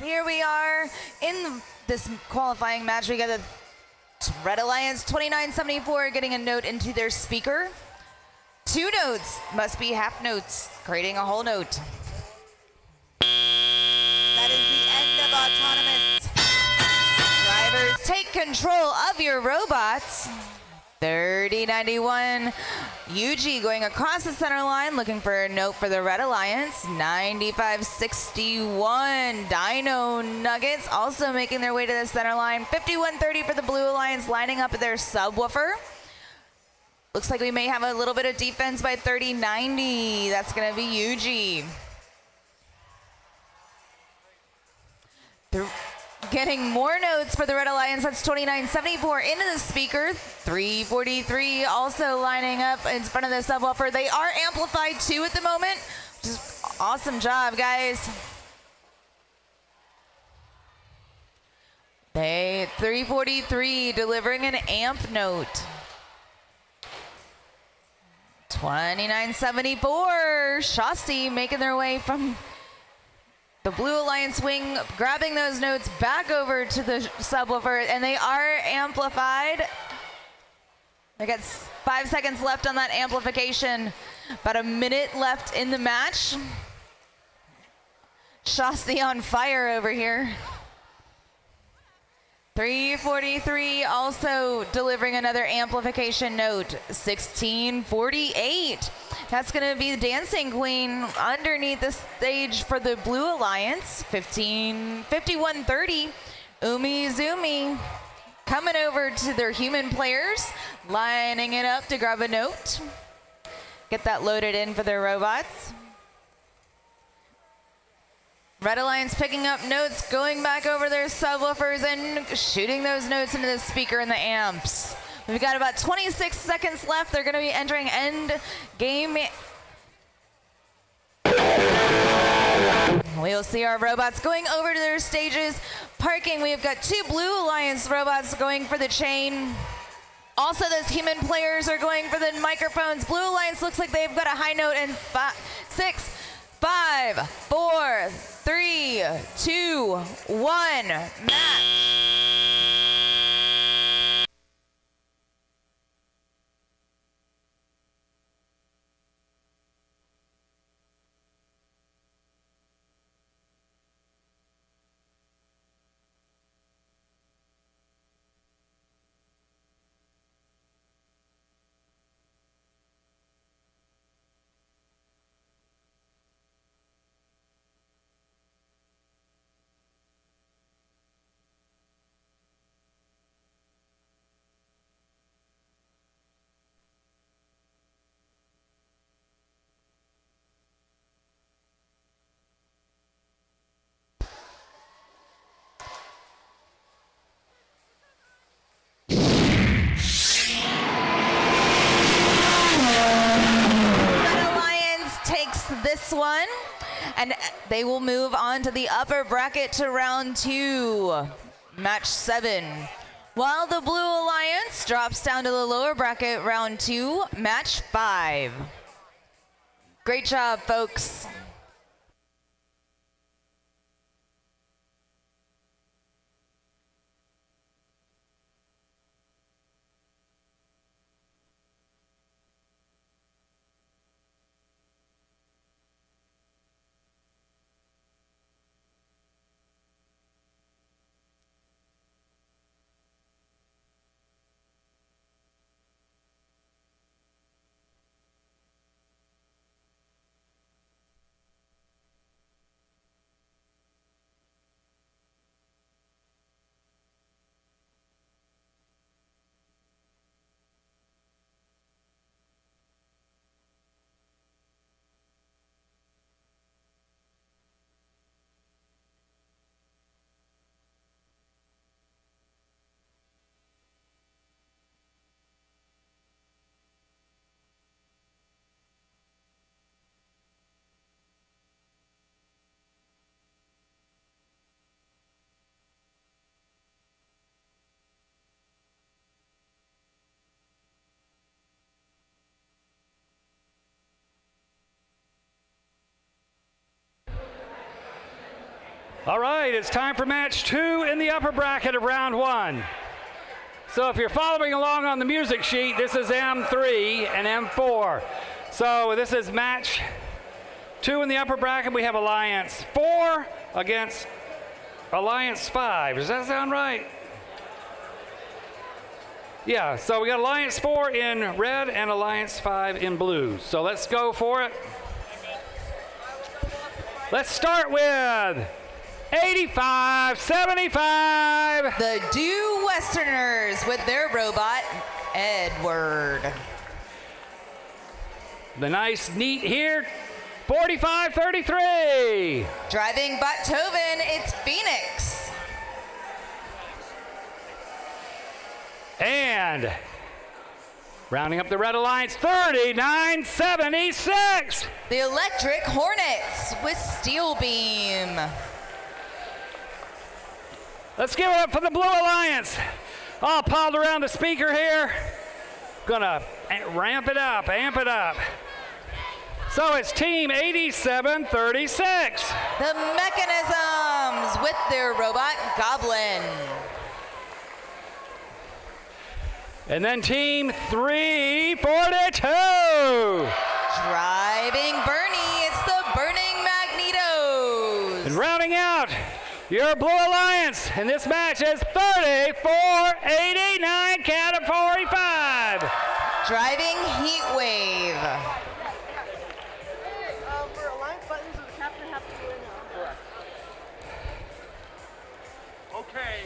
Here we are in this qualifying match. We got the Red Alliance 2974 getting a note into their speaker. 2 notes must be half notes, creating a whole note. That is the end of autonomous. Drivers, take control of your robots. 3091, Yuji going across the center line, looking for a note for the Red Alliance. 9561, Dino Nuggets also making their way to the center line. 5130 for the Blue Alliance, lining up their subwoofer. Looks like we may have a little bit of defense by 3090. That's going to be Yuji. Getting more notes for the Red Alliance. That's 2974 into the speaker. 343 also lining up in front of the subwoofer. They are amplified too at the moment. Just awesome job, guys. 343 delivering an amp note. 2974, Shasti making their way from the Blue Alliance wing, grabbing those notes back over to the subwoofer, and they are amplified. They got 5 seconds left on that amplification. About a minute left in the match. Shasti on fire over here. 343 also delivering another amplification note. 1648. That's going to be the Dancing Queen underneath the stage for the Blue Alliance. 5130. Umi Zumi coming over to their human players, lining it up to grab a note. Get that loaded in for their robots. Red Alliance picking up notes, going back over their subwoofers and shooting those notes into the speaker and the amps. We've got about 26 seconds left. They're going to be entering end game. We'll see our robots going over to their stages, parking. We've got 2 Blue Alliance robots going for the chain. Also, those human players are going for the microphones. Blue Alliance looks like they've got a high note in 6, 5, 4, 3, 2, 1, match. This one, and they will move on to the upper bracket to round 2, match 7, while the Blue Alliance drops down to the lower bracket, round 2, match 5. Great job, folks. All right, it's time for match 2 in the upper bracket of round 1. So if you're following along on the music sheet, this is M3 and M4. So this is match 2 in the upper bracket. We have Alliance 4 against Alliance 5. Does that sound right? Yeah, so we got Alliance 4 in red and Alliance 5 in blue. So let's go for it. Let's start with 85-75. The Due Westerners with their robot, Edward. The nice neat here, 45-33. Driving Beethoven, it's Phoenix. And rounding up the Red Alliance, 39-76. The Electric Hornets with Steel Beam. Let's give it up for the Blue Alliance. All piled around the speaker here. Gonna ramp it up, amp it up. So it's team 87-36. The Mechanisms with their robot, Goblin. And then team 342. Driving Bernie, it's the Burning Magnetos. And rounding out your Blue Alliance in this match is 34-89, count of 45. Driving Heatwave. For alliance buttons, does the captain have to do it now? Correct. Okay.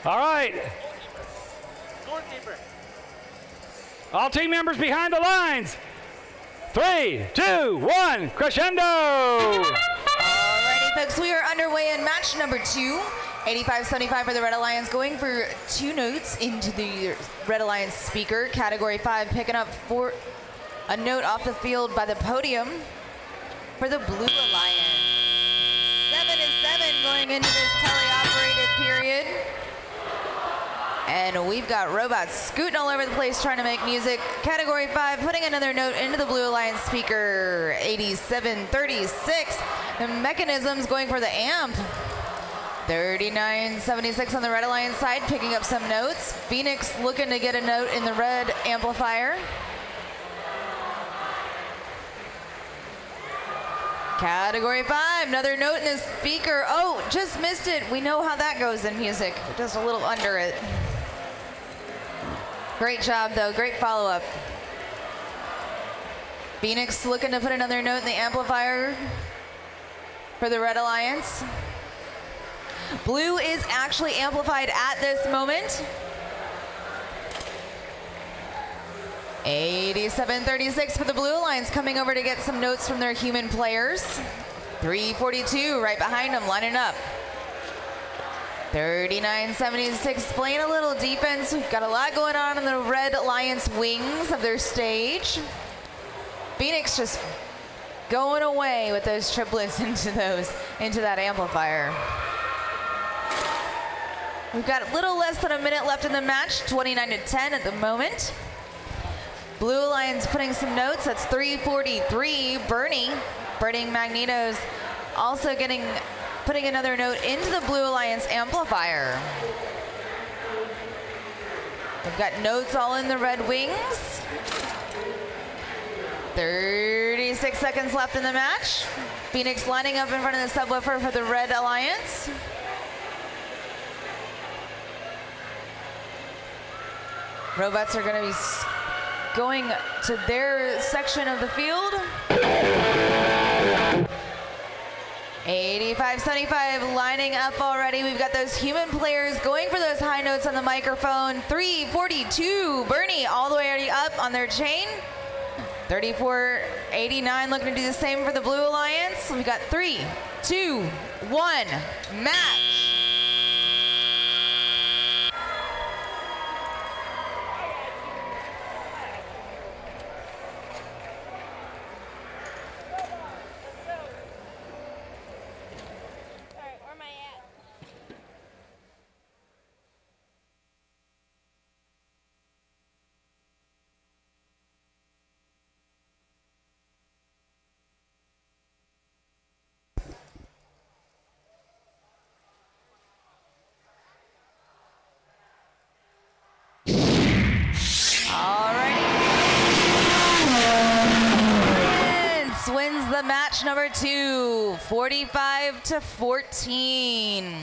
All right. All team members behind the lines. 3, 2, 1, crescendo. Alrighty, folks, we are underway in match number 2. 85-75 for the Red Alliance, going for 2 notes into the Red Alliance speaker. Category 5 picking up a note off the field by the podium for the Blue Alliance. 7-7 going into this teleoperated period. And we've got robots scooting all over the place trying to make music. Category 5 putting another note into the Blue Alliance speaker, 87-36. The Mechanisms going for the amp. 39-76 on the Red Alliance side, picking up some notes. Phoenix looking to get a note in the red amplifier. Category 5, another note in the speaker. Oh, just missed it. We know how that goes in music. Just a little under it. Great job, though. Great follow-up. Phoenix looking to put another note in the amplifier for the Red Alliance. Blue is actually amplified at this moment. 87-36 for the Blue Alliance, coming over to get some notes from their human players. 342 right behind them, lining up. 39-76 playing a little defense. We've got a lot going on in the Red Alliance wings of their stage. Phoenix just going away with those triplets into that amplifier. We've got a little less than a minute left in the match, 29-10 at the moment. Blue Alliance putting some notes. That's 343. Bernie, Burning Magnetos, also putting another note into the Blue Alliance amplifier. We've got notes all in the Red Wings. 36 seconds left in the match. Phoenix lining up in front of the subwoofer for the Red Alliance. Robots are going to be going to their section of the field. 85-75 lining up already. We've got those human players going for those high notes on the microphone. 342, Bernie all the way already up on their chain. 34-89 looking to do the same for the Blue Alliance. We've got 3, 2, 1, match. Wins the match number 2, 45-14.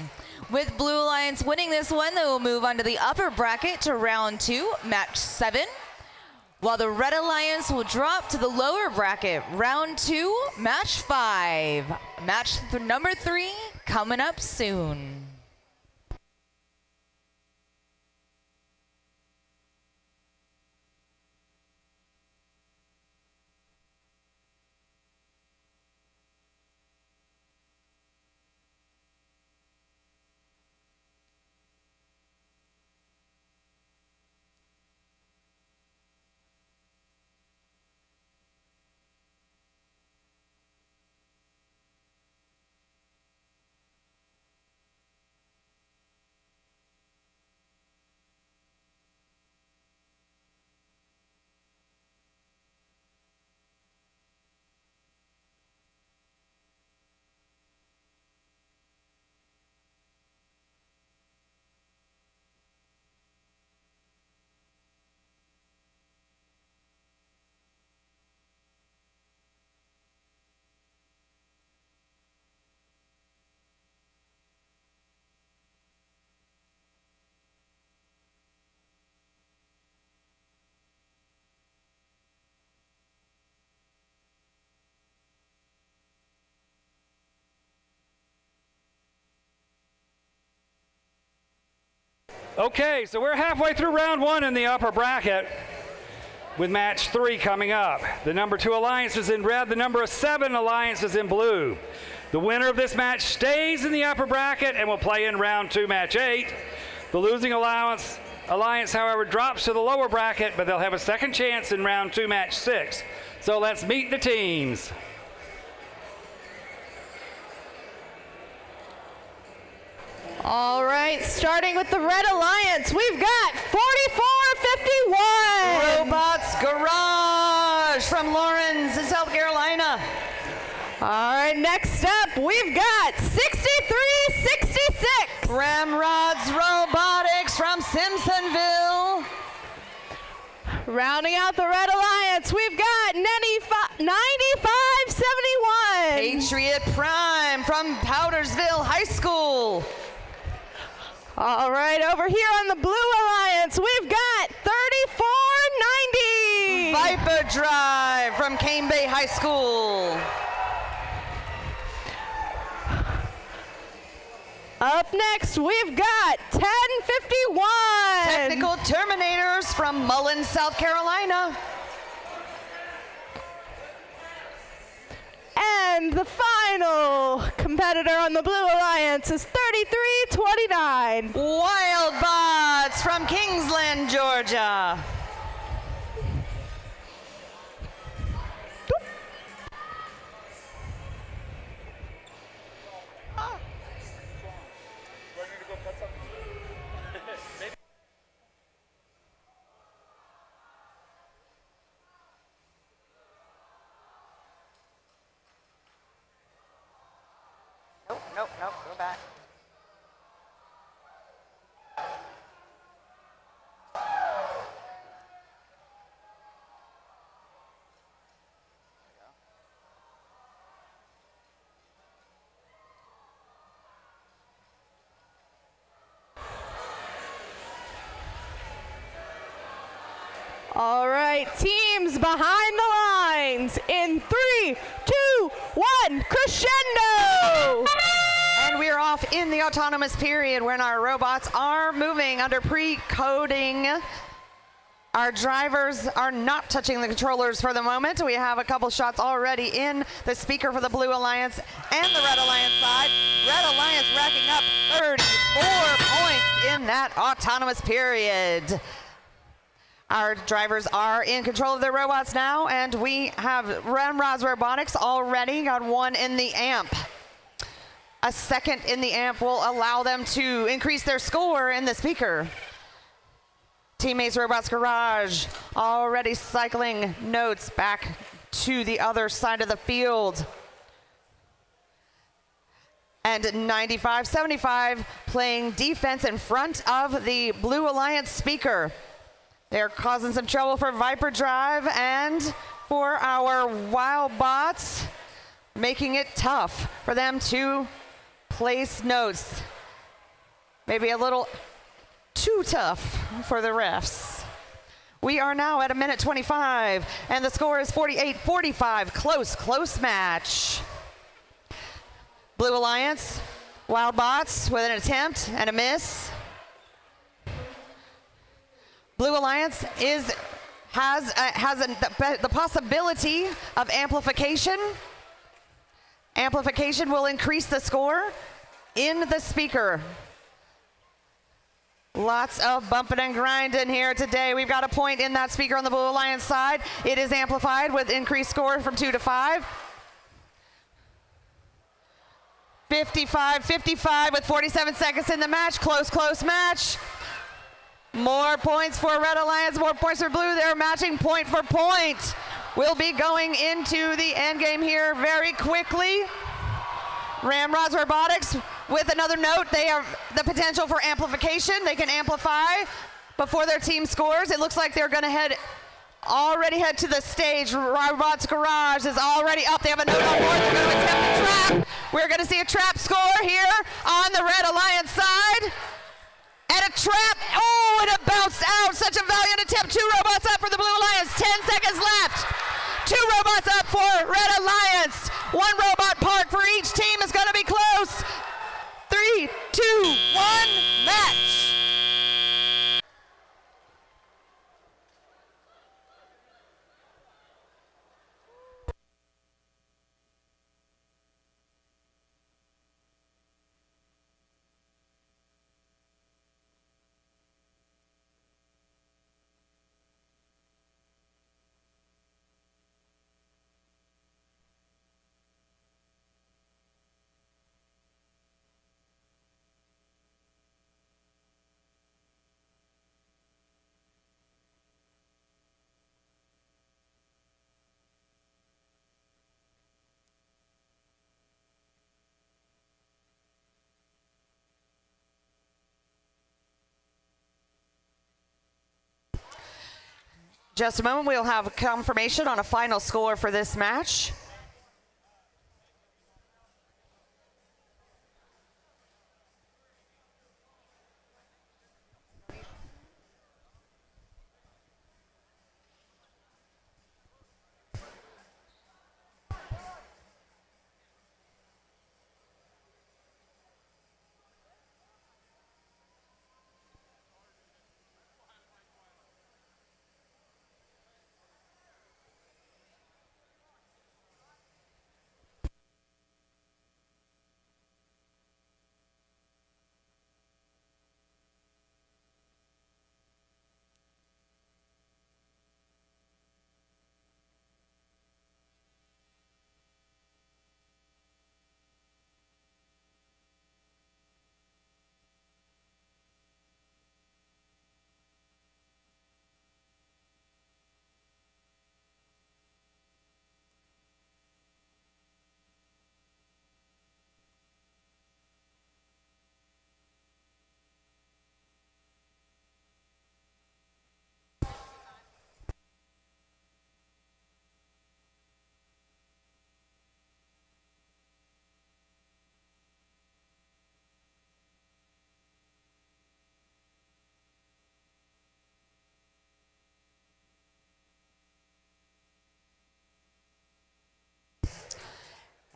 With Blue Alliance winning this one, they will move on to the upper bracket to round 2, match 7. While the Red Alliance will drop to the lower bracket, round 2, match 5. Match number 3 coming up soon. Okay, so we're halfway through round 1 in the upper bracket with match 3 coming up. The number 2 alliance is in red, the number 7 alliance is in blue. The winner of this match stays in the upper bracket and will play in round 2, match 8. The losing alliance, however, drops to the lower bracket, but they'll have a second chance in round 2, match 6. So let's meet the teams. All right, starting with the Red Alliance, we've got 4451. Robots Garage from Lawrence in South Carolina. All right, next up, we've got 6366. Ramrods Robotics from Simpsonville. Rounding out the Red Alliance, we've got 9571. Patriot Prime from Powdersville High School. All right, over here on the Blue Alliance, we've got 3490. Viper Drive from Cane Bay High School. Up next, we've got 1051. Technical Terminators from Mullins, South Carolina. And the final competitor on the Blue Alliance is 3329. Wildbots from Kingsland, Georgia. nope, go back. All right, teams behind the lines in 3, 2, 1, crescendo! And we are off in the autonomous period when our robots are moving under pre-coding. Our drivers are not touching the controllers for the moment. We have a couple shots already in the speaker for the Blue Alliance and the Red Alliance side. Red Alliance racking up 34 points in that autonomous period. Our drivers are in control of their robots now, and we have Ramraz Robotics already got one in the amp. A second in the amp will allow them to increase their score in the speaker. Teammates Robots Garage already cycling notes back to the other side of the field. And 95-75 playing defense in front of the Blue Alliance speaker. They're causing some trouble for Viper Drive and for our Wild Bots, making it tough for them to place notes. Maybe a little too tough for the refs. We are now at 1:25, and the score is 48-45. Close match. Blue Alliance, Wild Bots with an attempt and a miss. Blue Alliance has the possibility of amplification. Amplification will increase the score in the speaker. Lots of bumping and grinding here today. We've got a point in that speaker on the Blue Alliance side. It is amplified with increased score from 2 to 5. 55-55 with 47 seconds in the match. Close match. More points for Red Alliance, more points for Blue. They're matching point for point. We'll be going into the end game here very quickly. Ramraz Robotics with another note. They have the potential for amplification. They can amplify before their team scores. It looks like they're going to already head to the stage. Robots Garage is already up. They have a note on board. They're going to attempt a trap. We're going to see a trap score here on the Red Alliance side. And a trap. Oh, and it bounced out. Such a valiant attempt. 2 robots up for the Blue Alliance. 10 seconds left. 2 robots up for Red Alliance. 1 robot park for each team is going to be close. 3, 2, 1, match. Just a moment, we'll have confirmation on a final score for this match.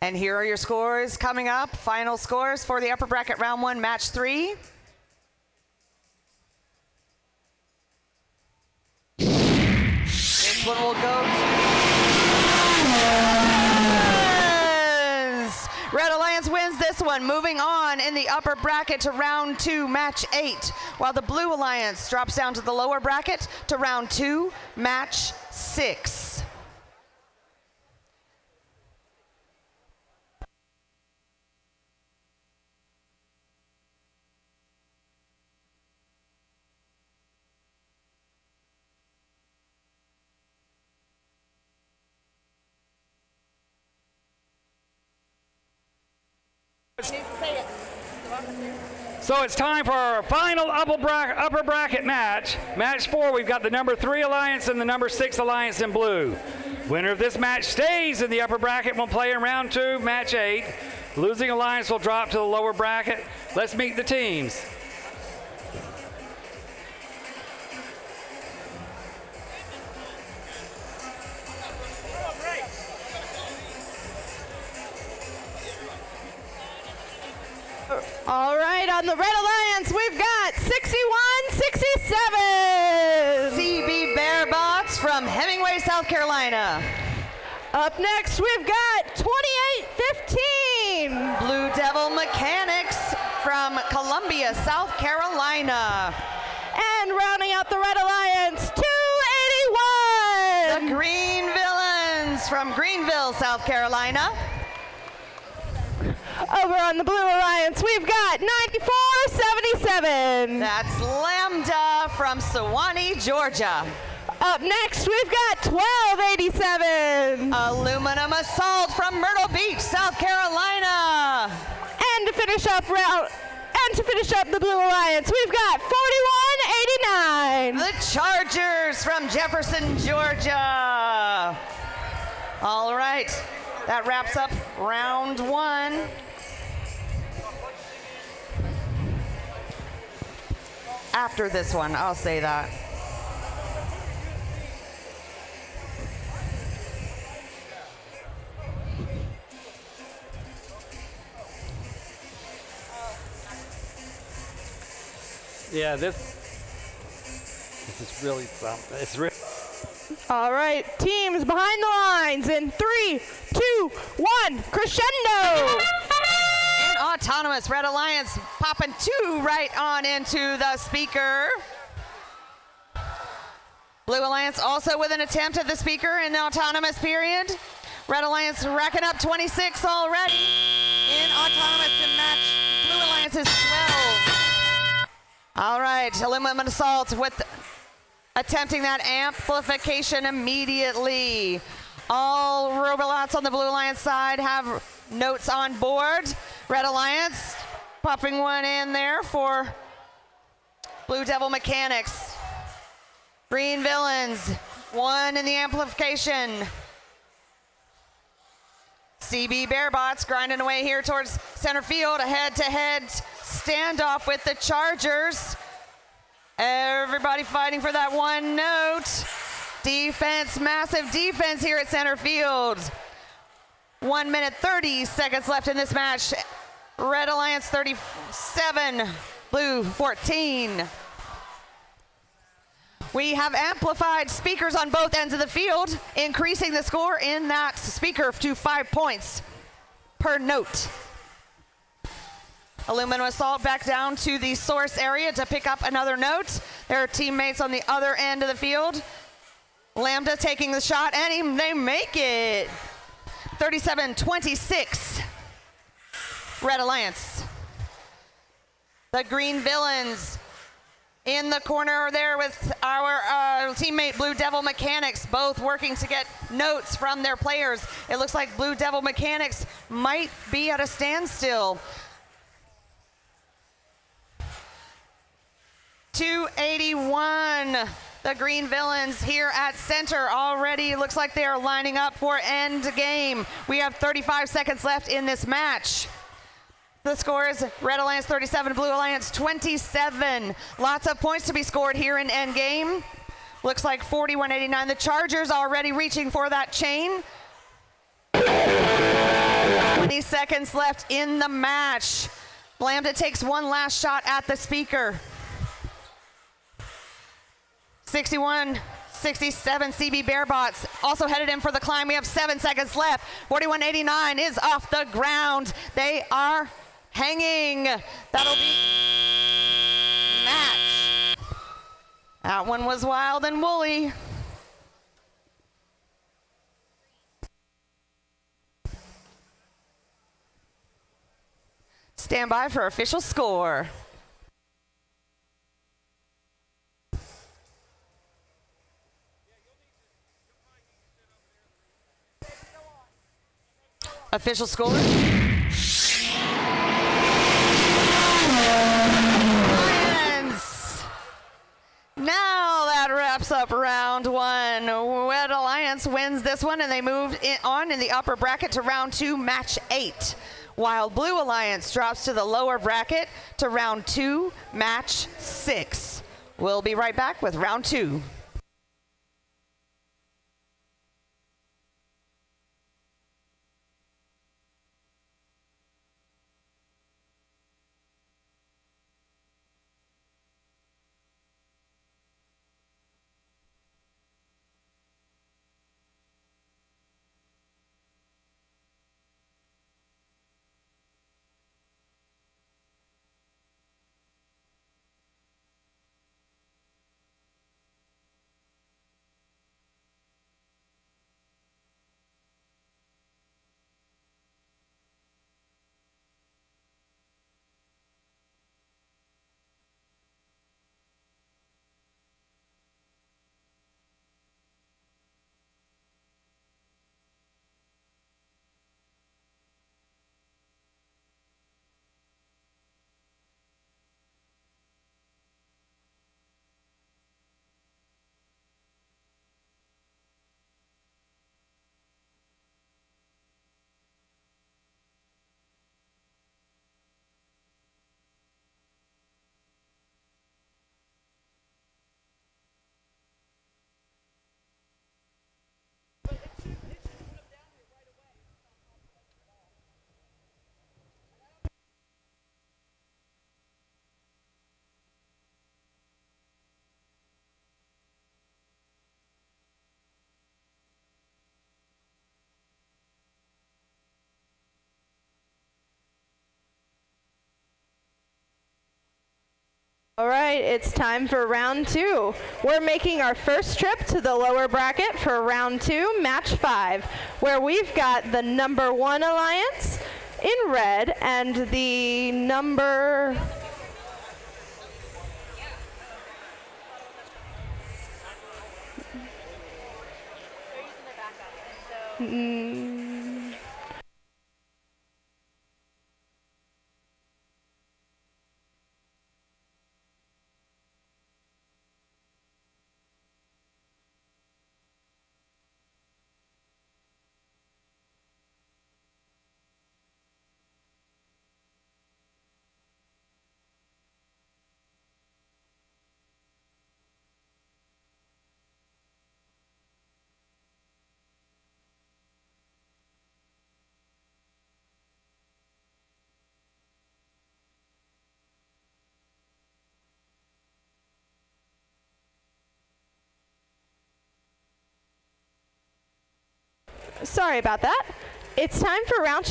And here are your scores coming up. Final scores for the upper bracket round 1, match 3. This one will go to Red Alliance wins this one, moving on in the upper bracket to round 2, match 8, while the Blue Alliance drops down to the lower bracket to round 2, match 6. So it's time for our final upper bracket match. Match 4, we've got the number 3 Alliance and the number 6 Alliance in blue. Winner of this match stays in the upper bracket and will play in round 2, match 8. Losing Alliance will drop to the lower bracket. Let's meet the teams. All right, on the Red Alliance, we've got 61-67. CB Bearbots from Hemingway, South Carolina. Up next, we've got 28-15. Blue Devil Mechanics from Columbia, South Carolina. And rounding out the Red Alliance, 281. The Green Villains from Greenville, South Carolina. Over on the Blue Alliance, we've got 94-77. That's Lambda from Sewanee, Georgia. Up next, we've got 12-87. Aluminum Assault from Myrtle Beach, South Carolina. And to finish up the Blue Alliance, we've got 41-89. The Chargers from Jefferson, Georgia. All right, that wraps up round 1. After this one, I'll say that. Yeah, this is really something. It's really. All right, teams behind the lines in 3, 2, 1, crescendo. In autonomous, Red Alliance popping 2 right on into the speaker. Blue Alliance also with an attempt at the speaker in the autonomous period. Red Alliance racking up 26 already. In autonomous to match Blue Alliance is 12. All right, Aluminum Assault with attempting that amplification immediately. All robots on the Blue Alliance side have notes on board. Red Alliance popping one in there for Blue Devil Mechanics. Green Villains, 1 in the amplification. CB Bearbots grinding away here towards center field, a head-to-head standoff with the Chargers. Everybody fighting for that one note. Defense, massive defense here at center field. 1 minute, 30 seconds left in this match. Red Alliance 37, Blue 14. We have amplified speakers on both ends of the field, increasing the score in that speaker to 5 points per note. Aluminum Assault back down to the source area to pick up another note. Their teammates on the other end of the field. Lambda taking the shot, and they make it. 37-26, Red Alliance. The Green Villains in the corner there with our teammate Blue Devil Mechanics, both working to get notes from their players. It looks like Blue Devil Mechanics might be at a standstill. 281, the Green Villains here at center already. Looks like they are lining up for end game. We have 35 seconds left in this match. The score is Red Alliance 37, Blue Alliance 27. Lots of points to be scored here in end game. Looks like 41-89. The Chargers already reaching for that chain. 20 seconds left in the match. Lambda takes one last shot at the speaker. 61, 67 CB Bearbots also headed in for the climb. We have 7 seconds left. 4189 is off the ground. They are hanging. That'll be match. That one was wild and woolly. Stand by for official score. Official score. Lions. Now that wraps up round one. Red Alliance wins this one and they move on in the upper bracket to round 2, match 8. While Blue Alliance drops to the lower bracket to round 2, match 6. We'll be right back with round 2. All right, it's time for round 2. We're making our first trip to the lower bracket for round 2, match 5, where we've got the number 1 alliance in red and the number... Sorry about that. It's time for round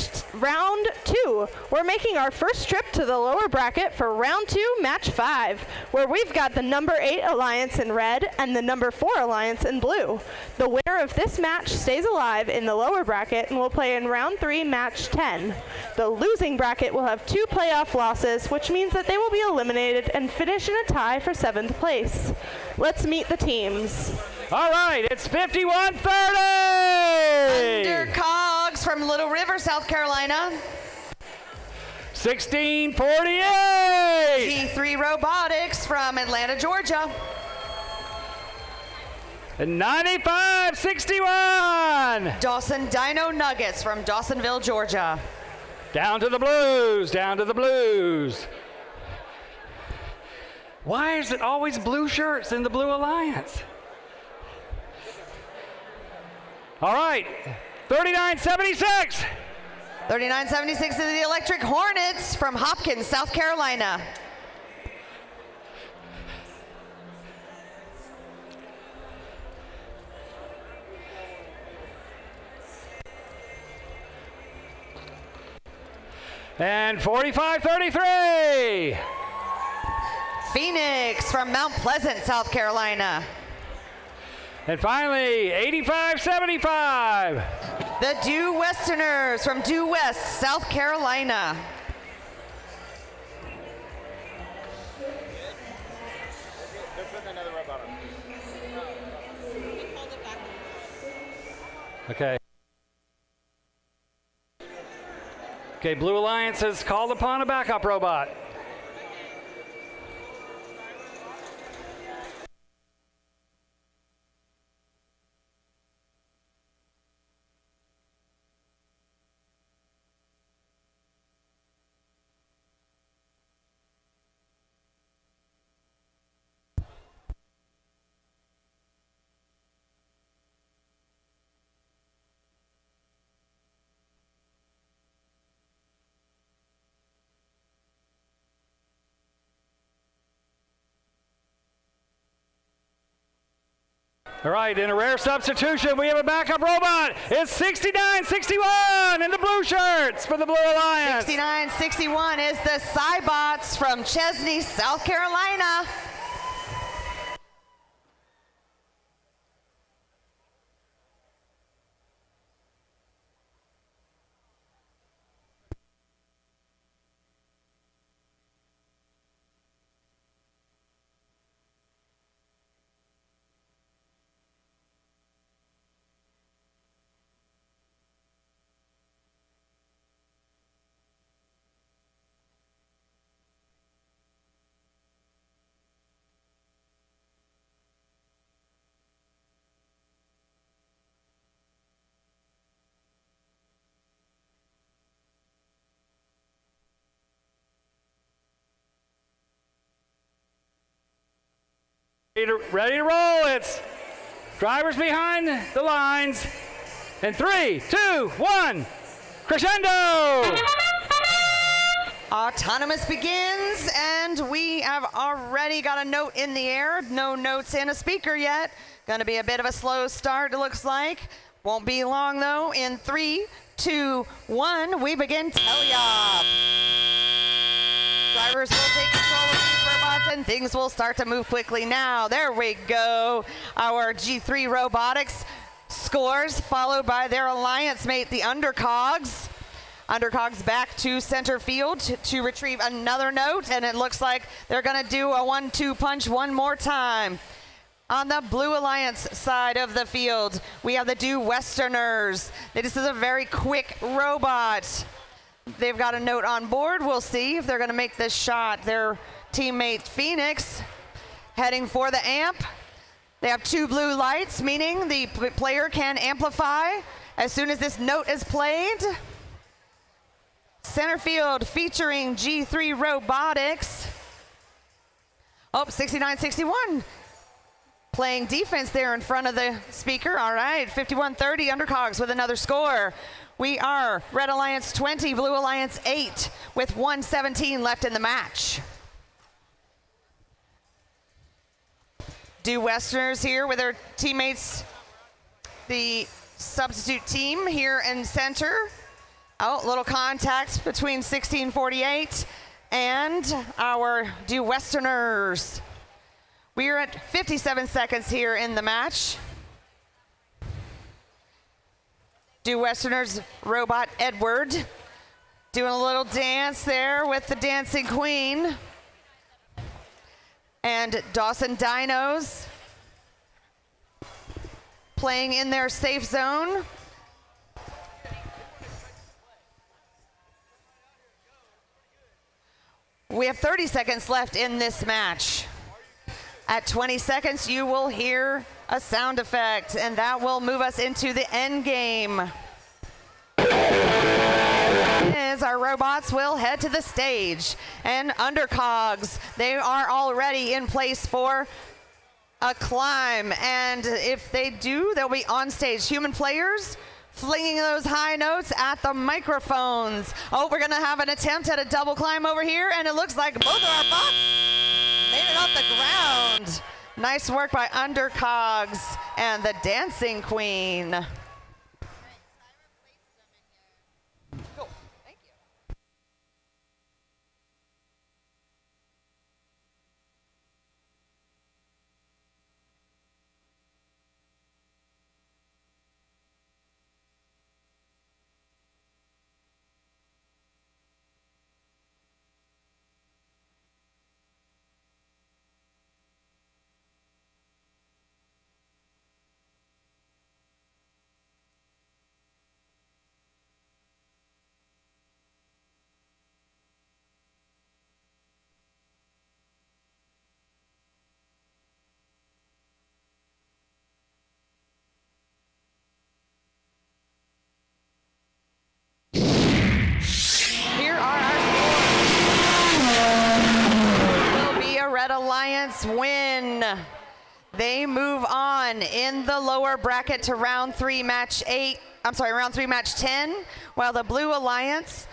2. We're making our first trip to the lower bracket for round 2, match 5, where we've got the number 8 alliance in red and the number 4 alliance in blue. The winner of this match stays alive in the lower bracket and will play in round 3, match 10. The losing bracket will have 2 playoff losses, which means that they will be eliminated and finish in a tie for 7th place. Let's meet the teams. All right, it's 51-30! Undercogs from Little River, South Carolina. 1648! G3 Robotics from Atlanta, Georgia. And 95-61! Dawson Dino Nuggets from Dawsonville, Georgia. Down to the Blues, down to the Blues. Why is it always blue shirts in the Blue Alliance? All right, 39-76. 3976 is the Electric Hornets from Hopkins, South Carolina. And 45-33. Phoenix from Mount Pleasant, South Carolina. And finally, 85-75. The Due Westerners from Due West, South Carolina. Okay. Okay, Blue Alliance has called upon a backup robot. All right, in a rare substitution, we have a backup robot. It's 69-61 in the blue shirts for the Blue Alliance. 6961 is the Cybots from Chesney, South Carolina. Ready to roll. It's drivers behind the lines. And 3, 2, 1, crescendo! Autonomous begins, and we have already got a note in the air. No notes in a speaker yet. Gonna be a bit of a slow start, it looks like. Won't be long though. In 3, 2, 1, we begin teleop. Drivers will take control of these robots and things will start to move quickly now. There we go. Our G3 Robotics scores, followed by their alliance mate, the Undercogs. Undercogs back to center field to retrieve another note, and it looks like they're gonna do a 1-2 punch one more time. On the Blue Alliance side of the field, we have the Due Westerners. This is a very quick robot. They've got a note on board. We'll see if they're going to make this shot. Their teammate Phoenix heading for the amp. They have 2 blue lights, meaning the player can amplify as soon as this note is played. Center field featuring G3 Robotics. Oh, 69-61. Playing defense there in front of the speaker. All right, 51-30 Undercogs with another score. We are Red Alliance 20, Blue Alliance 8 with 1:17 left in the match. Due Westerners here with their teammates, the substitute team here in center. Oh, little contact between 1648 and our Due Westerners. We are at 57 seconds here in the match. Due Westerners robot Edward doing a little dance there with the Dancing Queen. And Dawson Dinos playing in their safe zone. We have 30 seconds left in this match. At 20 seconds, you will hear a sound effect, and that will move us into the end game. As our robots will head to the stage, and Undercogs, they are already in place for a climb, and if they do, they'll be on stage. Human players flinging those high notes at the microphones. Oh, we're going to have an attempt at a double climb over here, and it looks like both of our bots made it off the ground. Nice work by Undercogs and the Dancing Queen. Cool. Thank you. Here are our scores. Will be a Red Alliance win. They move on in the lower bracket to round 3, match 10, while the Blue Alliance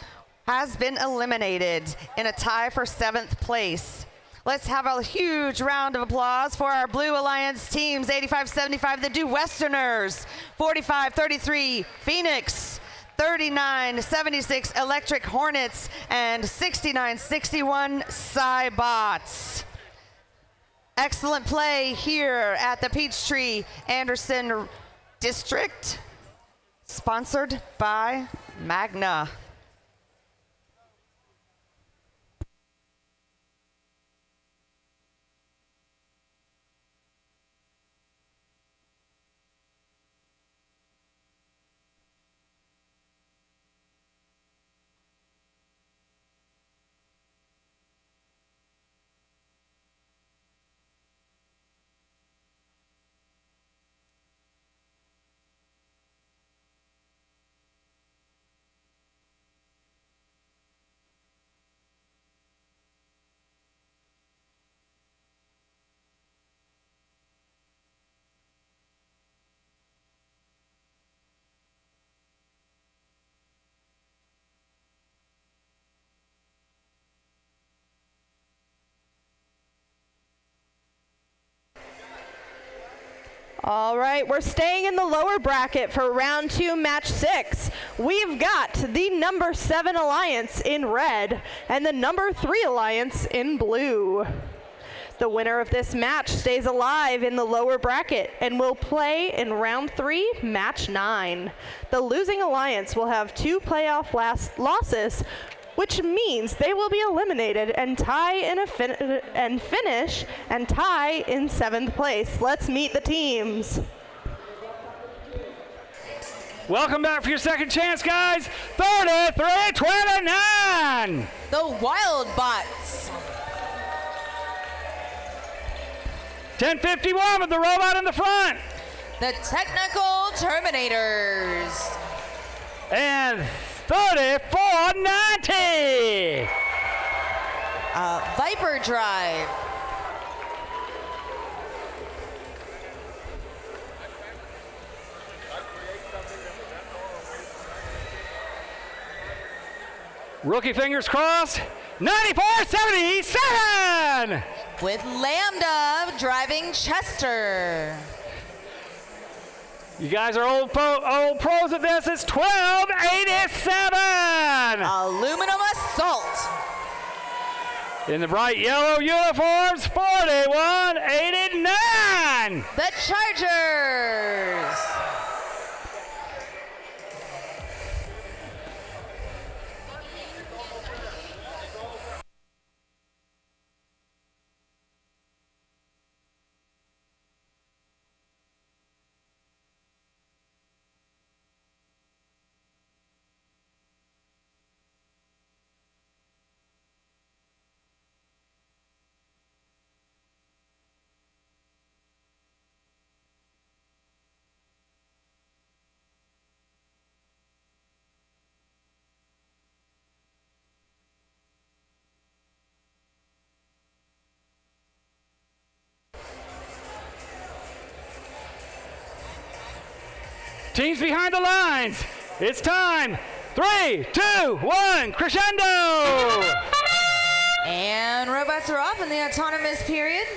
has been eliminated in a tie for 7th place. Let's have a huge round of applause for our Blue Alliance teams. 85-75, the Do Westerners. 45-33, Phoenix. 39-76, Electric Hornets. And 69-61, Cybots. Excellent play here at the Peachtree Anderson District, sponsored by Magna. All right, we're staying in the lower bracket for round 2, match 6. We've got the number 7 Alliance in red and the number 3 Alliance in blue. The winner of this match stays alive in the lower bracket and will play in round 3, match 9. The losing Alliance will have 2 playoff losses, which means they will be eliminated and finish in 7th place. Let's meet the teams. Welcome back for your second chance, guys. 33-29. The Wild Bots. 10:51 with the robot in the front. The Technical Terminators. And 34-90. Viper Drive. Rookie fingers crossed. 94-77. With Lambda driving Chester. You guys are old pros at this. It's 12-87. Aluminum Assault. In the bright yellow uniforms, 41-89. The Chargers. Teams behind the lines. It's time. 3, 2, 1, crescendo! And robots are off in the autonomous period.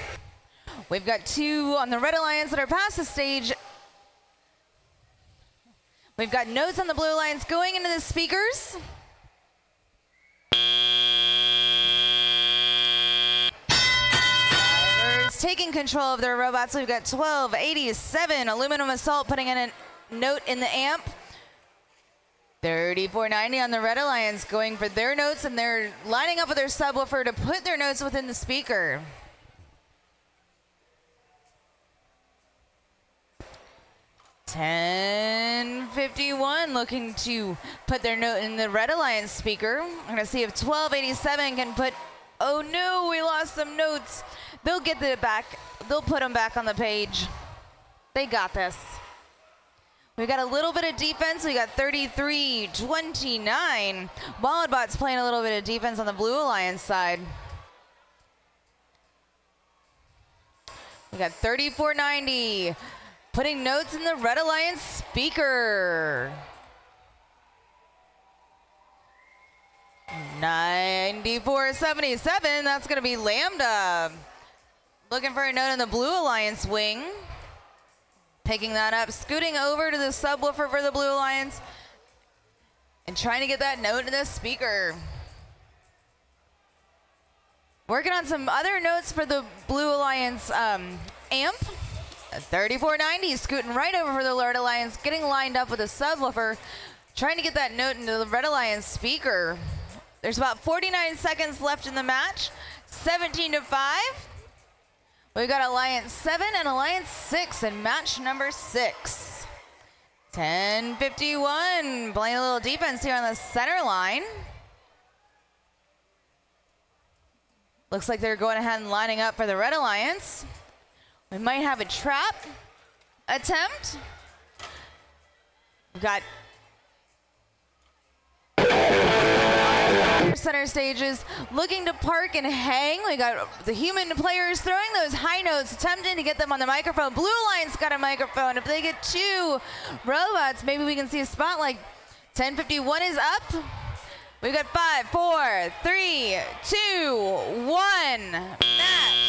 We've got 2 on the Red Alliance that are past the stage. We've got notes on the Blue Alliance going into the speakers. Drivers taking control of their robots. We've got 1287 Aluminum Assault putting in a note in the amp. 3490 on the Red Alliance going for their notes, and they're lining up with their subwoofer to put their notes within the speaker. $10.51 looking to put their note in the Red Alliance speaker. I'm going to see if 1287 can put, oh no, we lost some notes. They'll get it back. They'll put them back on the page. They got this. We got a little bit of defense. We got 33-29. Wildbot's playing a little bit of defense on the Blue Alliance side. We got 3490 putting notes in the Red Alliance speaker. 9477, that's gonna be Lambda. Looking for a note in the Blue Alliance wing. Picking that up, scooting over to the subwoofer for the Blue Alliance and trying to get that note in the speaker. Working on some other notes for the Blue Alliance amp. 3490 scooting right over for the Red Alliance, getting lined up with a subwoofer, trying to get that note into the Red Alliance speaker. There's about 49 seconds left in the match, 17-5. We've got Alliance 7 and Alliance 6 in match number 6. 10:51, playing a little defense here on the center line. Looks like they're going ahead and lining up for the Red Alliance. We might have a trap attempt. We've got center stages looking to park and hang. We got the human players throwing those high notes, attempting to get them on the microphone. Blue Alliance got a microphone. If they get 2 robots, maybe we can see a spotlight. 10:51 is up. We've got 5, 4, 3, 2, 1. Match.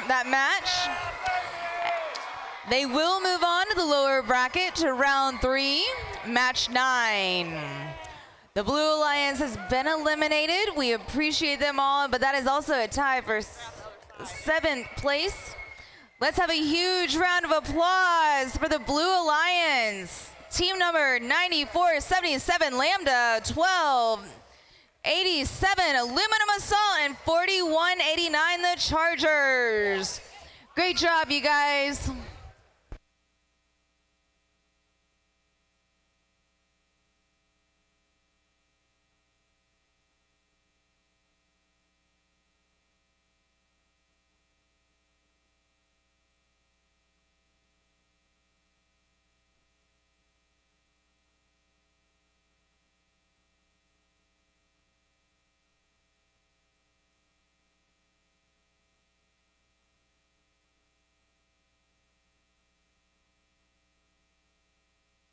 That match. They will move on to the lower bracket to round 3, match 9. The Blue Alliance has been eliminated. We appreciate them all, but that is also a tie for 7th place. Let's have a huge round of applause for the Blue Alliance. Team number 9477 Lambda, 1287 Aluminum Assault, and 4189 the Chargers. Great job, you guys.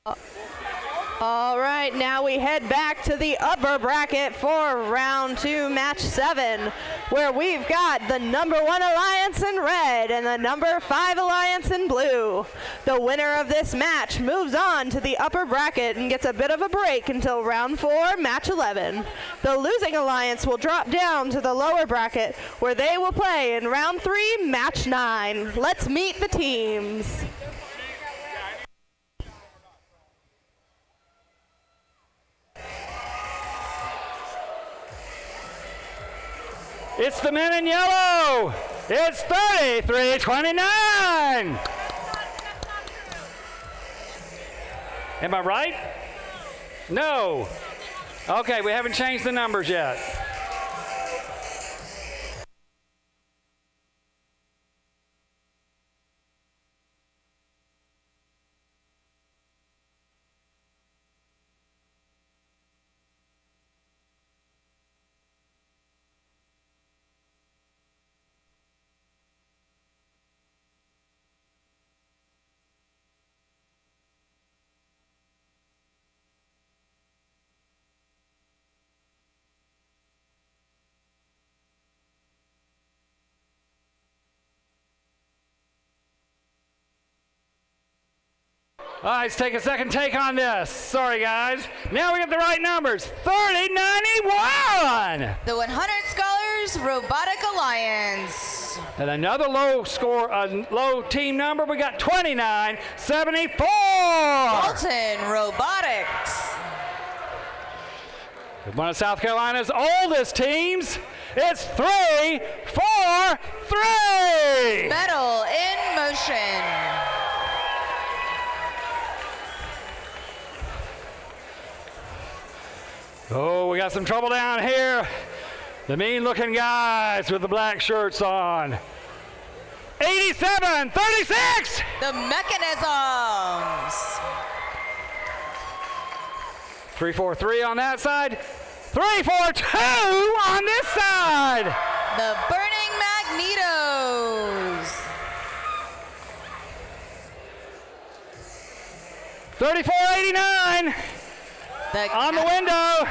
All right, now we head back to the upper bracket for round 2, match 7, where we've got the number 1 alliance in red and the number 5 alliance in blue. The winner of this match moves on to the upper bracket and gets a bit of a break until round 4, match 11. The losing alliance will drop down to the lower bracket, where they will play in round 3, match 9. Let's meet the teams. It's the men in yellow. It's 33-29. Am I right? No. Okay, we haven't changed the numbers yet. All right, let's take a second take on this. Sorry, guys. Now we get the right numbers. 30-91. The 100 Scholars Robotic Alliance. And another low team number. We got 29-74. Bolton Robotics. One of South Carolina's oldest teams. It's 3-4-3. Metal in Motion. Oh, we got some trouble down here. The mean-looking guys with the black shirts on. 87-36. The Mechanisms. 3-4-3 on that side. 3-4-2 on this side. The Burning Magnetos. 34-89 on the window.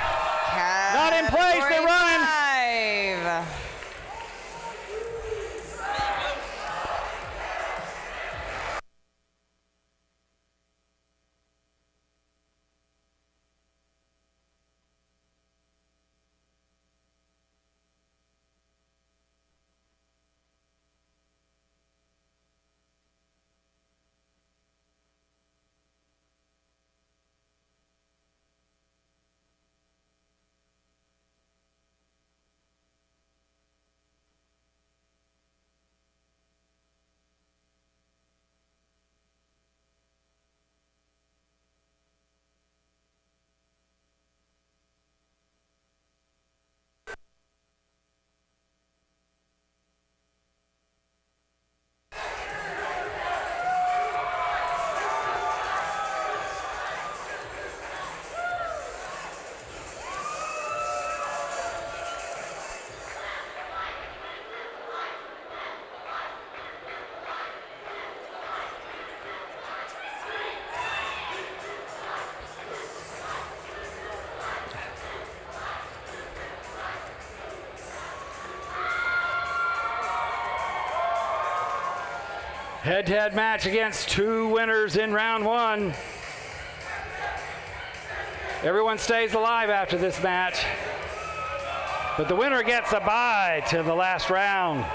Not in place, they're running. 5. Head-to-head match against 2 winners in round 1. Everyone stays alive after this match, but the winner gets a bye to the last round.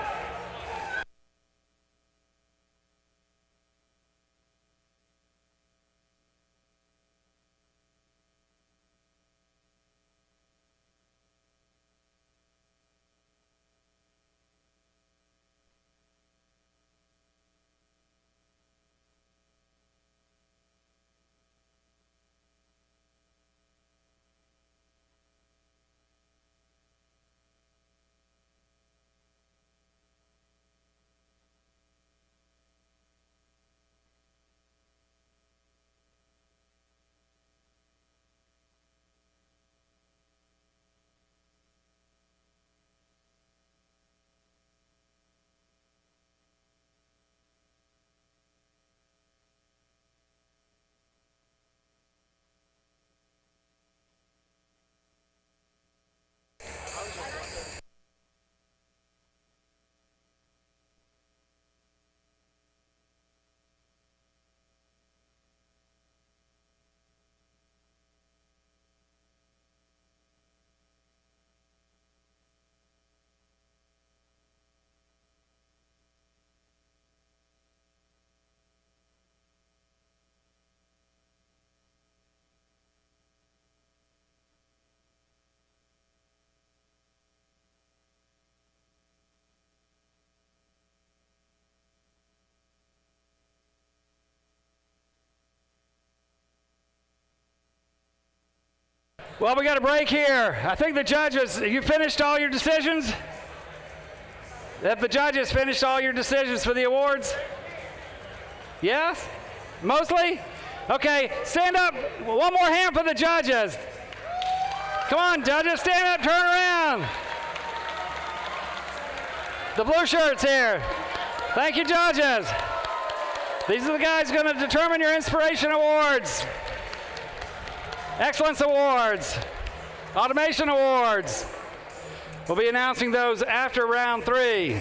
Well, we got a break here. I think the judges, you finished all your decisions? Have the judges finished all your decisions for the awards? Yes? Mostly? Okay, stand up. One more hand for the judges. Come on, judges, stand up, turn around. The blue shirts here. Thank you, judges. These are the guys going to determine your Inspiration Awards, Excellence Awards, Automation Awards. We'll be announcing those after round 3.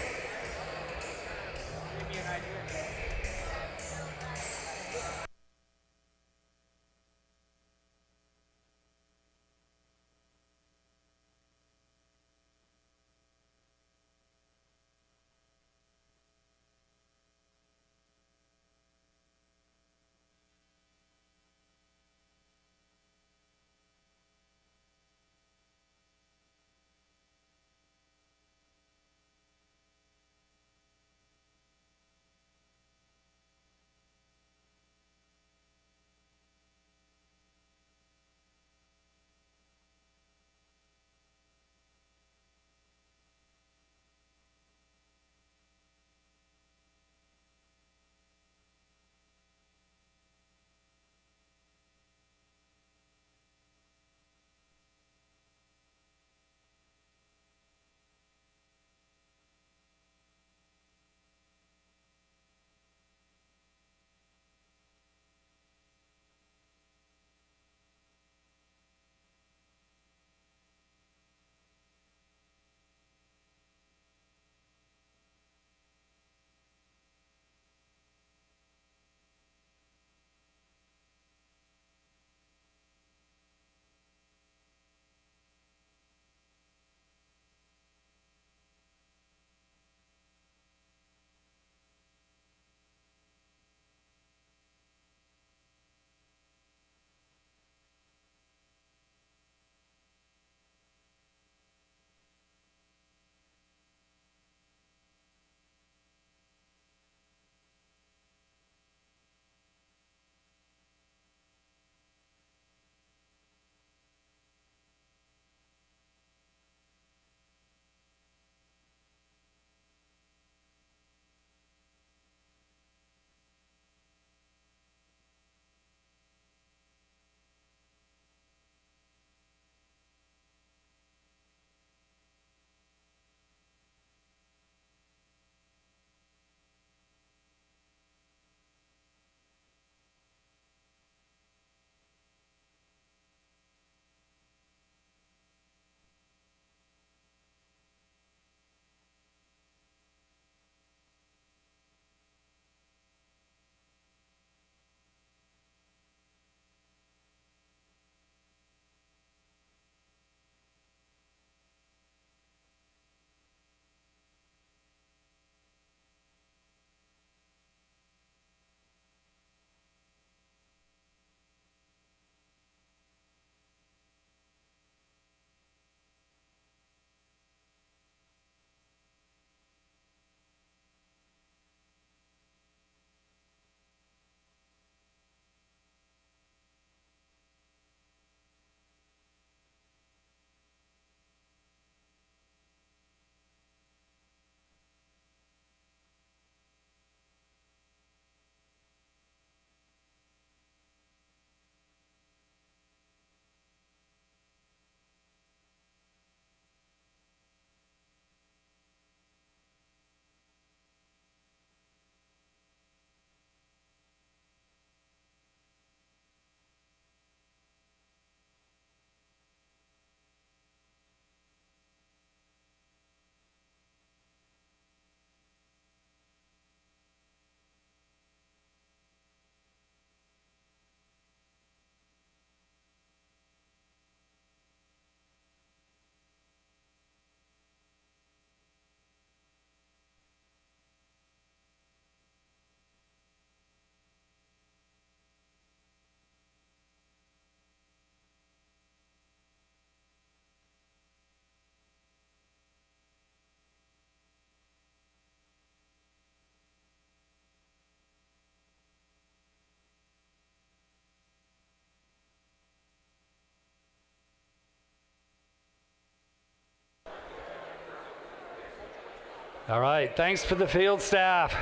All right, thanks for the field staff.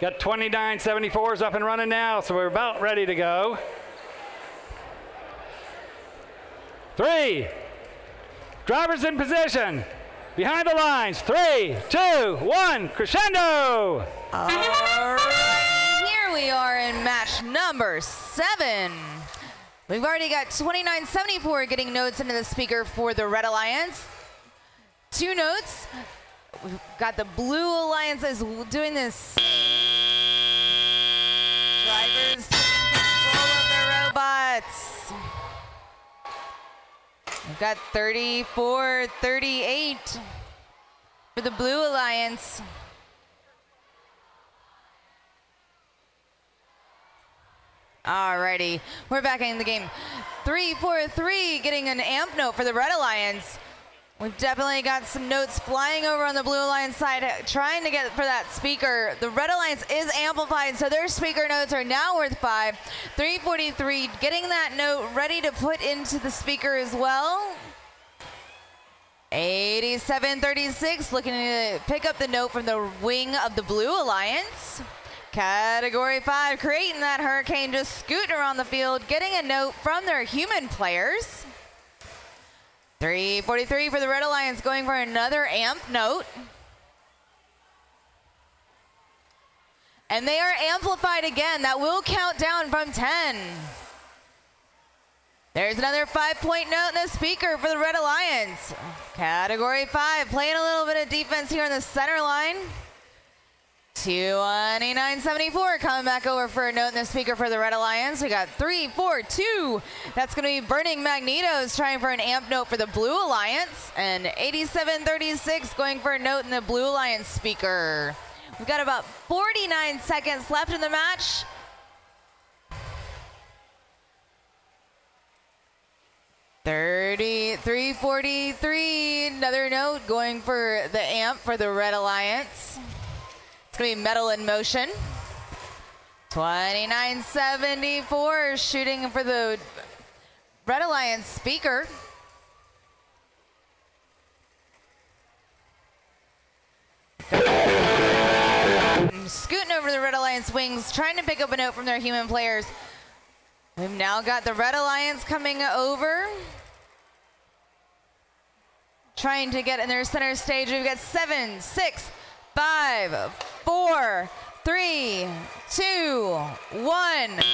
Got 2974s up and running now, so we're about ready to go. 3, drivers in position, behind the lines, 3, 2, 1, crescendo! All right, here we are in match number 7. We've already got 2974 getting notes into the speaker for the Red Alliance. 2 notes. We've got the Blue Alliance is doing this. Drivers taking control of their robots. We've got 34-38 for the Blue Alliance. Alrighty, we're back in the game. 3-4-3 getting an amp note for the Red Alliance. We've definitely got some notes flying over on the Blue Alliance side, trying to get for that speaker. The Red Alliance is amplified, so their speaker notes are now worth 5. 343 getting that note ready to put into the speaker as well. 8736 looking to pick up the note from the wing of the Blue Alliance. Category 5 creating that hurricane, just scooting around the field, getting a note from their human players. 343 for the Red Alliance, going for another amp note. And they are amplified again. That will count down from 10. There's another 5-point note in the speaker for the Red Alliance. Category 5, playing a little bit of defense here on the center line. 2974 coming back over for a note in the speaker for the Red Alliance. We got 342. That's going to be Burning Magnetos trying for an amp note for the Blue Alliance. And 8736 going for a note in the Blue Alliance speaker. We've got about 49 seconds left in the match. $343, another note going for the amp for the Red Alliance. It's going to be Metal in Motion. 2974 shooting for the Red Alliance speaker. Scooting over the Red Alliance wings, trying to pick up a note from their human players. We've now got the Red Alliance coming over, trying to get in their center stage. We've got 7, 6, 5, 4, 3, 2, 1. Match.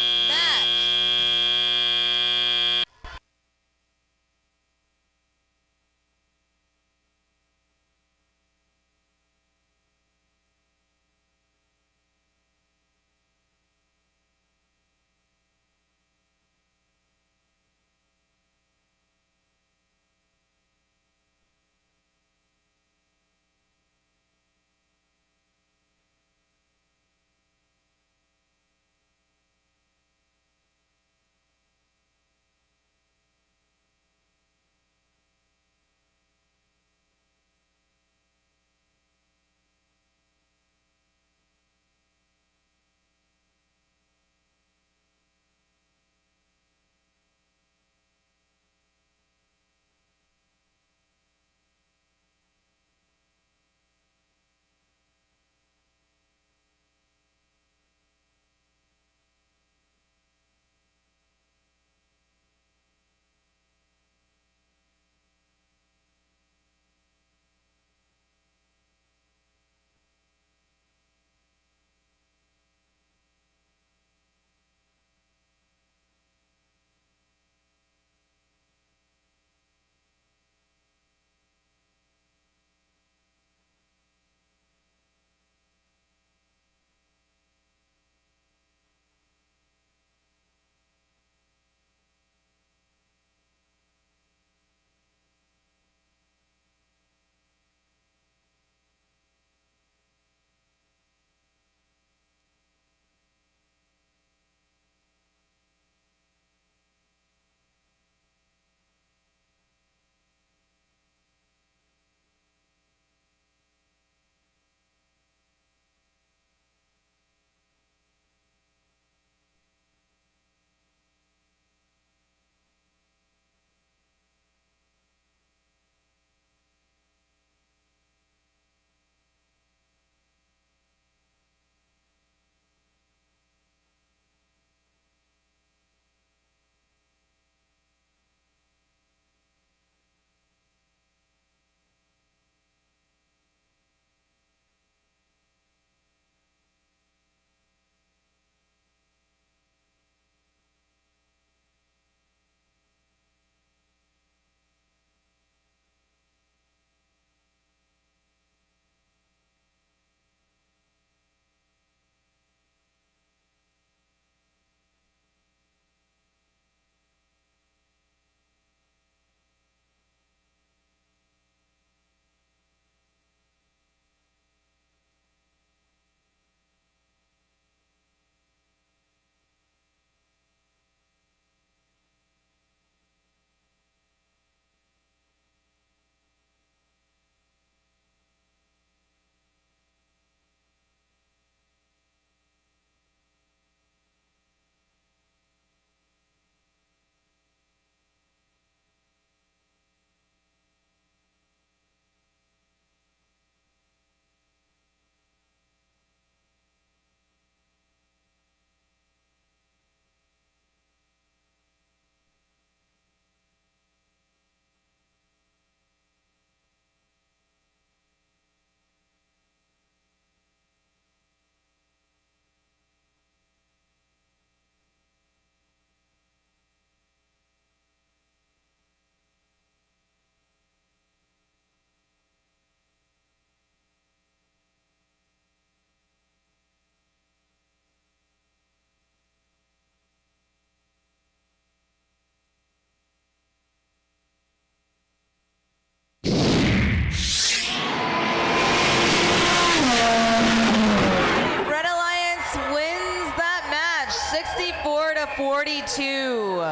42.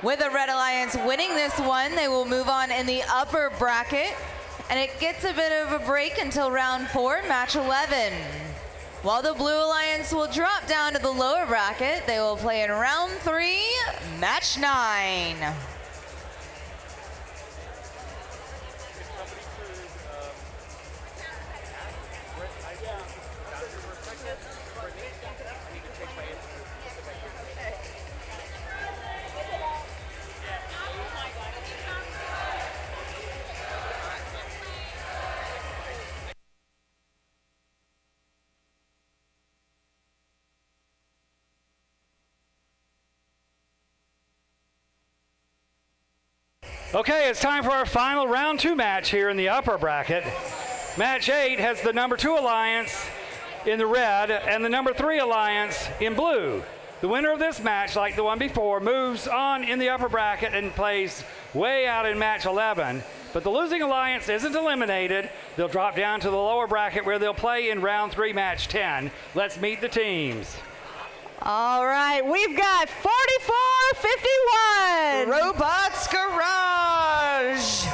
With the Red Alliance winning this one, they will move on in the upper bracket, and it gets a bit of a break until round 4, match 11. While the Blue Alliance will drop down to the lower bracket, they will play in round 3, match 9. Okay, it's time for our final round 2 match here in the upper bracket. Match 8 has the number 2 alliance in the red and the number 3 alliance in blue. The winner of this match, like the one before, moves on in the upper bracket and plays way out in match 11. But the losing alliance isn't eliminated. They'll drop down to the lower bracket where they'll play in round 3, match 10. Let's meet the teams. All right, we've got 44-51. Robots Garage.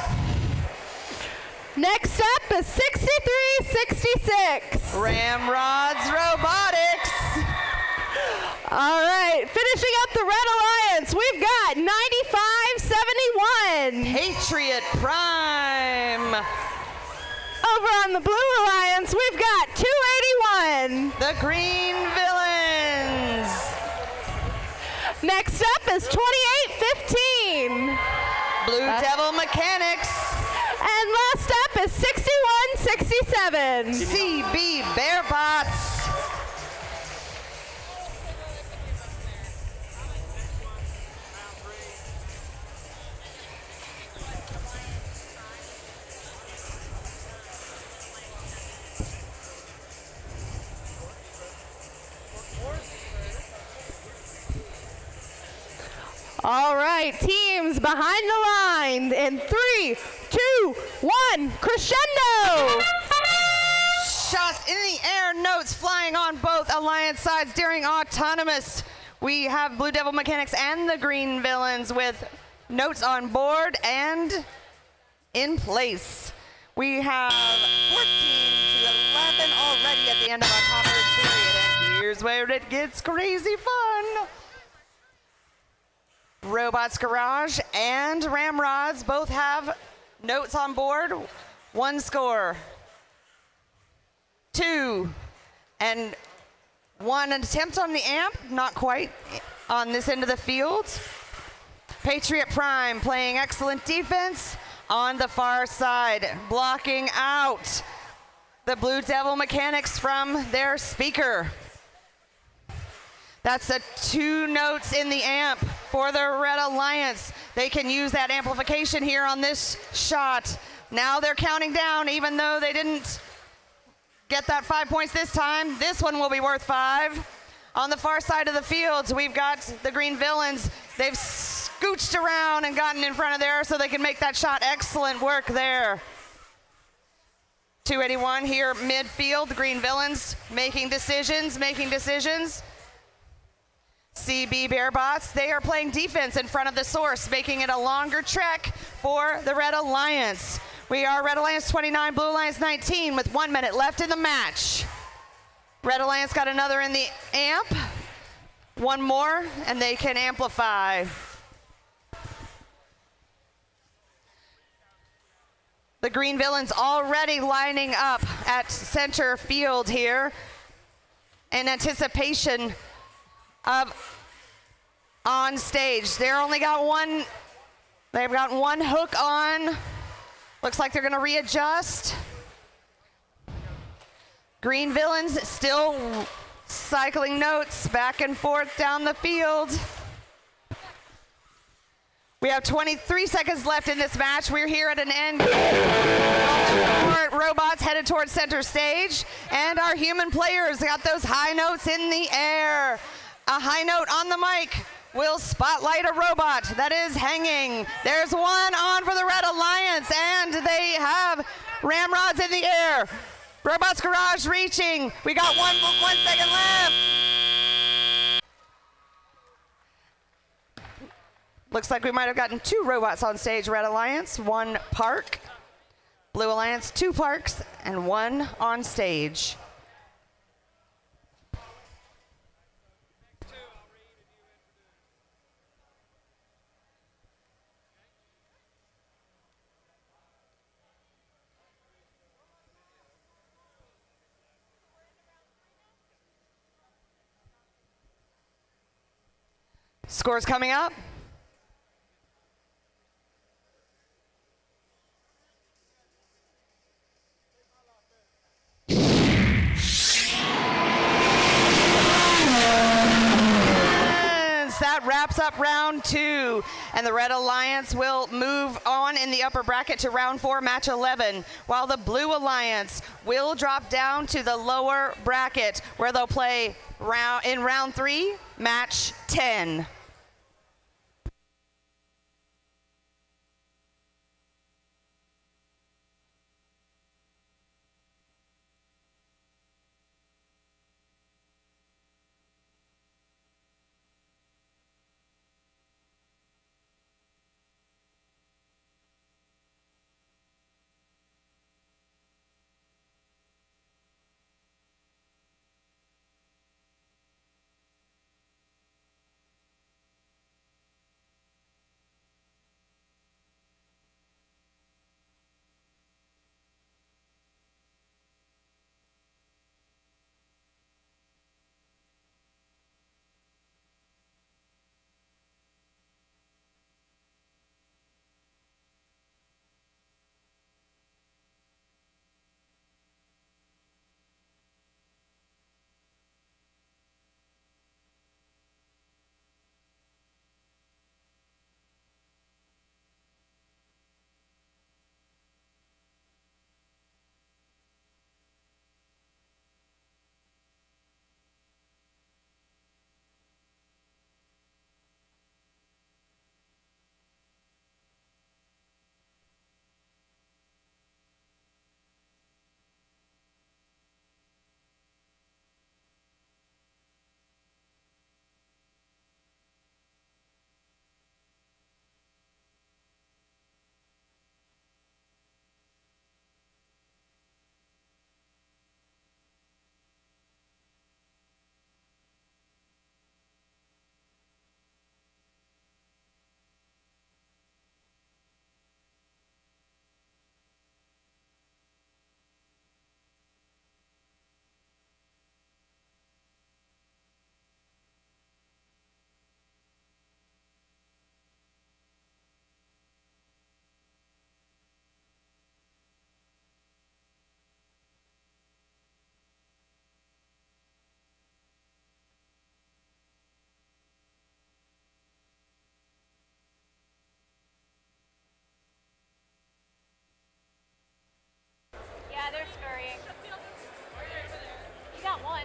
Next up is 63-66. Ramrods Robotics. All right, finishing up the Red Alliance, we've got 95-71. Patriot Prime. Over on the Blue Alliance, we've got 281. The Green Villains. Next up is 28-15. Blue Devil Mechanics. And last up is 61-67. CB Bearbots. All right, teams behind the line in 3, 2, 1, crescendo! Shots in the air, notes flying on both alliance sides during autonomous. We have Blue Devil Mechanics and the Green Villains with notes on board and in place. We have 14-11 already at the end of autonomous period, and here's where it gets crazy fun. Robots Garage and Ramrods both have notes on board. 1 score, 2, and 1 attempt on the amp, not quite on this end of the field. Patriot Prime playing excellent defense on the far side, blocking out the Blue Devil Mechanics from their speaker. That's 2 notes in the amp for the Red Alliance. They can use that amplification here on this shot. Now they're counting down, even though they didn't get that 5 points this time. This one will be worth 5. On the far side of the field, we've got the Green Villains. They've scooched around and gotten in front of there so they can make that shot. Excellent work there. 281 here midfield. The Green Villains making decisions. CB Bearbots, they are playing defense in front of the source, making it a longer trek for the Red Alliance. We are Red Alliance 29, Blue Alliance 19 with 1 minute left in the match. Red Alliance got another in the amp. 1 more, and they can amplify. The Green Villains already lining up at center field here in anticipation of on stage. They've got one hook on. Looks like they're gonna readjust. Green Villains still cycling notes back and forth down the field. We have 23 seconds left in this match. We're here at an end. Robots headed towards center stage, and our human players got those high notes in the air. A high note on the mic will spotlight a robot that is hanging. There's one on for the Red Alliance, and they have ramrods in the air. Robots Garage reaching. We got 1 second left. Looks like we might have gotten 2 robots on stage. Red Alliance, 1 park. Blue Alliance, 2 parks, and 1 on stage. Scores coming up. That wraps up round 2, and the Red Alliance will move on in the upper bracket to round 4, match 11, while the Blue Alliance will drop down to the lower bracket where they'll play in round 3, match 10.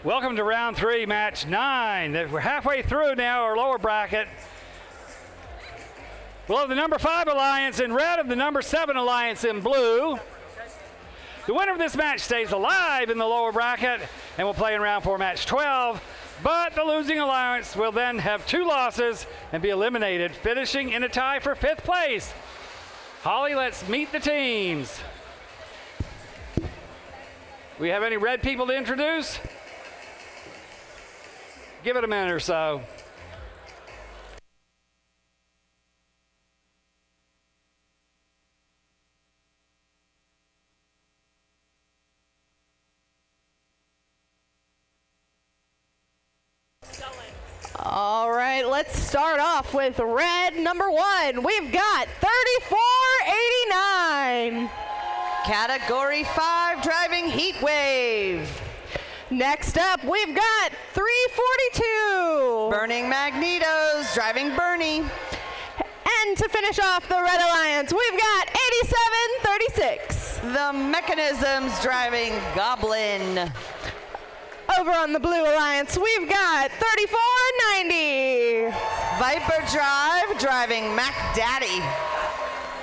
Welcome to round 3, match 9. We're halfway through now, our lower bracket. We'll have the number 5 Alliance in red and the number 7 Alliance in blue. The winner of this match stays alive in the lower bracket and will play in round 4, match 12. But the losing Alliance will then have 2 losses and be eliminated, finishing in a tie for 5th place. Holly, let's meet the teams. We have any red people to introduce? Give it a minute or so. All right, let's start off with red number 1. We've got 3489. Category 5 driving heat wave. Next up, we've got 342. Burning Magnetos driving Bernie. And to finish off the Red Alliance, we've got 8736. The Mechanisms driving Goblin. Over on the Blue Alliance, we've got 3490. Viper Drive driving Mac Daddy.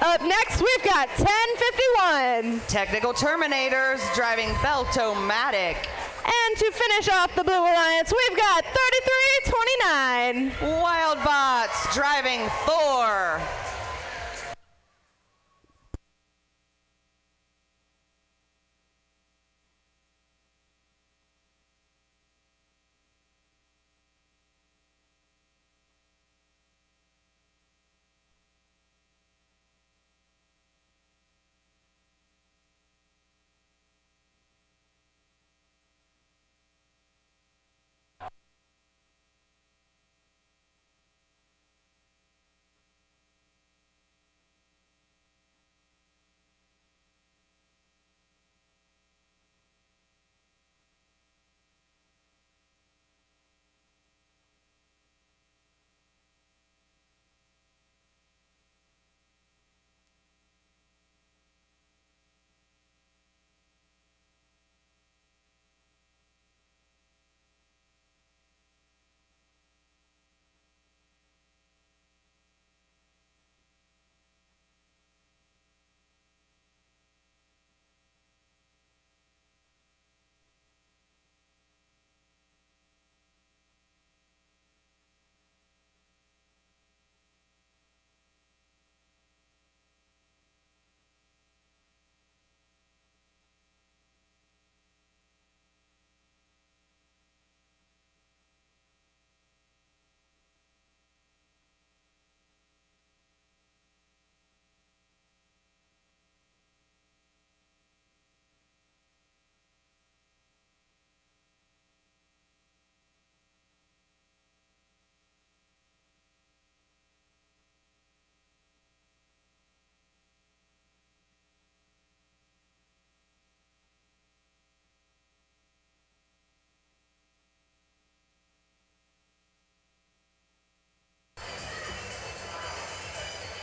Up next, we've got 1051. Technical Terminators driving Beltomatic. And to finish off the Blue Alliance, we've got 33-29. Wildbots driving Thor.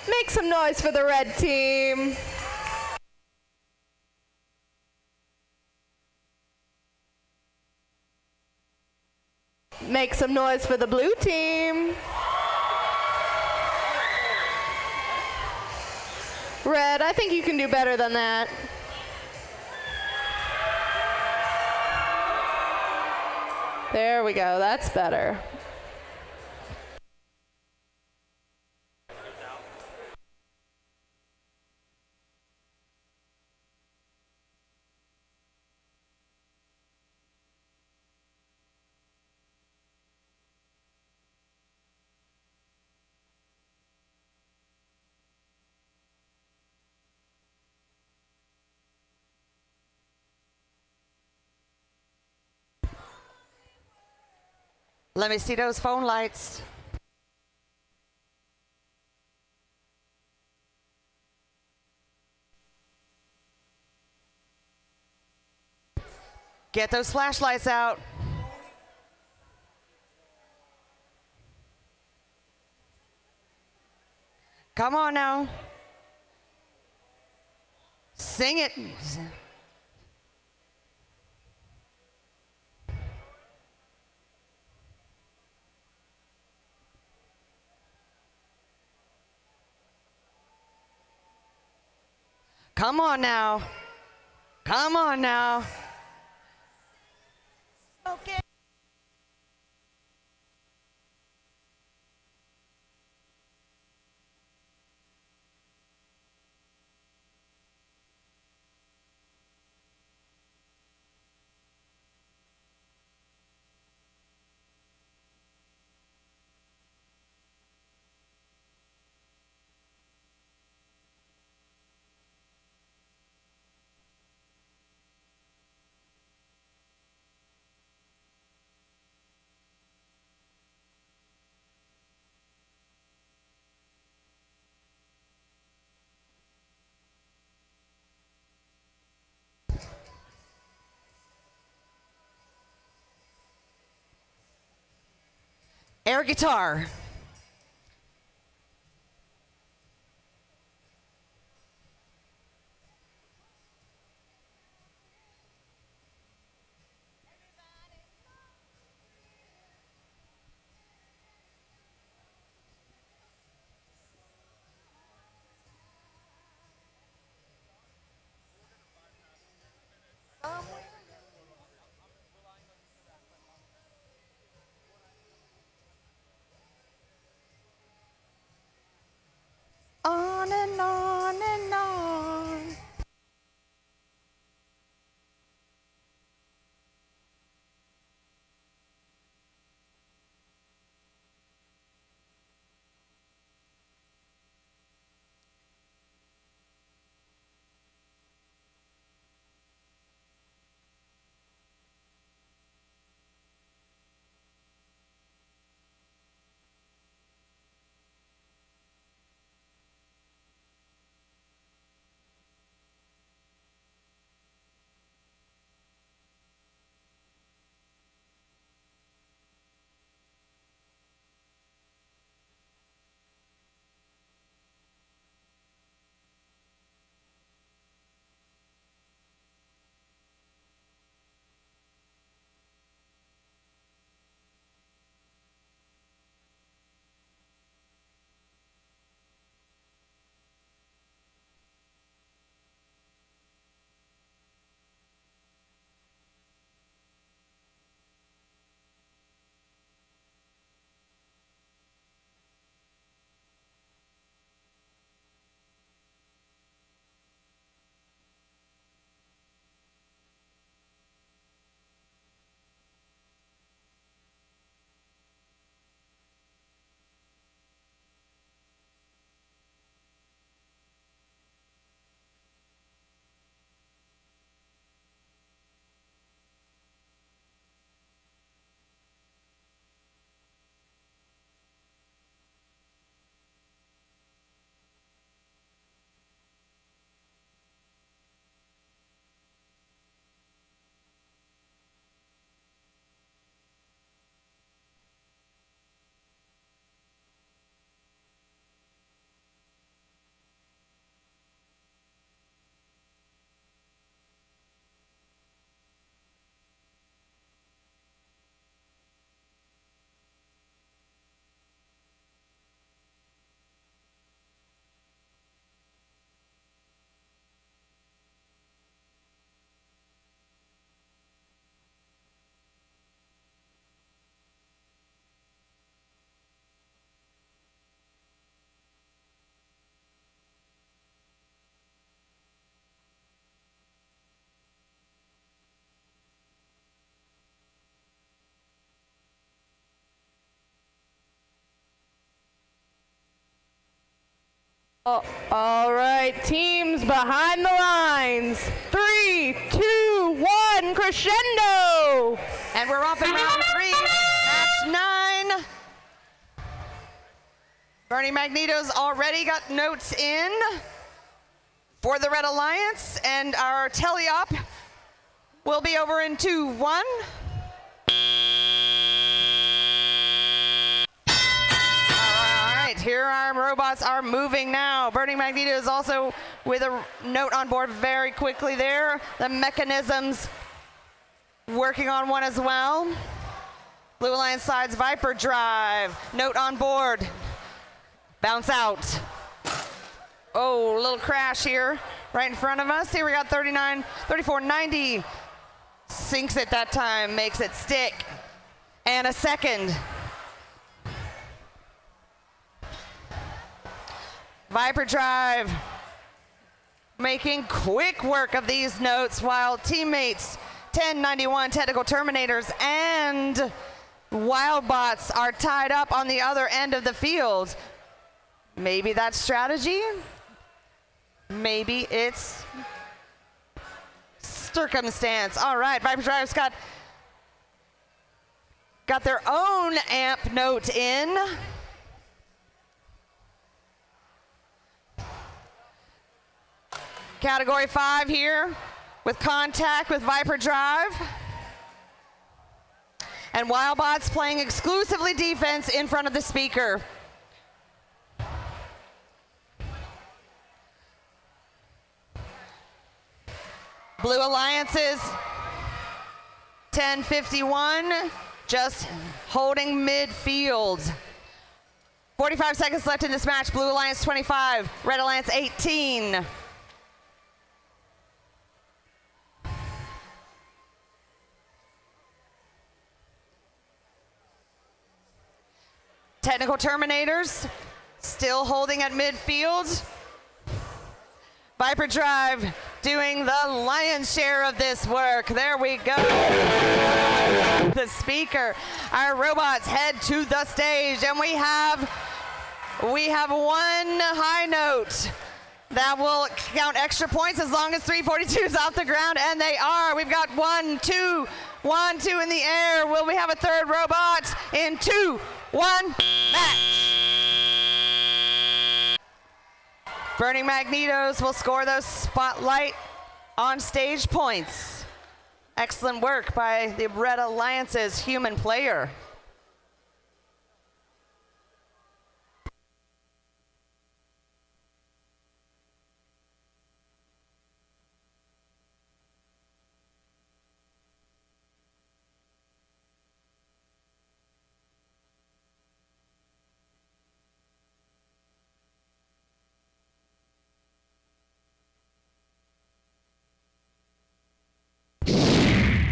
Make some noise for the red team. Make some noise for the blue team. Red, I think you can do better than that. There we go, that's better. Let me see those phone lights. Get those flashlights out. Come on now. Sing it. Come on now. Come on now. Okay. Air guitar. on and on. Oh, all right, teams behind the lines. 3, 2, 1, crescendo. And we're off in round 3, match 9. Burning Magneto's already got notes in for the Red Alliance, and our tele-op will be over in 2, 1. Here our robots are moving now. Burning Magneto is also with a note on board very quickly there. The mechanisms working on one as well. Blue Alliance sides Viper drive. Note on board. Bounce out. Oh, a little crash here right in front of us. Here we got 3490. Sinks it that time, makes it stick. And a second. Viper drive making quick work of these notes while teammates 1091 Technical Terminators and Wildbots are tied up on the other end of the field. Maybe that's strategy. Maybe it's circumstance. All right, Viper drive's got their own amp note in. Category 5 here with contact with Viper Drive. And Wildbots playing exclusively defense in front of the speaker. Blue Alliances, 1051, just holding midfield. 45 seconds left in this match. Blue Alliance 25, Red Alliance 18. Technical Terminators still holding at midfield. Viper Drive doing the lion's share of this work. There we go. The speaker. Our robots head to the stage, and we have one high note that will count extra points as long as 342 is off the ground, and they are. We've got 1, 2 in the air. Will we have a third robot? In 2, 1, match. Burning Magnetos will score those spotlight on stage points. Excellent work by the Red Alliance's human player.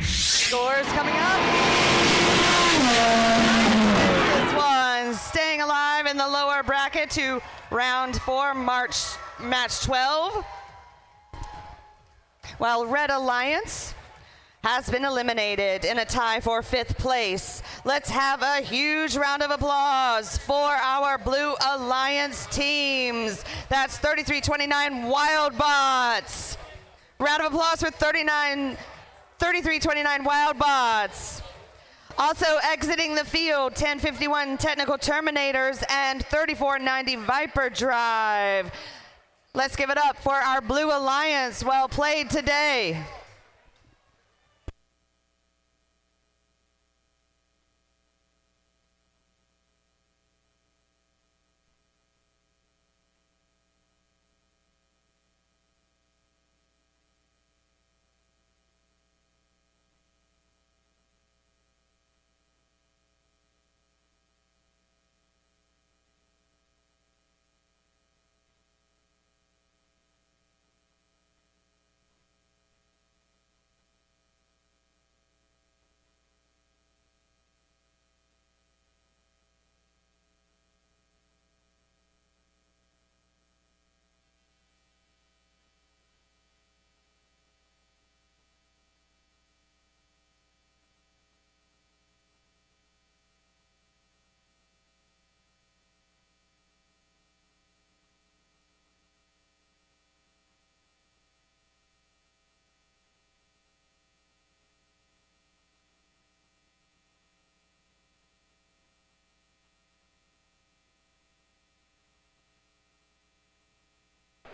Scores coming up. This one staying alive in the lower bracket to round 4, match 12. While Red Alliance has been eliminated in a tie for 5th place. Let's have a huge round of applause for our Blue Alliance teams. That's 3329 Wildbots. Round of applause for 3329 Wildbots. Also exiting the field, 1051 Technical Terminators and 3490 Viper Drive. Let's give it up for our Blue Alliance. Well played today.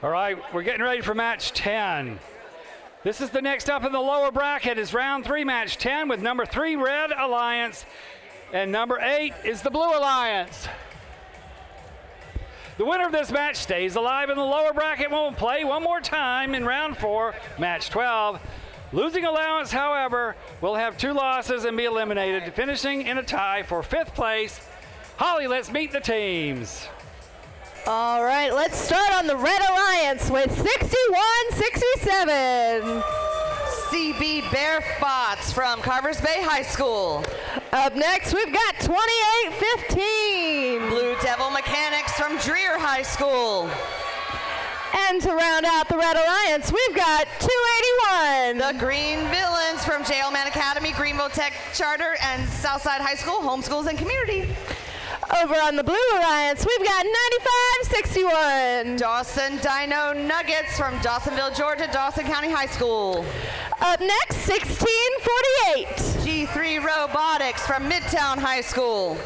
All right, we're getting ready for match 10. This is the next up in the lower bracket is round 3, match 10 with number 3 Red Alliance and number 8 is the Blue Alliance. The winner of this match stays alive in the lower bracket, won't play one more time in round 4, match 12. Losing Alliance, however, will have 2 losses and be eliminated, finishing in a tie for 5th place. Holly, let's meet the teams. All right, let's start on the Red Alliance with 61-67. CB Bearbots from Carvers Bay High School. Up next, we've got 28-15. Blue Devil Mechanics from Dreer High School. And to round out the Red Alliance, we've got 281. The Green Villains from Jailman Academy, Greenville Tech Charter, and Southside High School, Homeschools and Community. Over on the Blue Alliance, we've got 95-61. Dawson Dino Nuggets from Dawsonville, Georgia, Dawson County High School. Up next, 16-48. G3 Robotics from Midtown High School.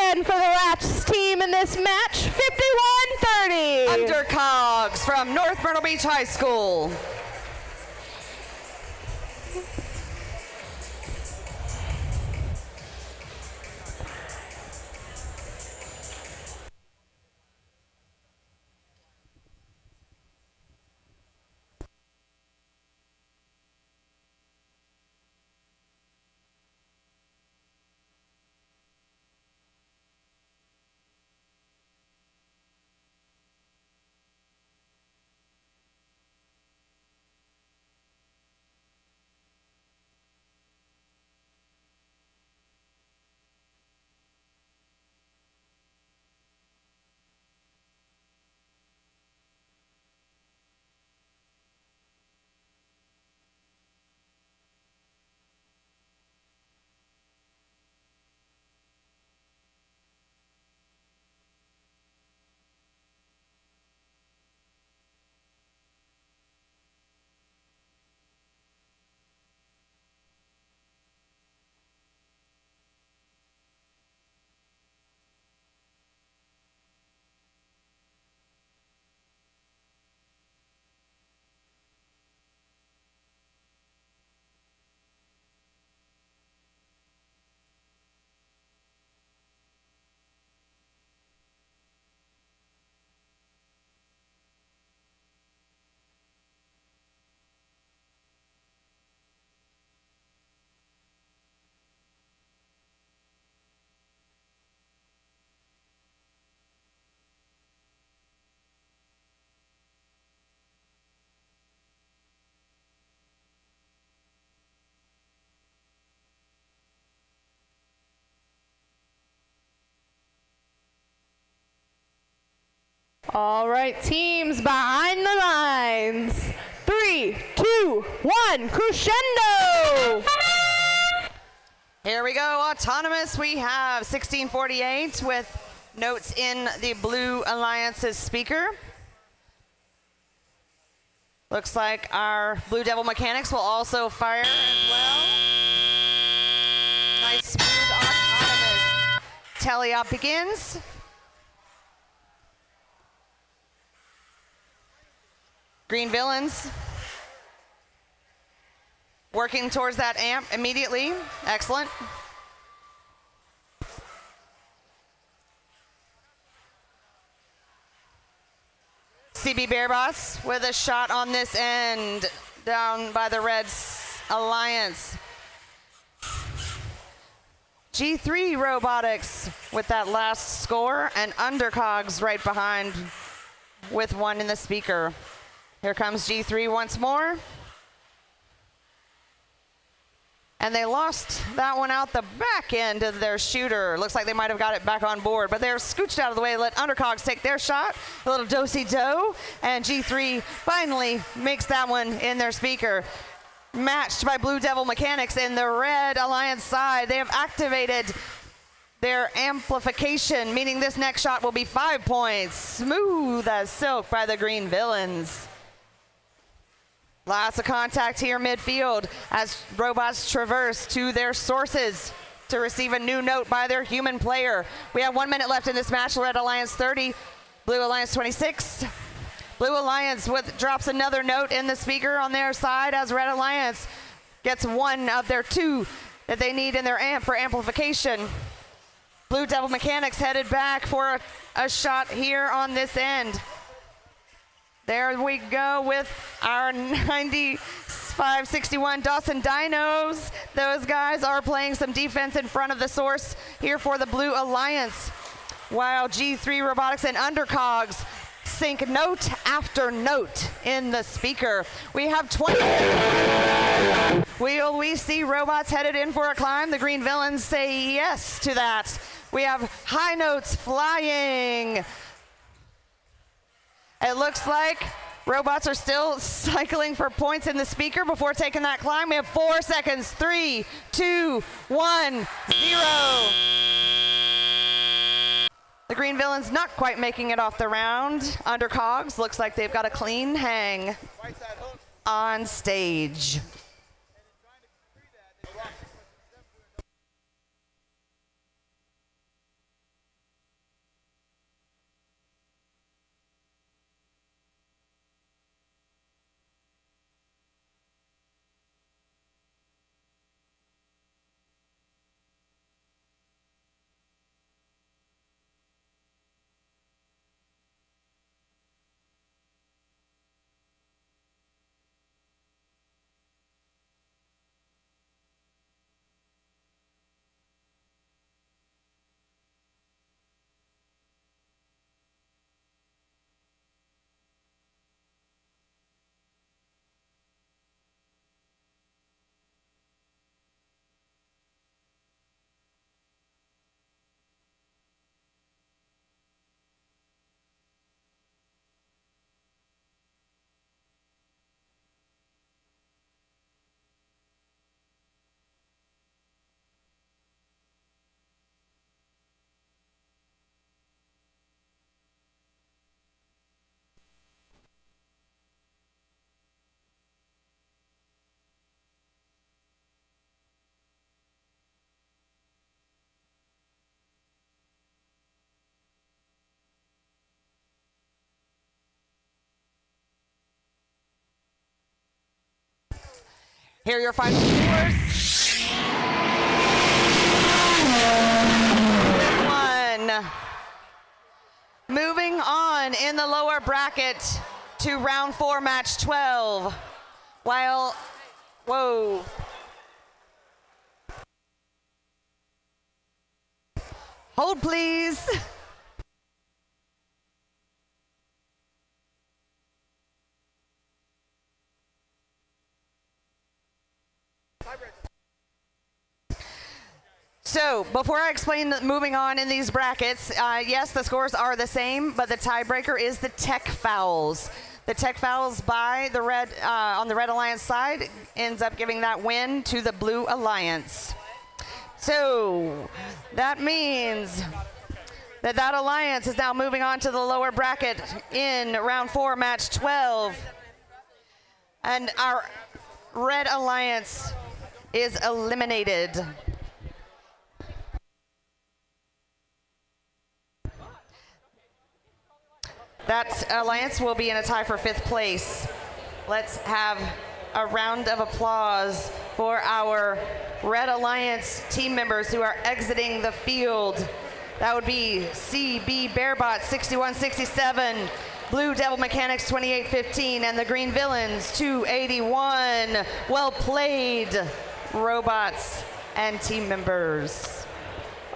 And for the last team in this match, 51-30. Undercogs from North Myrtle Beach High School. All right, teams behind the lines. 3, 2, 1, crescendo! Here we go, autonomous. We have 1648 with notes in the Blue Alliance's speaker. Looks like our Blue Devil mechanics will also fire as well. Nice smooth autonomous. Teleop begins. Green Villains working towards that amp immediately. Excellent. CB Bearboss with a shot on this end down by the Reds Alliance. G3 Robotics with that last score, and Undercogs right behind with one in the speaker. Here comes G3 once more. And they lost that one out the back end of their shooter. Looks like they might have got it back on board, but they're scooched out of the way, let Undercogs take their shot. A little do-si-do, and G3 finally makes that one in their speaker. Matched by Blue Devil Mechanics in the Red Alliance side. They have activated their amplification, meaning this next shot will be 5 points. Smooth as silk by the Green Villains. Lots of contact here midfield as robots traverse to their sources to receive a new note by their human player. We have 1 minute left in this match. Red Alliance 30, Blue Alliance 26. Blue Alliance drops another note in the speaker on their side as Red Alliance gets one of their 2 that they need in their amp for amplification. Blue Devil Mechanics headed back for a shot here on this end. There we go with our 9561 Dawson Dinos. Those guys are playing some defense in front of the source here for the Blue Alliance, while G3 Robotics and Undercogs sync note after note in the speaker. We have 20. Will we see robots headed in for a climb? The Green Villains say yes to that. We have high notes flying. It looks like robots are still cycling for points in the speaker before taking that climb. We have 4 seconds. 3, 2, 1, 0. The Green Villains not quite making it off the round. Undercogs looks like they've got a clean hang on stage. Here are your final scores. One. Moving on in the lower bracket to round 4, match 12. While, whoa. Hold please. So before I explain moving on in these brackets, yes, the scores are the same, but the tiebreaker is the tech fouls. The tech fouls by the red on the Red Alliance side ends up giving that win to the Blue Alliance. So that means that alliance is now moving on to the lower bracket in round 4, match 12. And our Red Alliance is eliminated. That alliance will be in a tie for 5th place. Let's have a round of applause for our Red Alliance team members who are exiting the field. That would be CB Bearbot 6167, Blue Devil Mechanics 2815, and the Green Villains 281. Well played, robots and team members.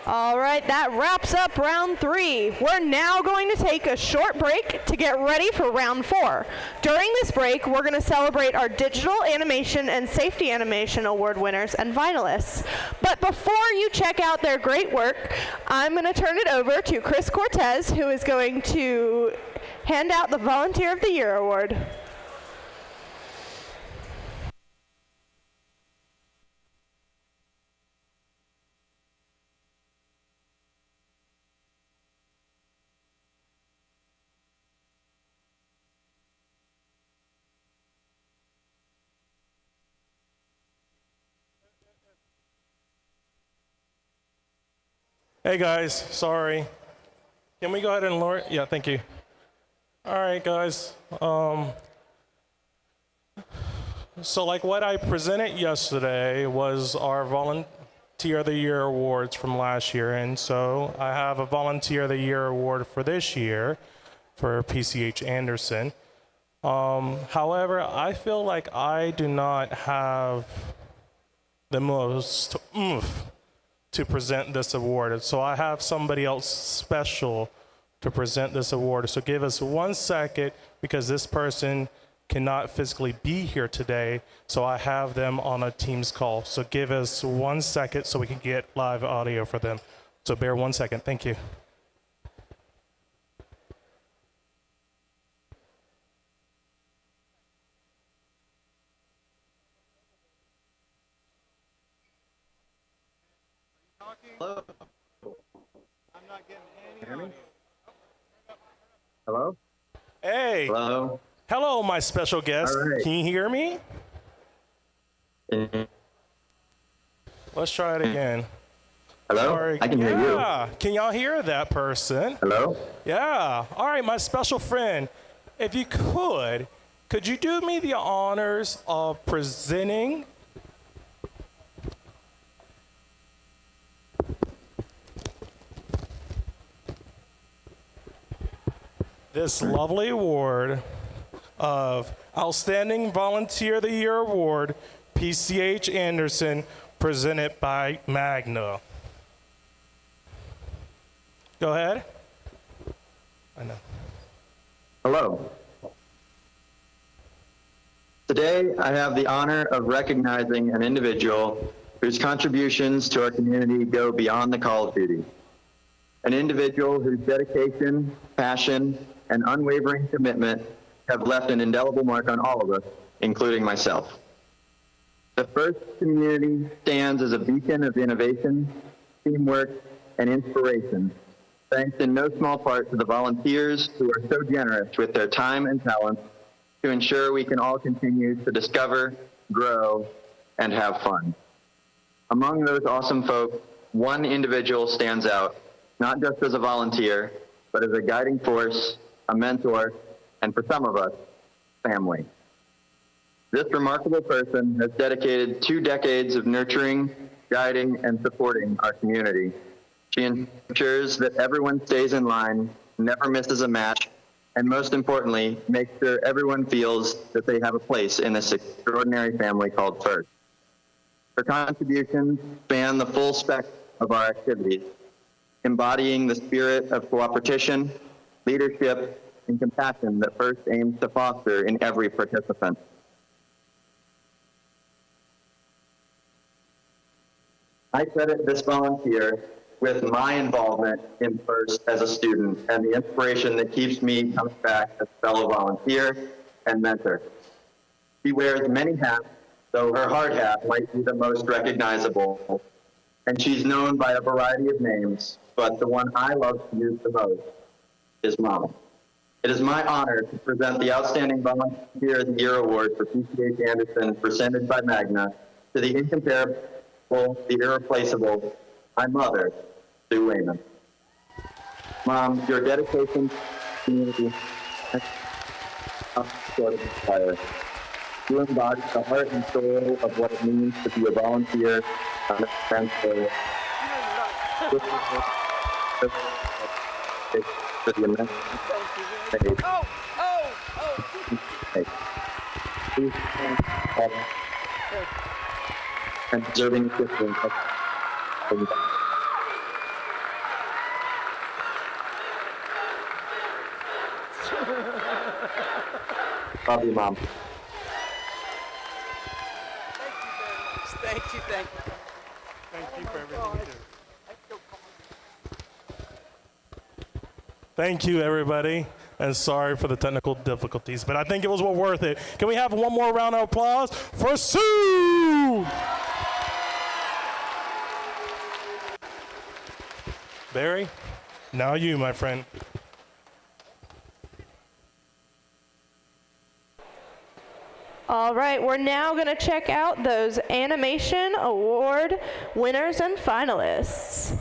All right, that wraps up round 3. We're now going to take a short break to get ready for round 4. During this break, we're going to celebrate our Digital Animation and Safety Animation Award winners and finalists. But before you check out their great work, I'm going to turn it over to Chris Cortez, who is going to hand out the Volunteer of the Year Award. Hey guys, sorry. Can we go ahead and lower it? Yeah, thank you. All right, guys. So like what I presented yesterday was our Volunteer of the Year awards from last year. And so I have a Volunteer of the Year award for this year for PCH Anderson. However, I feel like I do not have the most oomph to present this award. So I have somebody else special to present this award. So give us 1 second because this person cannot physically be here today. So I have them on a Teams call. So give us 1 second so we can get live audio for them. So bear 1 second, thank you. Hello? I'm not getting any audio. Hello? Hey. Hello? Hello, my special guest. All right. Can you hear me? Let's try it again. Hello? Sorry. I can hear you. Yeah. Can y'all hear that person? Hello? Yeah. All right, my special friend. If you could you do me the honors of presenting this lovely award of Outstanding Volunteer of the Year Award, PCH Anderson, presented by Magna. Go ahead. I know. Hello. Today, I have the honor of recognizing an individual whose contributions to our community go beyond the call of duty. An individual whose dedication, passion, and unwavering commitment have left an indelible mark on all of us, including myself. The FIRST community stands as a beacon of innovation, teamwork, and inspiration, thanks in no small part to the volunteers who are so generous with their time and talent to ensure we can all continue to discover, grow, and have fun. Among those awesome folk, one individual stands out, not just as a volunteer, but as a guiding force, a mentor, and for some of us, family. This remarkable person has dedicated 2 decades of nurturing, guiding, and supporting our community. She ensures that everyone stays in line, never misses a match, and most importantly, makes sure everyone feels that they have a place in this extraordinary family called FIRST. Her contributions span the full spectrum of our activities, embodying the spirit of cooperation, leadership, and compassion that FIRST aims to foster in every participant. I credit this volunteer with my involvement in FIRST as a student and the inspiration that keeps me coming back as a fellow volunteer and mentor. She wears many hats, though her hard hat might be the most recognizable, and she's known by a variety of names, but the one I love to use the most is Mom. It is my honor to present the Outstanding Volunteer of the Year Award for PCH Anderson, presented by Magna, to the incomparable, the irreplaceable, my mother, Sue Wayman. Mom, your dedication to the community is inspiring. You embody the heart and soul of what it means to be a volunteer on a transfer. For the immense and deserving recipient of love you, Mom. Thank you for everything you do. Thank you, everybody, and sorry for the technical difficulties, but I think it was well worth it. Can we have one more round of applause for Sue? Barry, now you, my friend. All right, we're now going to check out those animation award winners and finalists.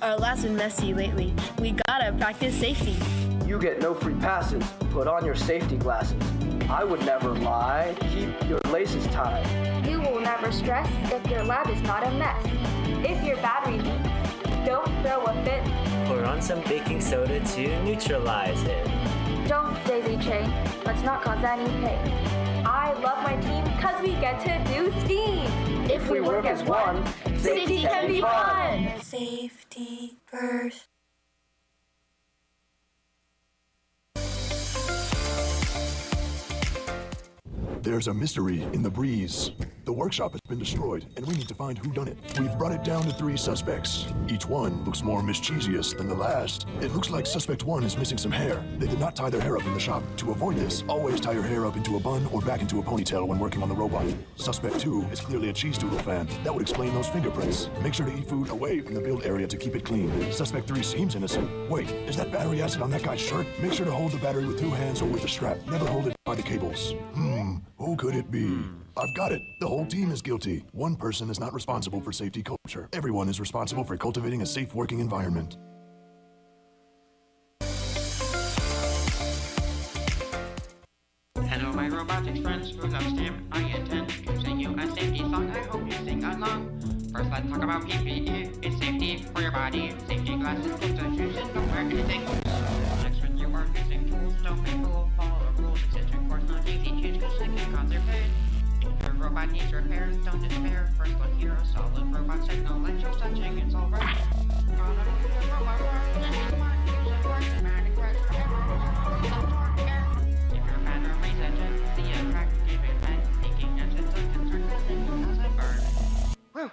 Our last been messy lately. We gotta practice safety. You get no free passes. Put on your safety glasses. I would never lie. Keep your laces tied. You will never stress if your lab is not a mess. If your battery leaks, don't throw a fit. Pour on some baking soda to neutralize it. Don't daisy chain. Let's not cause any pain. I love my team because we get to do STEAM. If we work as one, safety can be fun. Safety first. There's a mystery in the breeze. The workshop has been destroyed, and we need to find who done it. We've brought it down to 3 suspects. Each one looks more mischievous than the last. It looks like suspect 1 is missing some hair. They did not tie their hair up in the shop. To avoid this, always tie your hair up into a bun or back into a ponytail when working on the robot. Suspect 2 is clearly a cheese doodle fan. That would explain those fingerprints. Make sure to eat food away from the build area to keep it clean. Suspect 3 seems innocent. Wait, is that battery acid on that guy's shirt? Make sure to hold the battery with 2 hands or with a strap. Never hold it by the cables. Who could it be? I've got it. The whole team is guilty. One person is not responsible for safety culture. Everyone is responsible for cultivating a safe working environment. Hello, my robotics friends who love STEM. I intend to sing you a safety song. I hope you sing along. First, let's talk about PPE. It's safety for your body. Safety glasses, gloves, and shoes, and don't wear anything loose. Next, when you are using tools, don't make fools. Follow the rules, etc. Of course, not easy. Choose because they can cause their pain. If your robot needs repairs, don't despair. First, look here, a solid robot signal, and just touching, it's all right. Gonna move your robot around, and you want to use a word, dramatic word, forever. If your pattern resetted, the attractive event, thinking that's a concern, then it doesn't burn. Woo!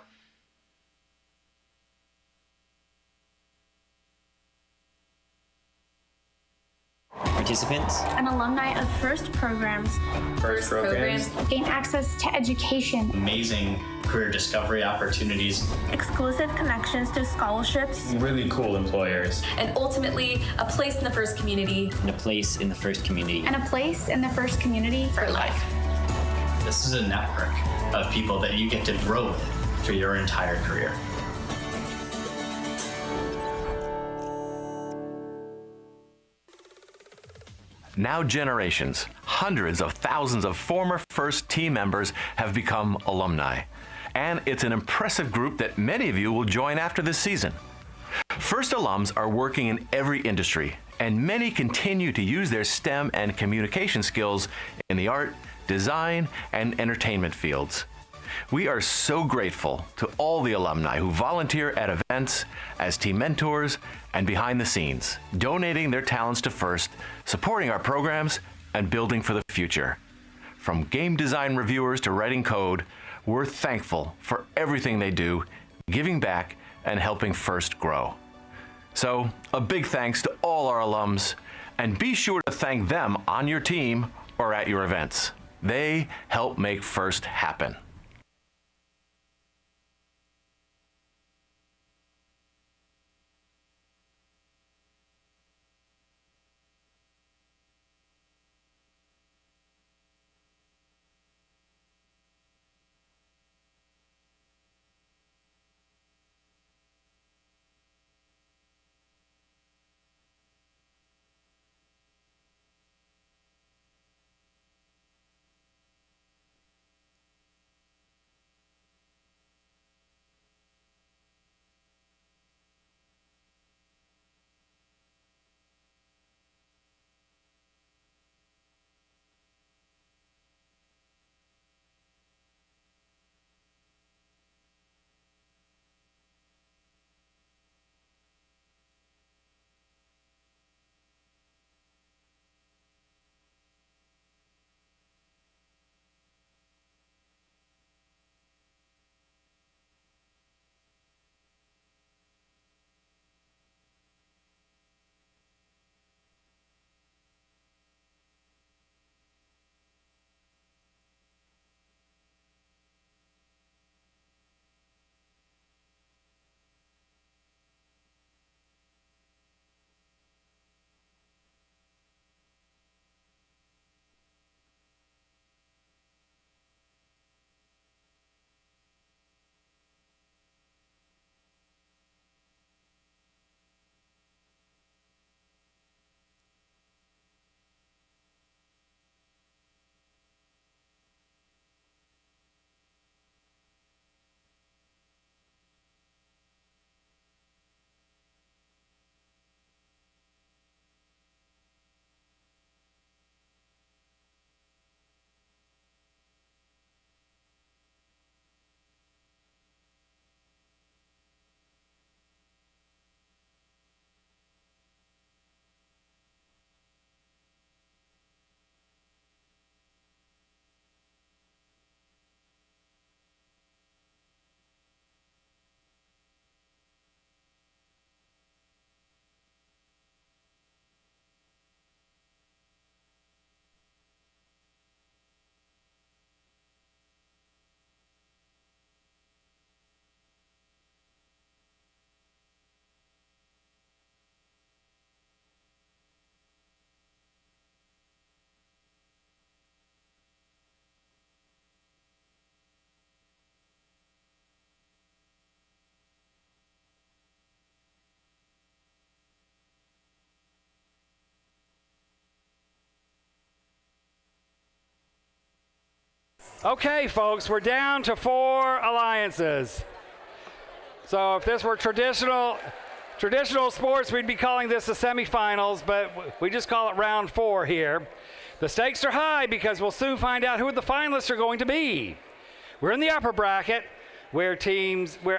Participants? An alumni of FIRST programs. First programs. Gain access to education. Amazing career discovery opportunities. Exclusive connections to scholarships. Really cool employers. And ultimately, a place in the FIRST community. And a place in the FIRST community. And a place in the FIRST community For life. This is a network of people that you get to grow with for your entire career. Now generations, hundreds of thousands of former FIRST team members have become alumni. And it's an impressive group that many of you will join after this season. FIRST alums are working in every industry, and many continue to use their STEM and communication skills in the art, design, and entertainment fields. We are so grateful to all the alumni who volunteer at events, as team mentors, and behind the scenes, donating their talents to FIRST, supporting our programs, and building for the future. From game design reviewers to writing code, we're thankful for everything they do, giving back, and helping FIRST grow. So, a big thanks to all our alums, and be sure to thank them on your team or at your events. They help make FIRST happen. Okay, folks, we're down to 4 alliances. So if this were traditional sports, we'd be calling this the semifinals, but we just call it round 4 here. The stakes are high because we'll soon find out who the finalists are going to be. We're in the upper bracket where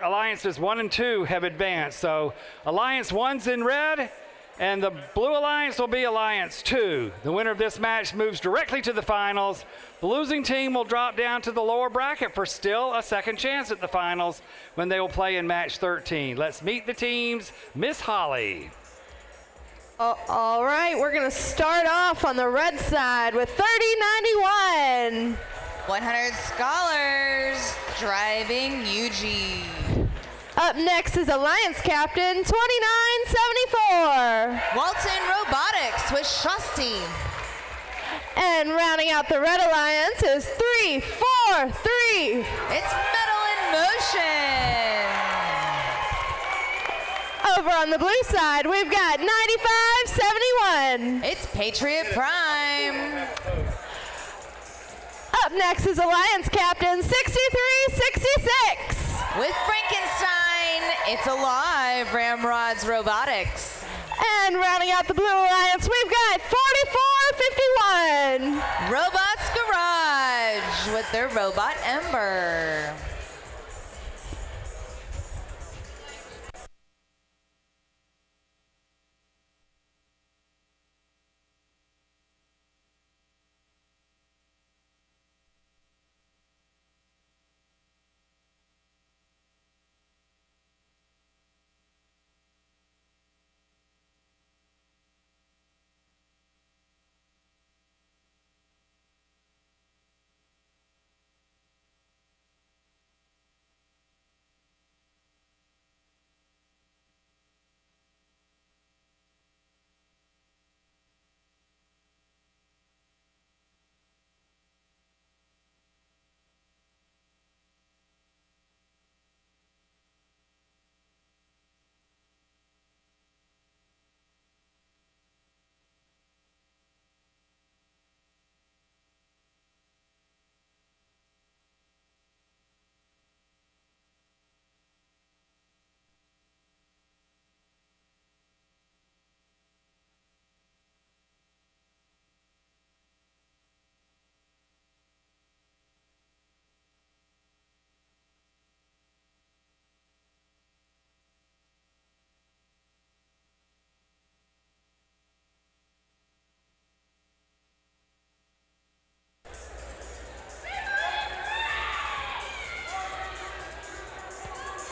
alliances 1 and 2 have advanced. So Alliance 1's in red, and the blue alliance will be Alliance 2. The winner of this match moves directly to the finals. The losing team will drop down to the lower bracket for still a second chance at the finals when they will play in match 13. Let's meet the teams. Miss Holly. All right, we're going to start off on the red side with 3091. 100 Scholars driving Yuji. Up next is Alliance Captain 2974. Walton Robotics with Shasti. And rounding out the red alliance is 343. It's Metal in Motion. Over on the blue side, we've got 9571. It's Patriot Prime. Up next is Alliance Captain 6366. With Frankenstein, it's Alive, Ramrod's Robotics. And rounding out the blue alliance, we've got 4451. Robots Garage with their Robot Ember.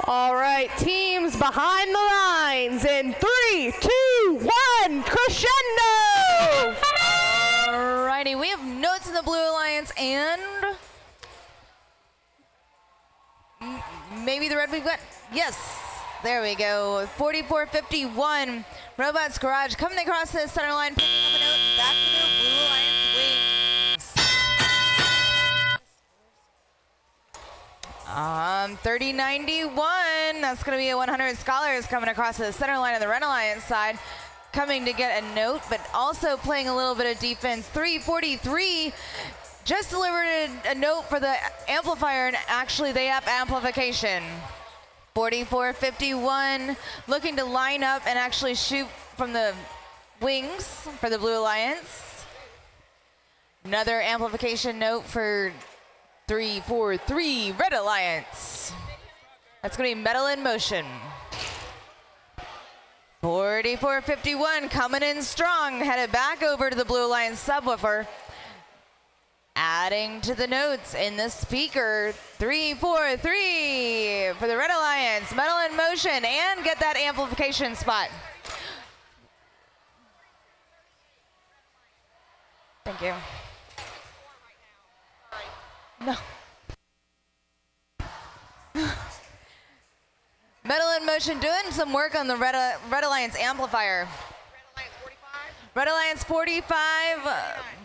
All right, teams behind the lines in 3, 2, 1, crescendo! All righty, we have notes in the Blue Alliance and maybe the red we've got. Yes, there we go. 4451, Robots Garage coming across the center line, picking up a note back to their Blue Alliance wings. 3091, that's going to be a 100 Scholars coming across the center line of the Red Alliance side, coming to get a note, but also playing a little bit of defense. 343 just delivered a note for the amplifier, and actually they have amplification. 4451 looking to line up and actually shoot from the wings for the Blue Alliance. Another amplification note for 343 Red Alliance. That's going to be Metal in Motion. 4451 coming in strong, headed back over to the Blue Alliance subwoofer. Adding to the notes in the speaker, 343 for the Red Alliance, Metal in Motion, and get that amplification spot. Thank you. No. Metal in Motion doing some work on the Red Alliance amplifier. Red Alliance 45,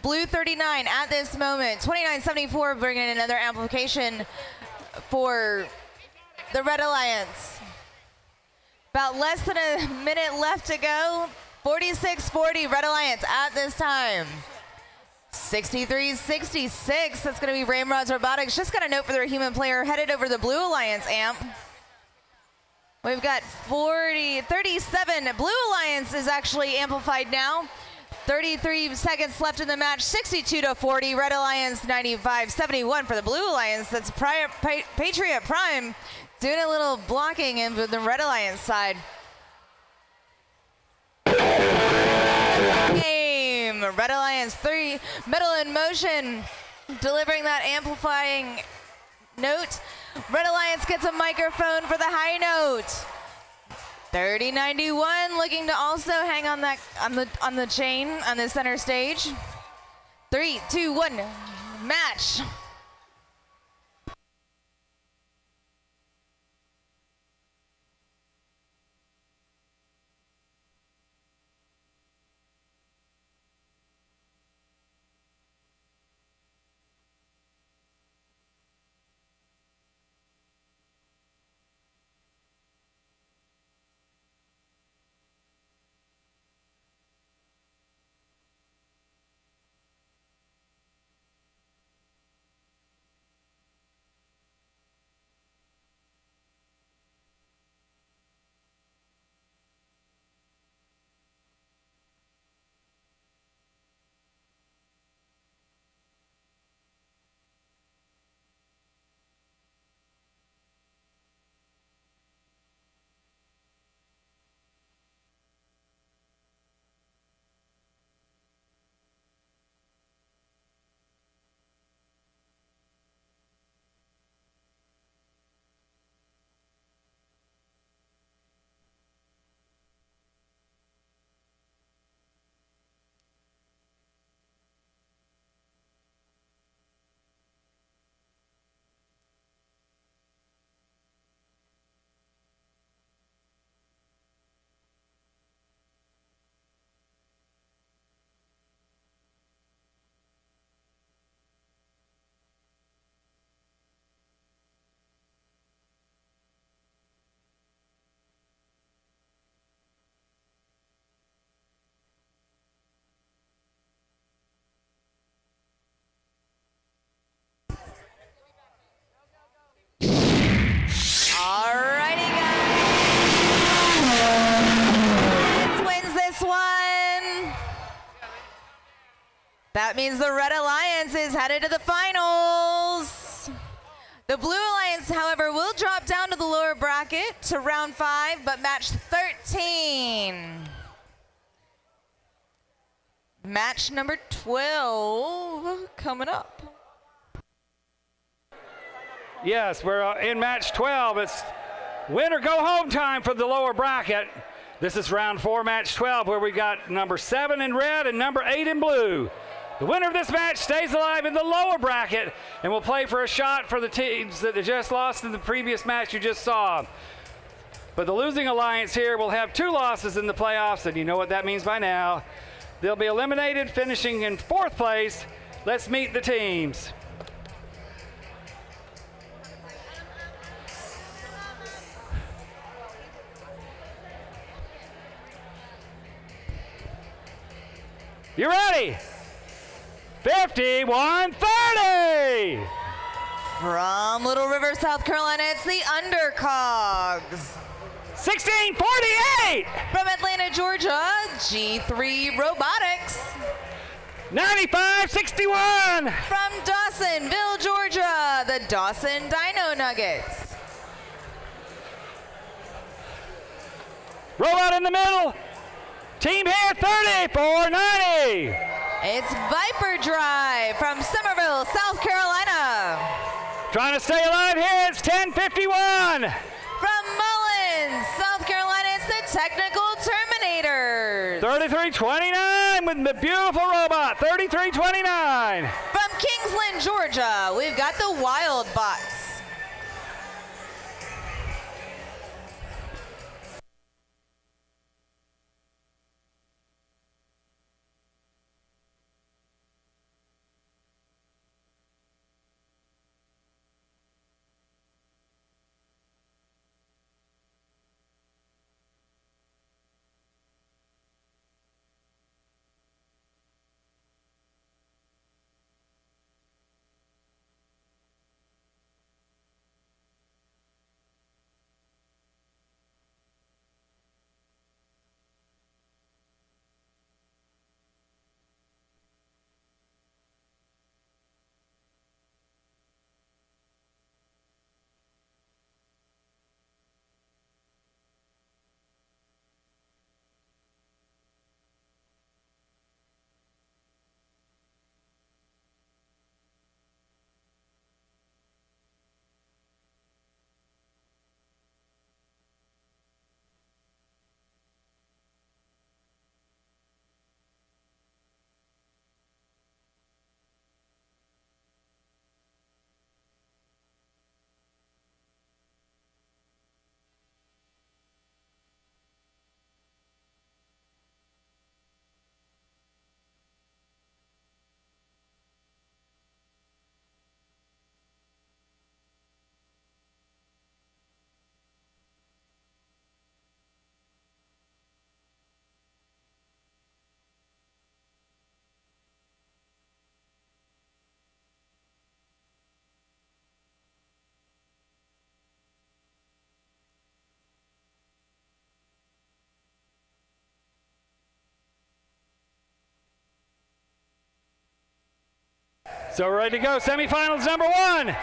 Blue 39 at this moment. 2974 bringing in another amplification for the Red Alliance. About less than a minute left to go. 4640 Red Alliance at this time. 63-66. That's going to be Ramrod's Robotics. Just got a note for their human player headed over the Blue Alliance amp. We've got 37. Blue Alliance is actually amplified now. 33 seconds left in the match, 62-40. Red Alliance 95-71 for the Blue Alliance. That's Patriot Prime doing a little blocking in the Red Alliance side. Game. Red Alliance 3. Metal in Motion delivering that amplifying note. Red Alliance gets a microphone for the high note. 3091 looking to also hang on that on the chain on the center stage. 3, 2, 1, match. Alrighty, guys. Wins this one. That means the Red Alliance is headed to the finals. The Blue Alliance, however, will drop down to the lower bracket to round 5, but match 13. Match number 12 coming up. Yes, we're in match 12. It's win or go home time for the lower bracket. This is round 4, match 12, where we got number 7 in red and number 8 in blue. The winner of this match stays alive in the lower bracket and will play for a shot for the teams that just lost in the previous match you just saw. But the losing alliance here will have 2 losses in the playoffs, and you know what that means by now. They'll be eliminated, finishing in 4th place. Let's meet the teams. You ready? 51-30. From Little River, South Carolina, it's the Undercogs. 1648. From Atlanta, Georgia, G3 Robotics. 9561. From Dawsonville, Georgia, the Dawson Dino Nuggets. Robot in the middle. Team here, 3490. It's Viper Drive from Summerville, South Carolina. Trying to stay alive here, it's 1051. From Mullins, South Carolina, it's the Technical Terminators. 3329 with the beautiful robot, 3329. From Kingsland, Georgia, we've got the Wild Bots. So we're ready to go. Semifinals number 1.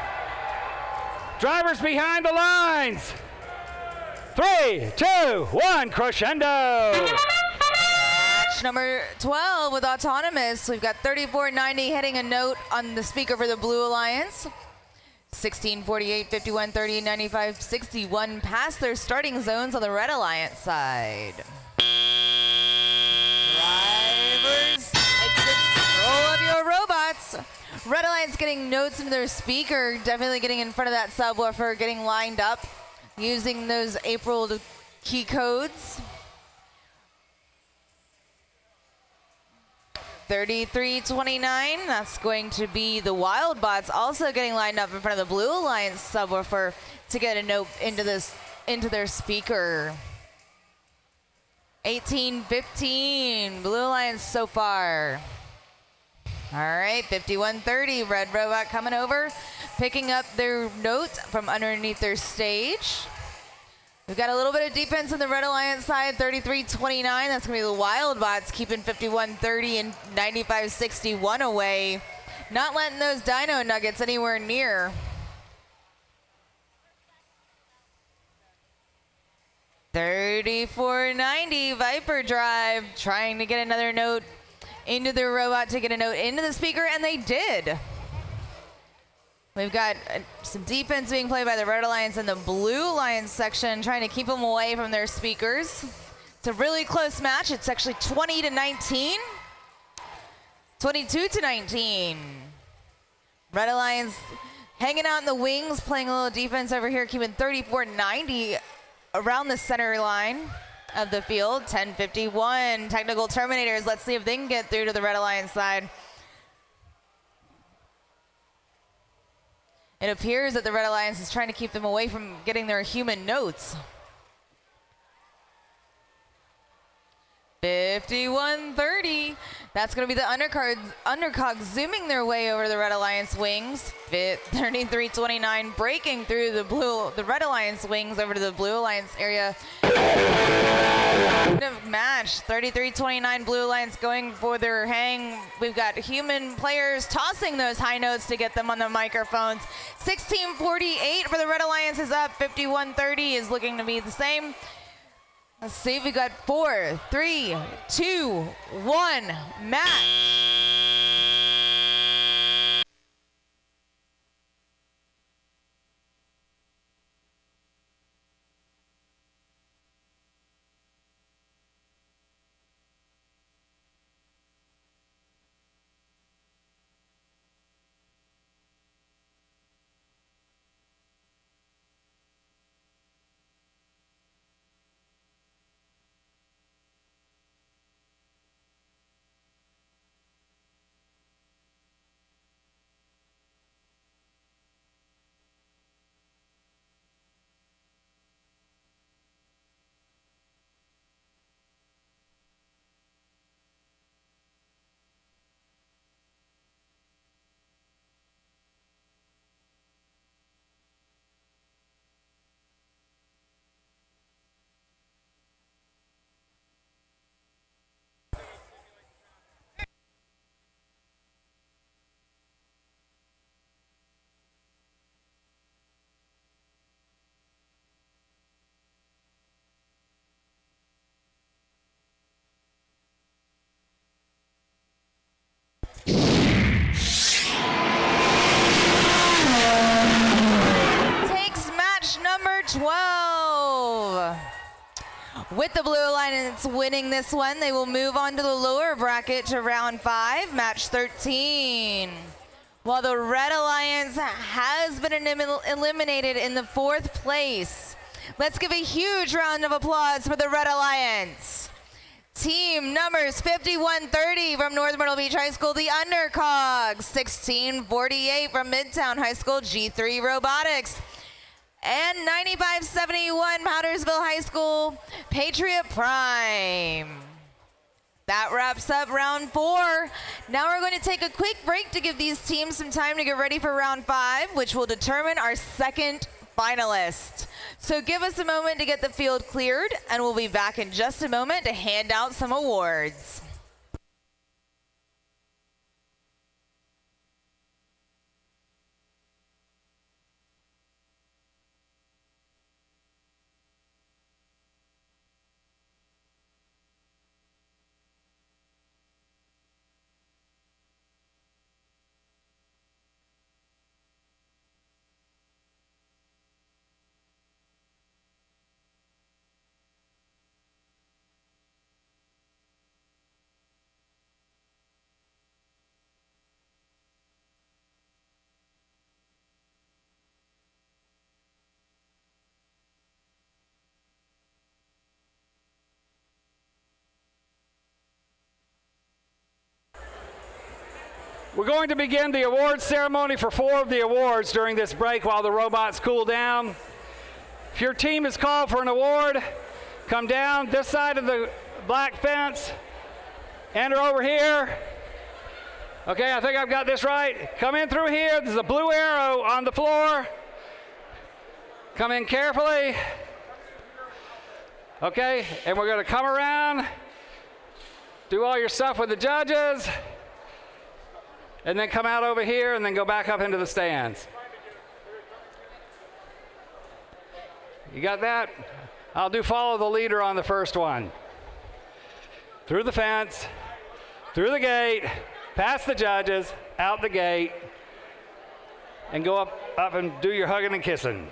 Drivers behind the lines. 3, 2, 1, crescendo. Match number 12 with Autonomous. We've got 3490 hitting a note on the speaker for the Blue Alliance. 1648, 5130, 9561 past their starting zones on the Red Alliance side. Drivers, exit control of your robots. Red Alliance getting notes into their speaker, definitely getting in front of that subwoofer, getting lined up, using those April key codes. 3329, that's going to be the Wild Bots also getting lined up in front of the Blue Alliance subwoofer to get a note into their speaker. 1815, Blue Alliance so far. All right, 5130, Red Robot coming over, picking up their note from underneath their stage. We've got a little bit of defense on the Red Alliance side, 3329. That's going to be the Wild Bots keeping 5130 and 9561 away. Not letting those Dino Nuggets anywhere near. $34.90 Viper Drive trying to get another note into their robot to get a note into the speaker, and they did. We've got some defense being played by the Red Alliance and the Blue Alliance section, trying to keep them away from their speakers. It's a really close match. It's actually 20-19, 22-19. Red Alliance hanging out in the wings, playing a little defense over here, keeping 34.90 around the center line of the field. 10:51, Technical Terminators. Let's see if they can get through to the Red Alliance side. It appears that the Red Alliance is trying to keep them away from getting their human notes. 51:30. That's going to be the undercogs zooming their way over the Red Alliance wings. 33:29 breaking through the Red Alliance wings over to the Blue Alliance area. End of match. 33:29 Blue Alliance going for their hang. We've got human players tossing those high notes to get them on the microphones. 16:48 for the Red Alliance is up. 51:30 is looking to be the same. Let's see if we got 4, 3, 2, 1, match. Takes match number 12. With the Blue Alliance winning this one, they will move on to the lower bracket to round 5, match 13. While the Red Alliance has been eliminated in the 4th place. Let's give a huge round of applause for the Red Alliance. Team numbers 5130 from North Myrtle Beach High School, the Undercogs. 1648 from Midtown High School, G3 Robotics. And 9571 Powdersville High School, Patriot Prime. That wraps up round 4. Now we're going to take a quick break to give these teams some time to get ready for round 5, which will determine our second finalist. So give us a moment to get the field cleared, and we'll be back in just a moment to hand out some awards. We're going to begin the awards ceremony for 4 of the awards during this break while the robots cool down. If your team is called for an award, come down this side of the black fence, enter over here. Okay, I think I've got this right. Come in through here. There's a blue arrow on the floor. Come in carefully. Okay, and we're going to come around, do all your stuff with the judges, and then come out over here and then go back up into the stands. You got that? I'll do follow the leader on the first one. Through the fence, through the gate, past the judges, out the gate, and go up and do your hugging and kissing.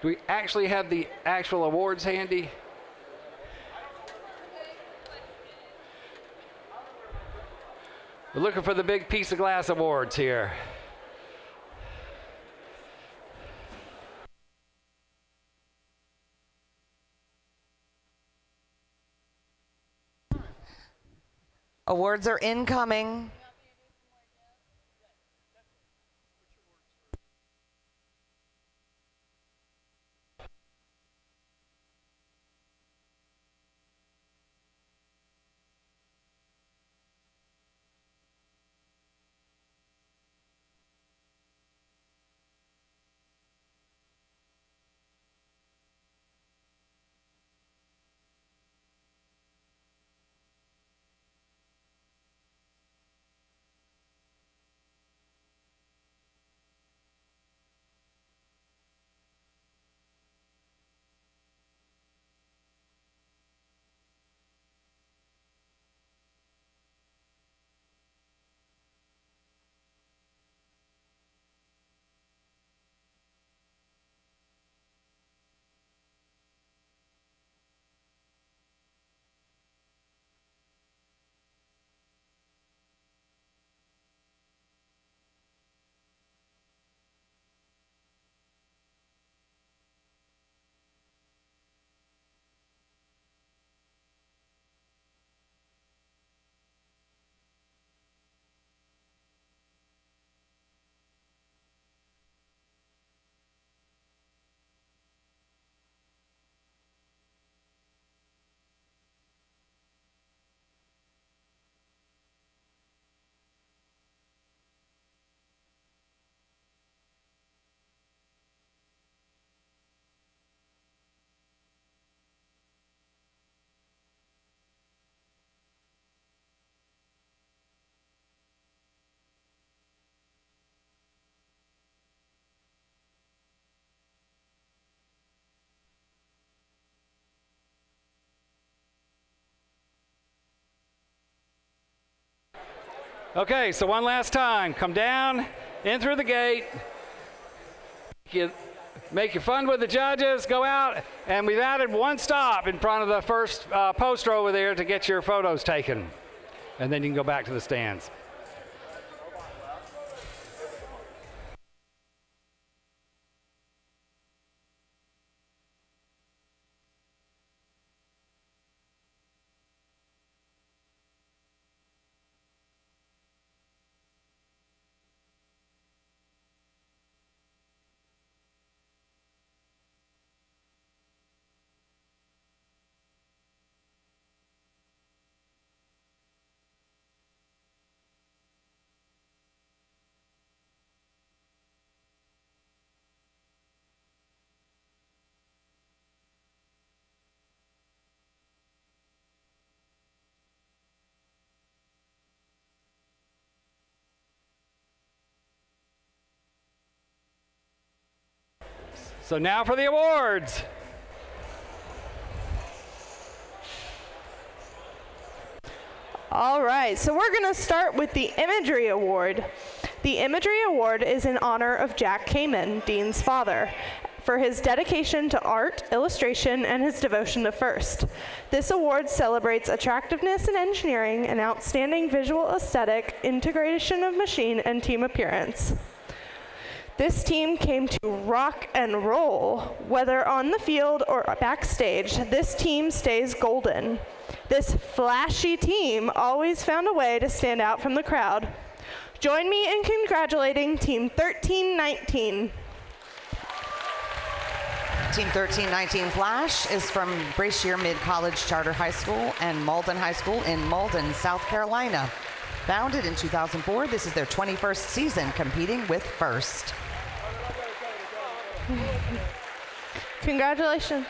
Do we actually have the actual awards handy? We're looking for the big piece of glass awards here. Awards are incoming. Okay, so one last time. Come down, in through the gate. Make your fun with the judges, go out, and we've added one stop in front of the first poster over there to get your photos taken. And then you can go back to the stands. So now for the awards. All right, so we're going to start with the Imagery Award. The Imagery Award is in honor of Jack Kamen, Dean's father, for his dedication to art, illustration, and his devotion to FIRST. This award celebrates attractiveness in engineering and outstanding visual aesthetic, integration of machine, and team appearance. This team came to rock and roll. Whether on the field or backstage, this team stays golden. This flashy team always found a way to stand out from the crowd. Join me in congratulating Team 1319. Team 1319 Flash is from Brashier Mid-College Charter High School and Malden High School in Malden, South Carolina. Founded in 2004, this is their 21st season competing with First. Congratulations.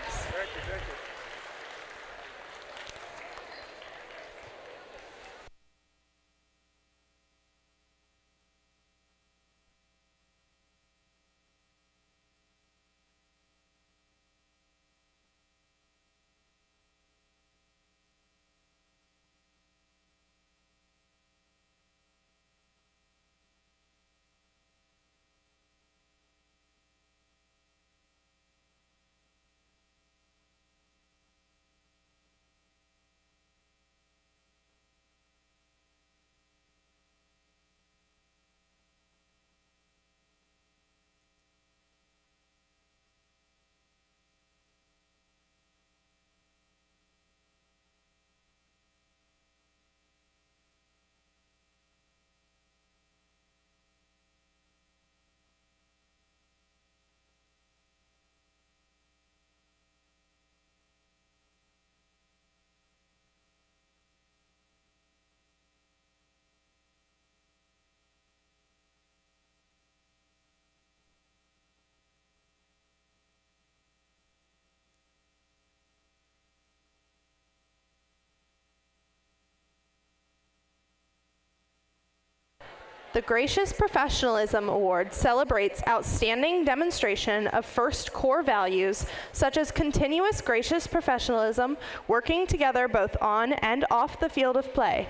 The Gracious Professionalism Award celebrates outstanding demonstration of First core values such as continuous gracious professionalism, working together both on and off the field of play.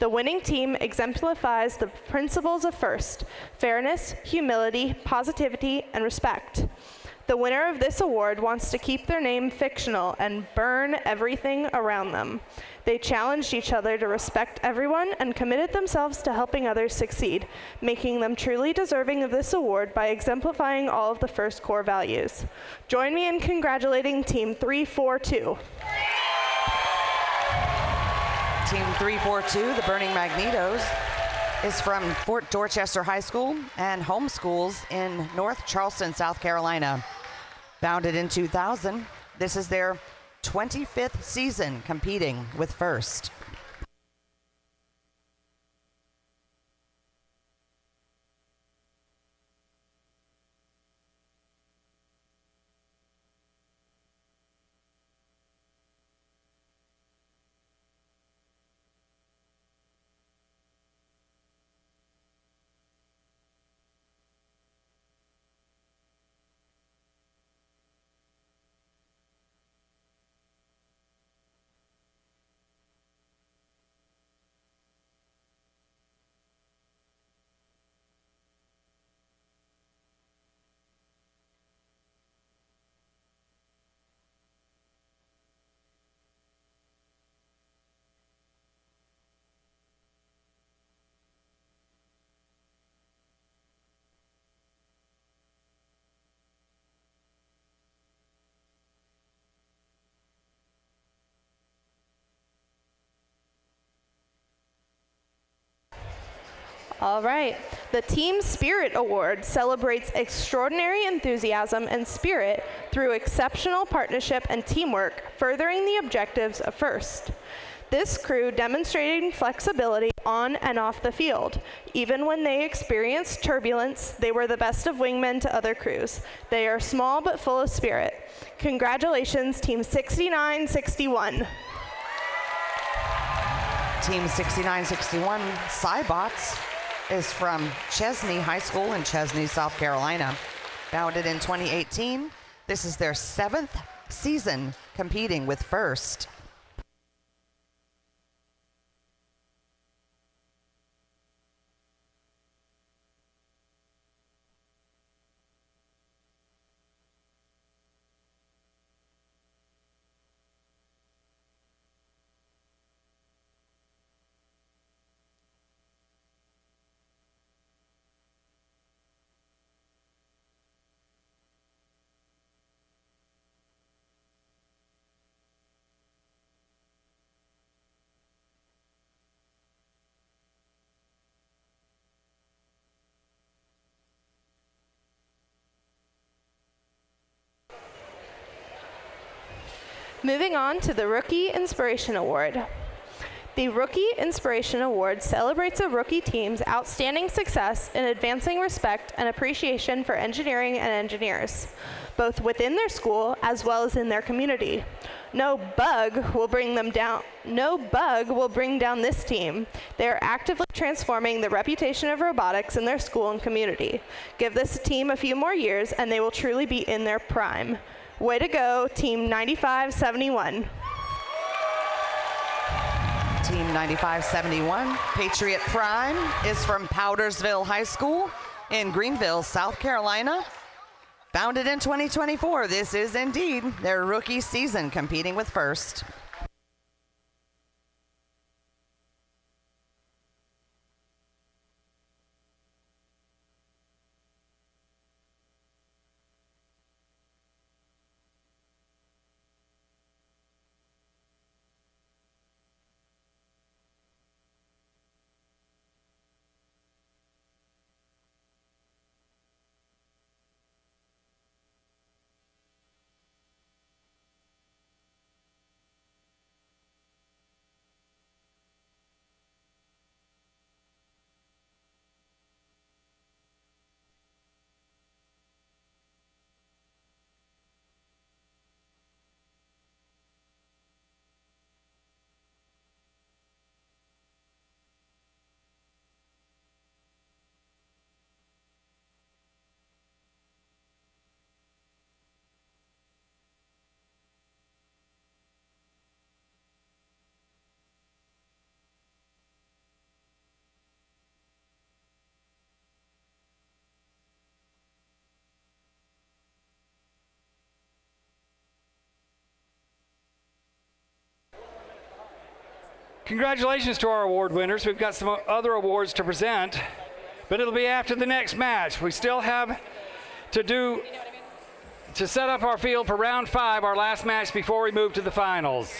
The winning team exemplifies the principles of First: fairness, humility, positivity, and respect. The winner of this award wants to keep their name fictional and burn everything around them. They challenged each other to respect everyone and committed themselves to helping others succeed, making them truly deserving of this award by exemplifying all of the First core values. Join me in congratulating Team 342. Team 342, the Burning Magnetos, is from Fort Dorchester High School and homeschools in North Charleston, South Carolina. Founded in 2000, this is their 25th season competing with First. All right. The Team Spirit Award celebrates extraordinary enthusiasm and spirit through exceptional partnership and teamwork, furthering the objectives of First. This crew demonstrating flexibility on and off the field. Even when they experienced turbulence, they were the best of wingmen to other crews. They are small but full of spirit. Congratulations, Team 6961. Team 6961, Cybots, is from Chesney High School in Chesney, South Carolina. Founded in 2018, this is their 7th season competing with First. Moving on to the Rookie Inspiration Award. The Rookie Inspiration Award celebrates a rookie team's outstanding success in advancing respect and appreciation for engineering and engineers, both within their school as well as in their community. No bug will bring down this team. They are actively transforming the reputation of robotics in their school and community. Give this team a few more years and they will truly be in their prime. Way to go, Team 9571. Team 9571, Patriot Prime, is from Powdersville High School in Greenville, South Carolina. Founded in 2024, this is indeed their rookie season competing with First. Congratulations to our award winners. We've got some other awards to present, but it'll be after the next match. We still have to set up our field for round 5, our last match before we move to the finals.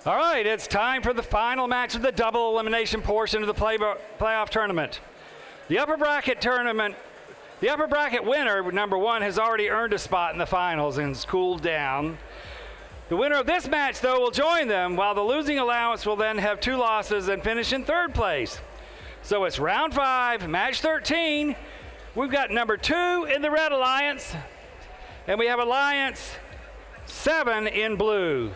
All right, it's time for the final match of the double elimination portion of the playoff tournament. The upper bracket winner, number 1, has already earned a spot in the finals and has cooled down. The winner of this match, though, will join them, while the losing allowance will then have 2 losses and finish in 3rd place. So it's round 5, match 13. We've got number 2 in the Red Alliance, and we have Alliance 7 in blue.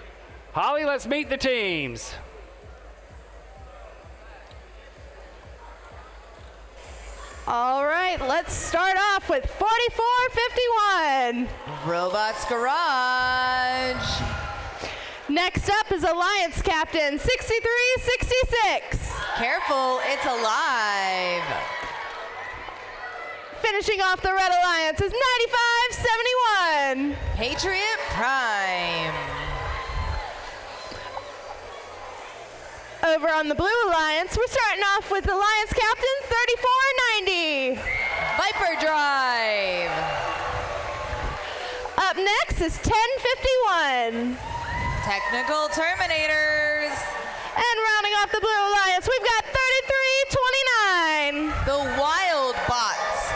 Holly, let's meet the teams. All right, let's start off with 4451. Robots Garage. Next up is Alliance Captain 6366. Careful, it's alive. Finishing off the Red Alliance is 9571. Patriot Prime. Over on the Blue Alliance, we're starting off with Alliance Captain 3490. Viper Drive. Up next is 1051. Technical Terminators. And rounding off the Blue Alliance, we've got 3329. The Wild Bots.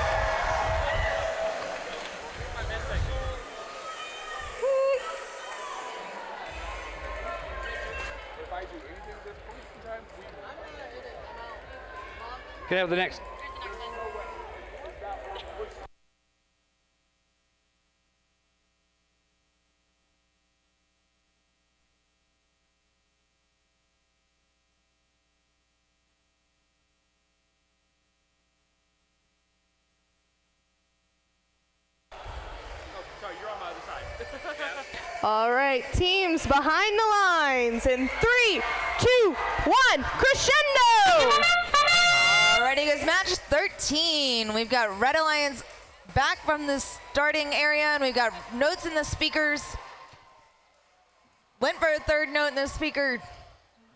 Can I have the next? All right, teams behind the lines in 3, 2, 1, crescendo! Alrighty, guys, match 13. We've got Red Alliance back from the starting area, and we've got notes in the speakers. Went for a third note in the speaker.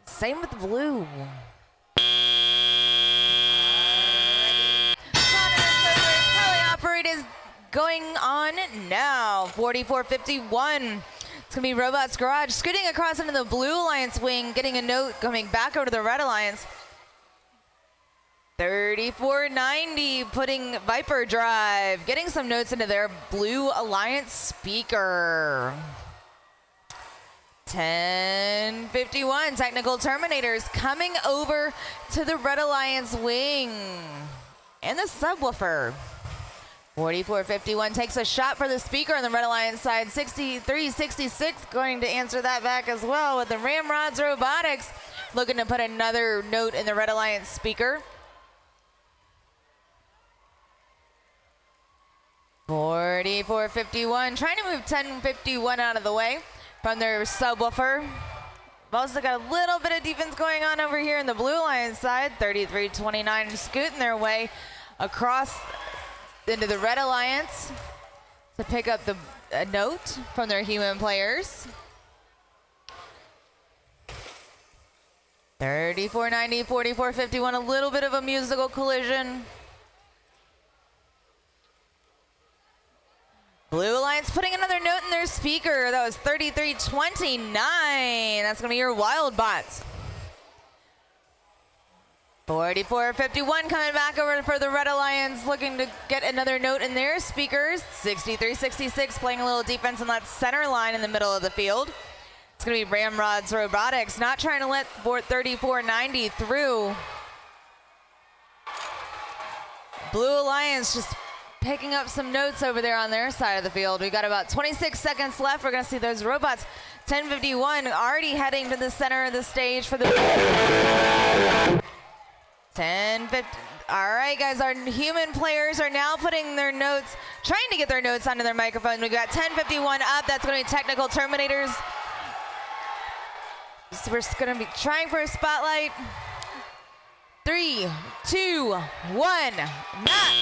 Same with the blue. Tele-operate is going on now. 4451. It's going to be Robots Garage scooting across into the Blue Alliance wing, getting a note coming back over to the Red Alliance. 3490 putting Viper Drive, getting some notes into their Blue Alliance speaker. 1051 Technical Terminators coming over to the Red Alliance wing. And the subwoofer. 4451 takes a shot for the speaker on the Red Alliance side. 6366 going to answer that back as well with the Ramrods Robotics looking to put another note in the Red Alliance speaker. 4451 trying to move 1051 out of the way from their subwoofer. We've also got a little bit of defense going on over here in the Blue Alliance side. 3329 scooting their way across into the Red Alliance to pick up a note from their human players. 3490, 4451, a little bit of a musical collision. Blue Alliance putting another note in their speaker. That was 3329. That's going to be your Wild Bots. 4451 coming back over for the Red Alliance, looking to get another note in their speakers. 6366 playing a little defense on that center line in the middle of the field. It's going to be Ramrods Robotics, not trying to let 3490 through. Blue Alliance just picking up some notes over there on their side of the field. We've got about 26 seconds left. We're going to see those robots. 1051 already heading to the center of the stage for the 1050. All right, guys, our human players are now putting their notes, trying to get their notes onto their microphone. We've got 1051 up. That's going to be Technical Terminators. So we're going to be trying for a spotlight. 3, 2, 1, match.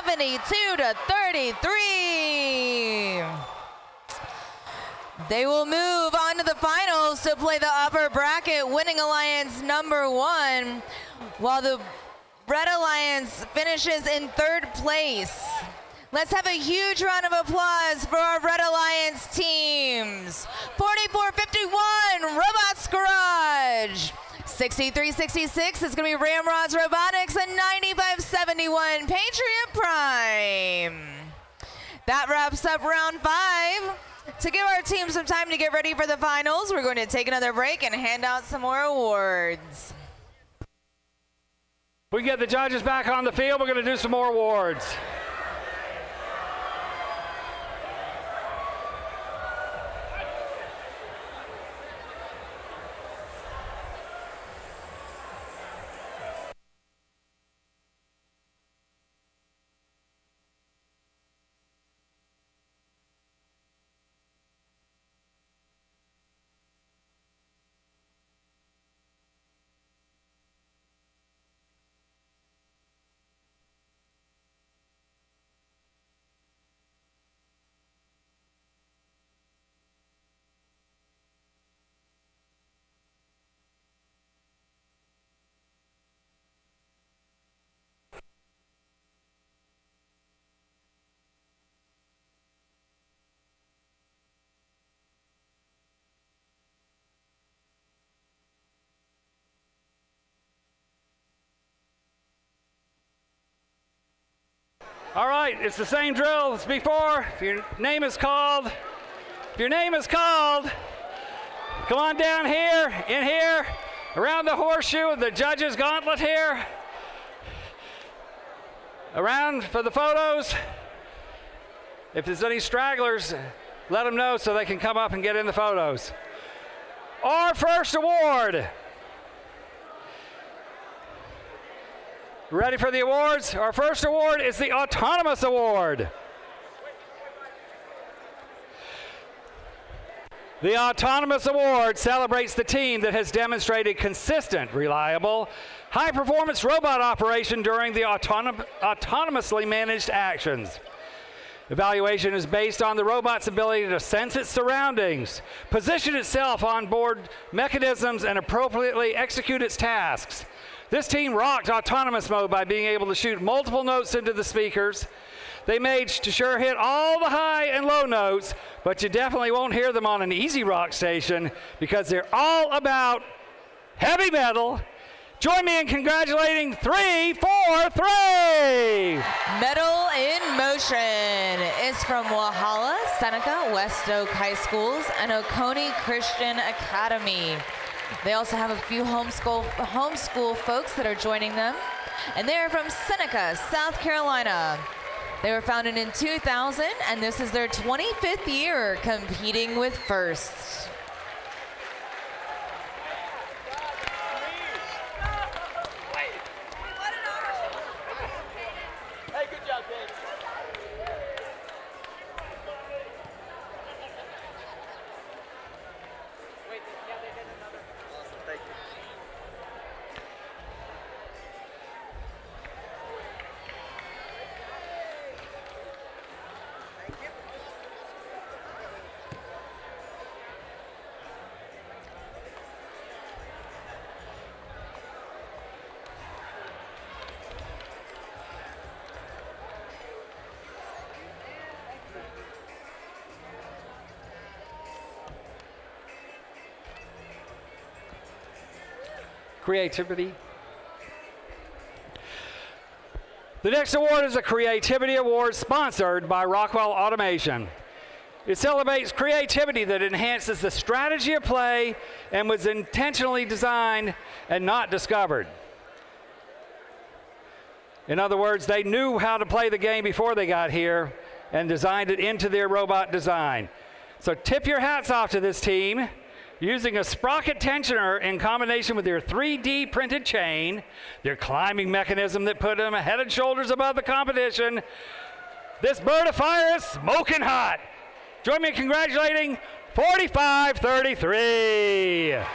72-33. They will move on to the finals to play the upper bracket, winning alliance number 1, while the Red Alliance finishes in 3rd place. Let's have a huge round of applause for our Red Alliance teams. 44-51, Robots Garage. 63-66 is going to be Ramrods Robotics, and 95-71, Patriot Prime. That wraps up round 5. To give our team some time to get ready for the finals, we're going to take another break and hand out some more awards. We get the judges back on the field. We're going to do some more awards. All right, it's the same drill as before. If your name is called, come on down here, in here, around the horseshoe of the judges' gauntlet here. Around for the photos. If there's any stragglers, let them know so they can come up and get in the photos. Our first award. Ready for the awards? Our first award is the Autonomous Award. The Autonomous Award celebrates the team that has demonstrated consistent, reliable, high-performance robot operation during the autonomously managed actions. Evaluation is based on the robot's ability to sense its surroundings, position itself on board mechanisms, and appropriately execute its tasks. This team rocked autonomous mode by being able to shoot multiple notes into the speakers. They made sure hit all the high and low notes, but you definitely won't hear them on an easy rock station because they're all about heavy metal. Join me in congratulating 3-4-3. Metal in Motion is from Walhalla, Seneca, West Oak High Schools, and Oconee Christian Academy. They also have a few homeschool folks that are joining them, and they're from Seneca, South Carolina. They were founded in 2000, and this is their 25th year competing with First. Hey, good job, Dave. Wait, yeah, they did another. Awesome, thank you. Creativity. The next award is a Creativity Award sponsored by Rockwell Automation. It celebrates creativity that enhances the strategy of play and was intentionally designed and not discovered. In other words, they knew how to play the game before they got here and designed it into their robot design. So tip your hats off to this team. Using a sprocket tensioner in combination with their 3D printed chain, their climbing mechanism that put them head and shoulders above the competition, this bird of fire is smoking hot. Join me in congratulating 45-33.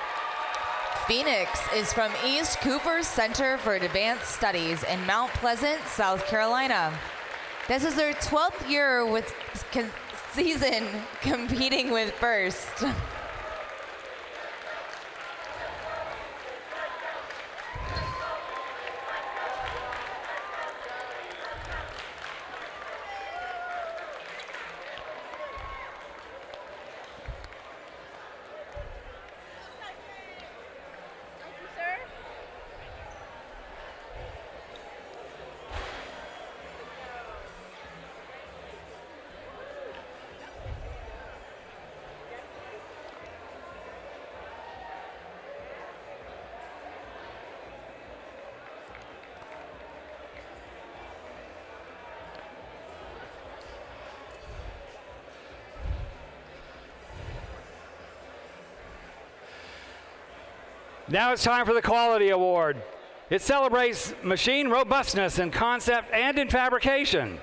Phoenix is from East Cooper Center for Advanced Studies in Mount Pleasant, South Carolina. This is their 12th year with season competing with first. Now it's time for the Quality Award. It celebrates machine robustness in concept and in fabrication.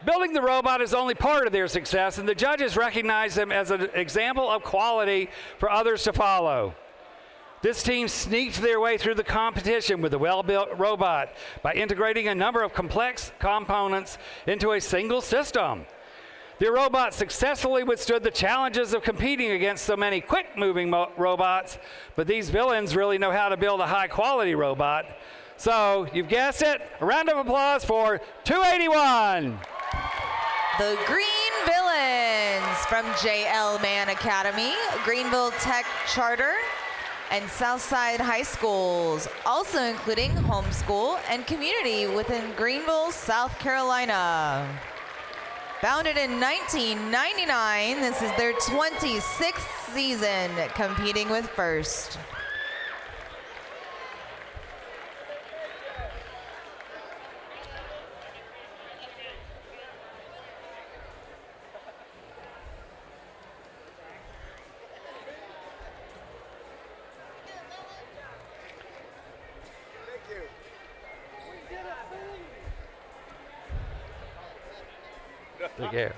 Building the robot is only part of their success, and the judges recognize them as an example of quality for others to follow. This team sneaked their way through the competition with a well-built robot by integrating a number of complex components into a single system. The robot successfully withstood the challenges of competing against so many quick-moving robots, but these villains really know how to build a high-quality robot. So, you've guessed it, a round of applause for 281. The Green Villains from JL Mann Academy, Greenville Tech Charter, and Southside High Schools, also including homeschool and community within Greenville, South Carolina. Founded in 1999, this is their 26th season competing with first. Take care.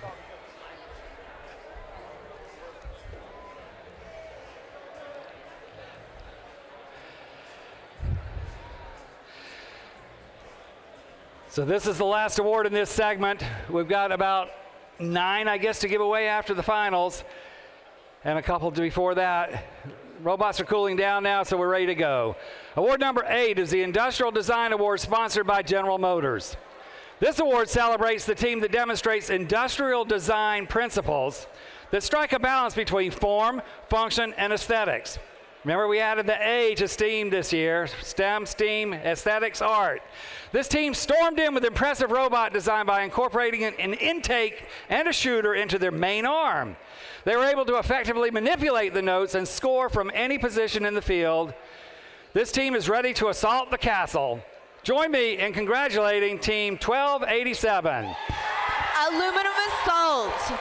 So this is the last award in this segment. We've got about 9, I guess, to give away after the finals, and a couple before that. Robots are cooling down now, so we're ready to go. Award number 8 is the Industrial Design Award, sponsored by General Motors. This award celebrates the team that demonstrates industrial design principles that strike a balance between form, function, and aesthetics. Remember, we added the A to STEAM this year: STEM, STEAM, aesthetics, art. This team stormed in with impressive robot design by incorporating an intake and a shooter into their main arm. They were able to effectively manipulate the notes and score from any position in the field. This team is ready to assault the castle. Join me in congratulating Team 1287. Aluminum Assault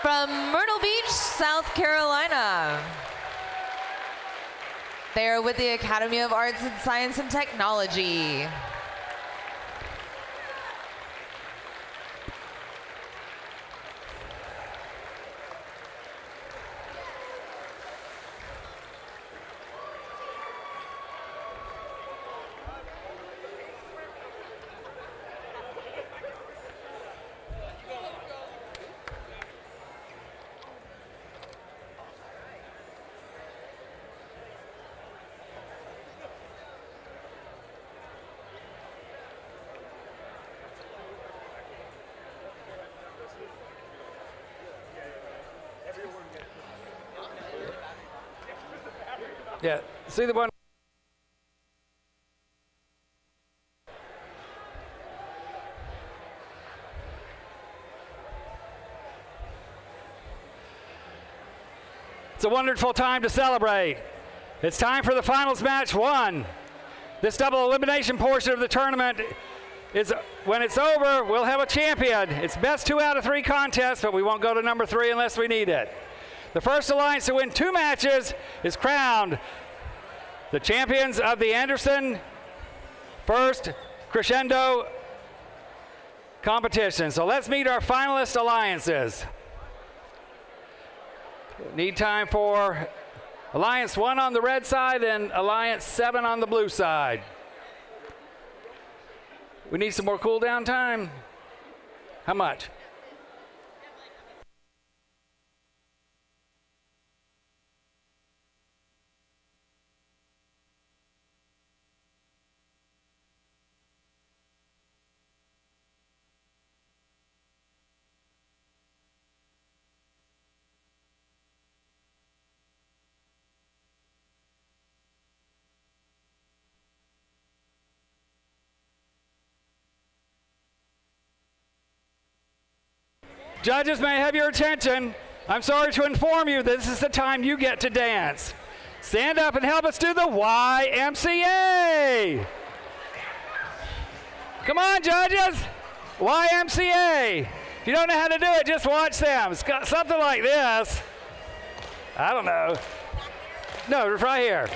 from Myrtle Beach, South Carolina. They are with the Academy of Arts and Science and Technology. Yeah, see the one. It's a wonderful time to celebrate. It's time for the finals match 1. This double elimination portion of the tournament is, when it's over, we'll have a champion. It's best 2 out of 3 contests, but we won't go to number 3 unless we need it. The first alliance to win 2 matches is crowned the champions of the Anderson First Crescendo competition. So let's meet our finalist alliances. Need time for Alliance 1 on the red side and Alliance 7 on the blue side. We need some more cool down time. How much? Judges, may I have your attention? I'm sorry to inform you this is the time you get to dance. Stand up and help us do the YMCA. Come on, judges. YMCA. If you don't know how to do it, just watch them. It's got something like this. I don't know. No, it's right here.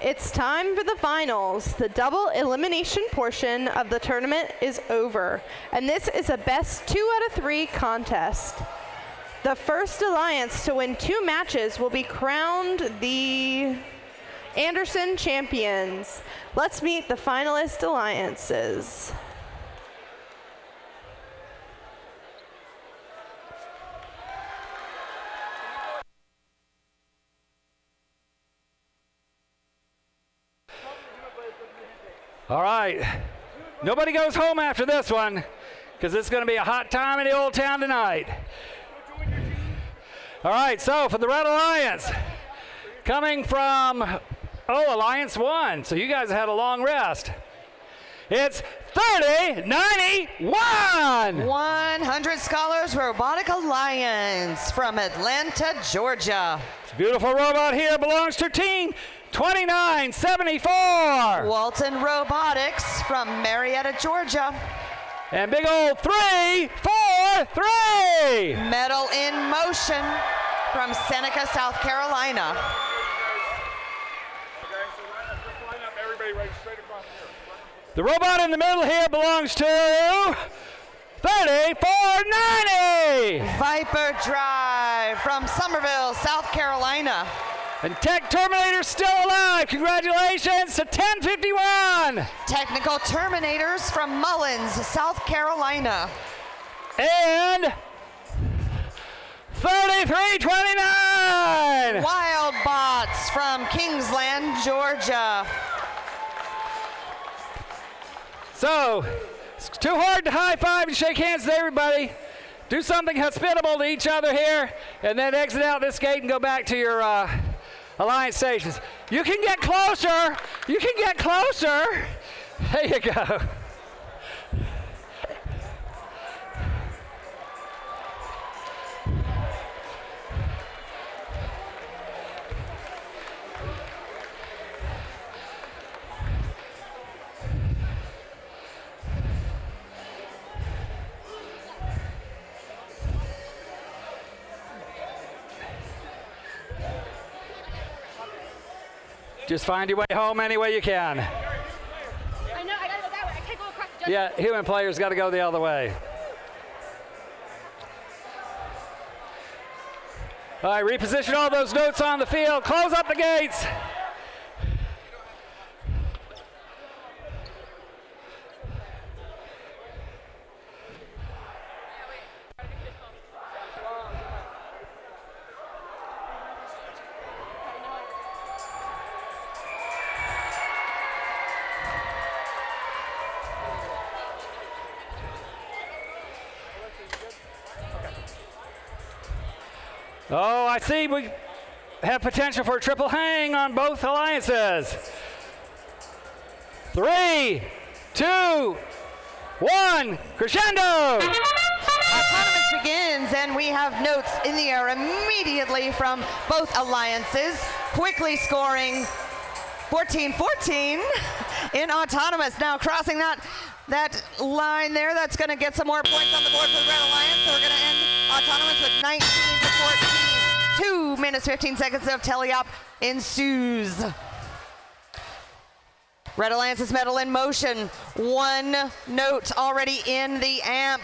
It's time for the finals. The double elimination portion of the tournament is over, and this is a best 2 out of 3 contest. The first alliance to win 2 matches will be crowned the Anderson champions. Let's meet the finalist alliances. All right. Nobody goes home after this one because it's going to be a hot time in the old town tonight. All right, so for the Red Alliance, coming from, Alliance 1. So you guys had a long rest. It's 3091. 100 Scholars Robotic Alliance from Atlanta, Georgia. This beautiful robot here belongs to Team 2974. Walton Robotics from Marietta, Georgia. And big old 343. Metal in Motion from Seneca, South Carolina. The robot in the middle here belongs to 3490. Viper Drive from Summerville, South Carolina. And Tech Terminator's still alive. Congratulations to 1051. Technical Terminators from Mullins, South Carolina. And 3329. Wild Bots from Kingsland, Georgia. So, it's too hard to high five and shake hands with everybody. Do something hospitable to each other here, and then exit out this gate and go back to your Alliance stations. You can get closer. You can get closer. There you go. Just find your way home any way you can. I know, I gotta go that way. I can't go across. Yeah, human players got to go the other way. All right, reposition all those notes on the field. Close up the gates. Oh, I see we have potential for a triple hang on both alliances. 3, 2, 1, crescendo! Autonomous begins, and we have notes in the air immediately from both alliances, quickly scoring 14-14 in Autonomous. Now crossing that line there, that's going to get some more points on the board for the Red Alliance. So we're going to end Autonomous with 19-14. 2 minutes, 15 seconds of teleop ensues. Red Alliance's Metal in Motion. 1 note already in the amp.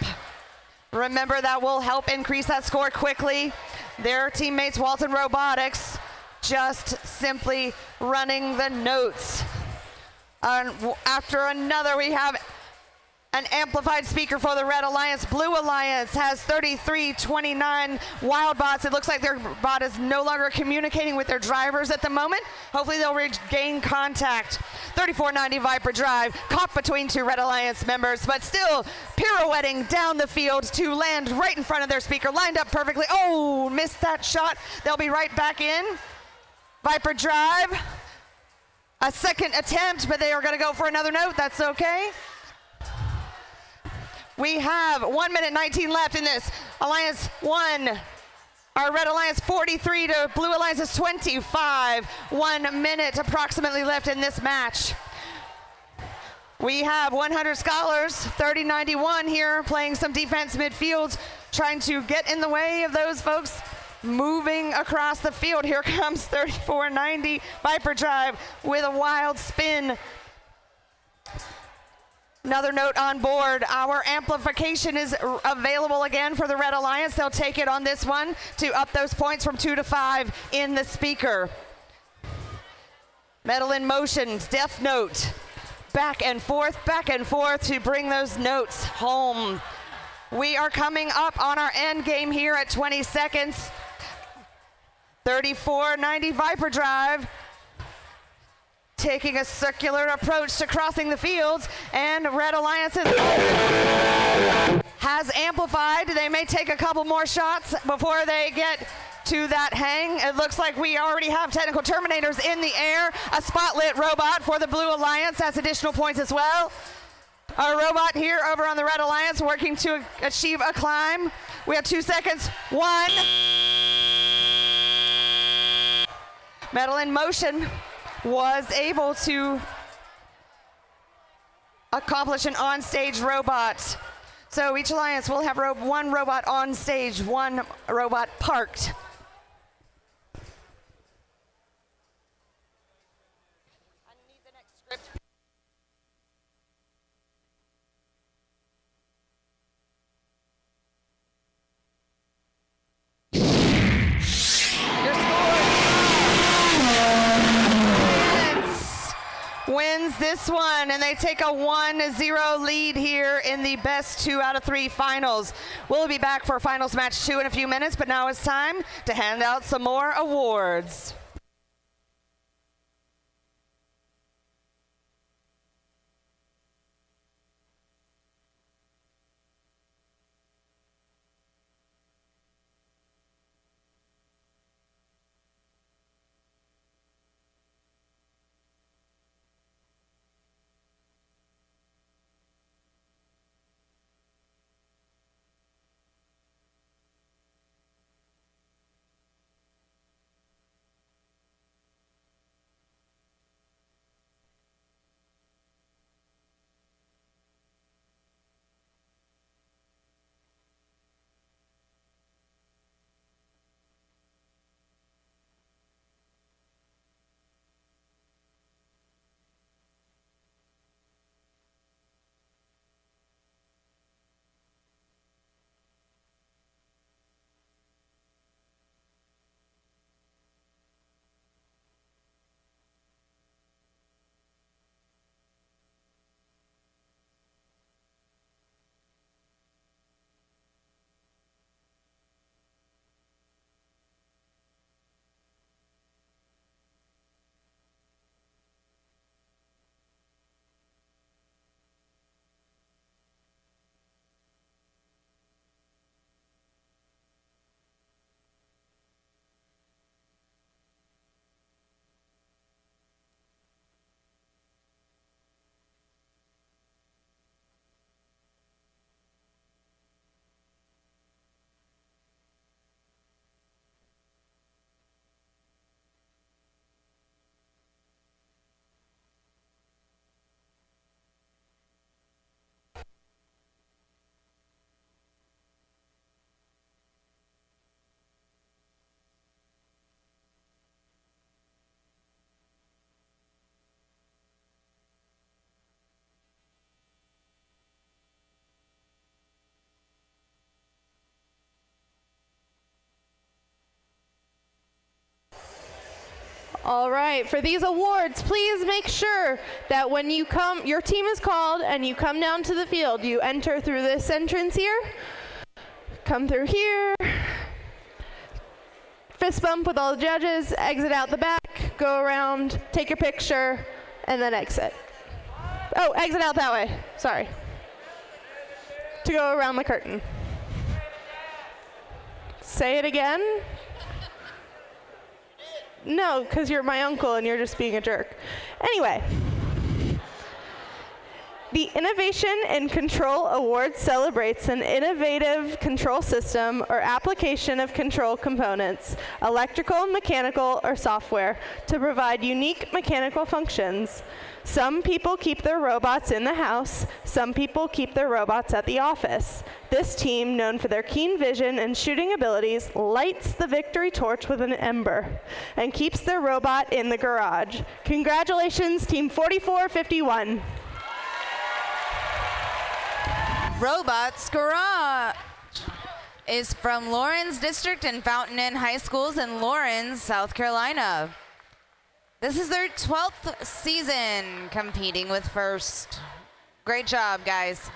Remember, that will help increase that score quickly. Their teammates, Walton Robotics, just simply running the notes. After another, we have an amplified speaker for the Red Alliance. Blue Alliance has 3329 wild bots. It looks like their bot is no longer communicating with their drivers at the moment. Hopefully they'll regain contact. 3490 Viper Drive, caught between 2 Red Alliance members, but still pirouetting down the field to land right in front of their speaker, lined up perfectly. Oh, missed that shot. They'll be right back in. Viper Drive, a second attempt, but they are gonna go for another note. That's okay. We have 1 minute 19 left in this. Alliance 1, our Red Alliance 43 to Blue Alliance's 25. 1 minute approximately left in this match. We have 100 Scholars, 3091 here, playing some defense midfield, trying to get in the way of those folks moving across the field. Here comes 3490 Viper Drive with a wild spin. Another note on board, our amplification is available again for the Red Alliance. They'll take it on this one to up those points from 2 to 5 in the speaker. Metal in motion, Death Note. Back and forth to bring those notes home. We are coming up on our end game here at 20 seconds. 3490 Viper Drive taking a circular approach to crossing the fields, and Red Alliance has amplified. They may take a couple more shots before they get to that hang. It looks like we already have technical terminators in the air. A spotlit robot for the Blue Alliance has additional points as well. Our robot here over on the Red Alliance working to achieve a climb. We have 2 seconds. 1. Metal in Motion was able to accomplish an on-stage robot. So each alliance will have one robot on stage, one robot parked. Wins this one, and they take a 1-0 lead here in the best 2 out of 3 finals. We'll be back for finals match 2 in a few minutes, but now it's time to hand out some more awards. All right, for these awards, please make sure that when you come, your team is called and you come down to the field, you enter through this entrance here, come through here, fist bump with all the judges, exit out the back, go around, take your picture, and then exit. Oh, exit out that way, sorry. To go around the curtain. Say it again. No, because you're my uncle and you're just being a jerk. Anyway, The Innovation in Control Award celebrates an innovative control system or application of control components, electrical, mechanical, or software, to provide unique mechanical functions. Some people keep their robots in the house, some people keep their robots at the office. This team, known for their keen vision and shooting abilities, lights the victory torch with an ember and keeps their robot in the garage. Congratulations, Team 4451. Robots Garage is from Lawrence District and Fountain Inn High Schools in Lawrence, South Carolina. This is their 12th season competing with First. Great job, guys.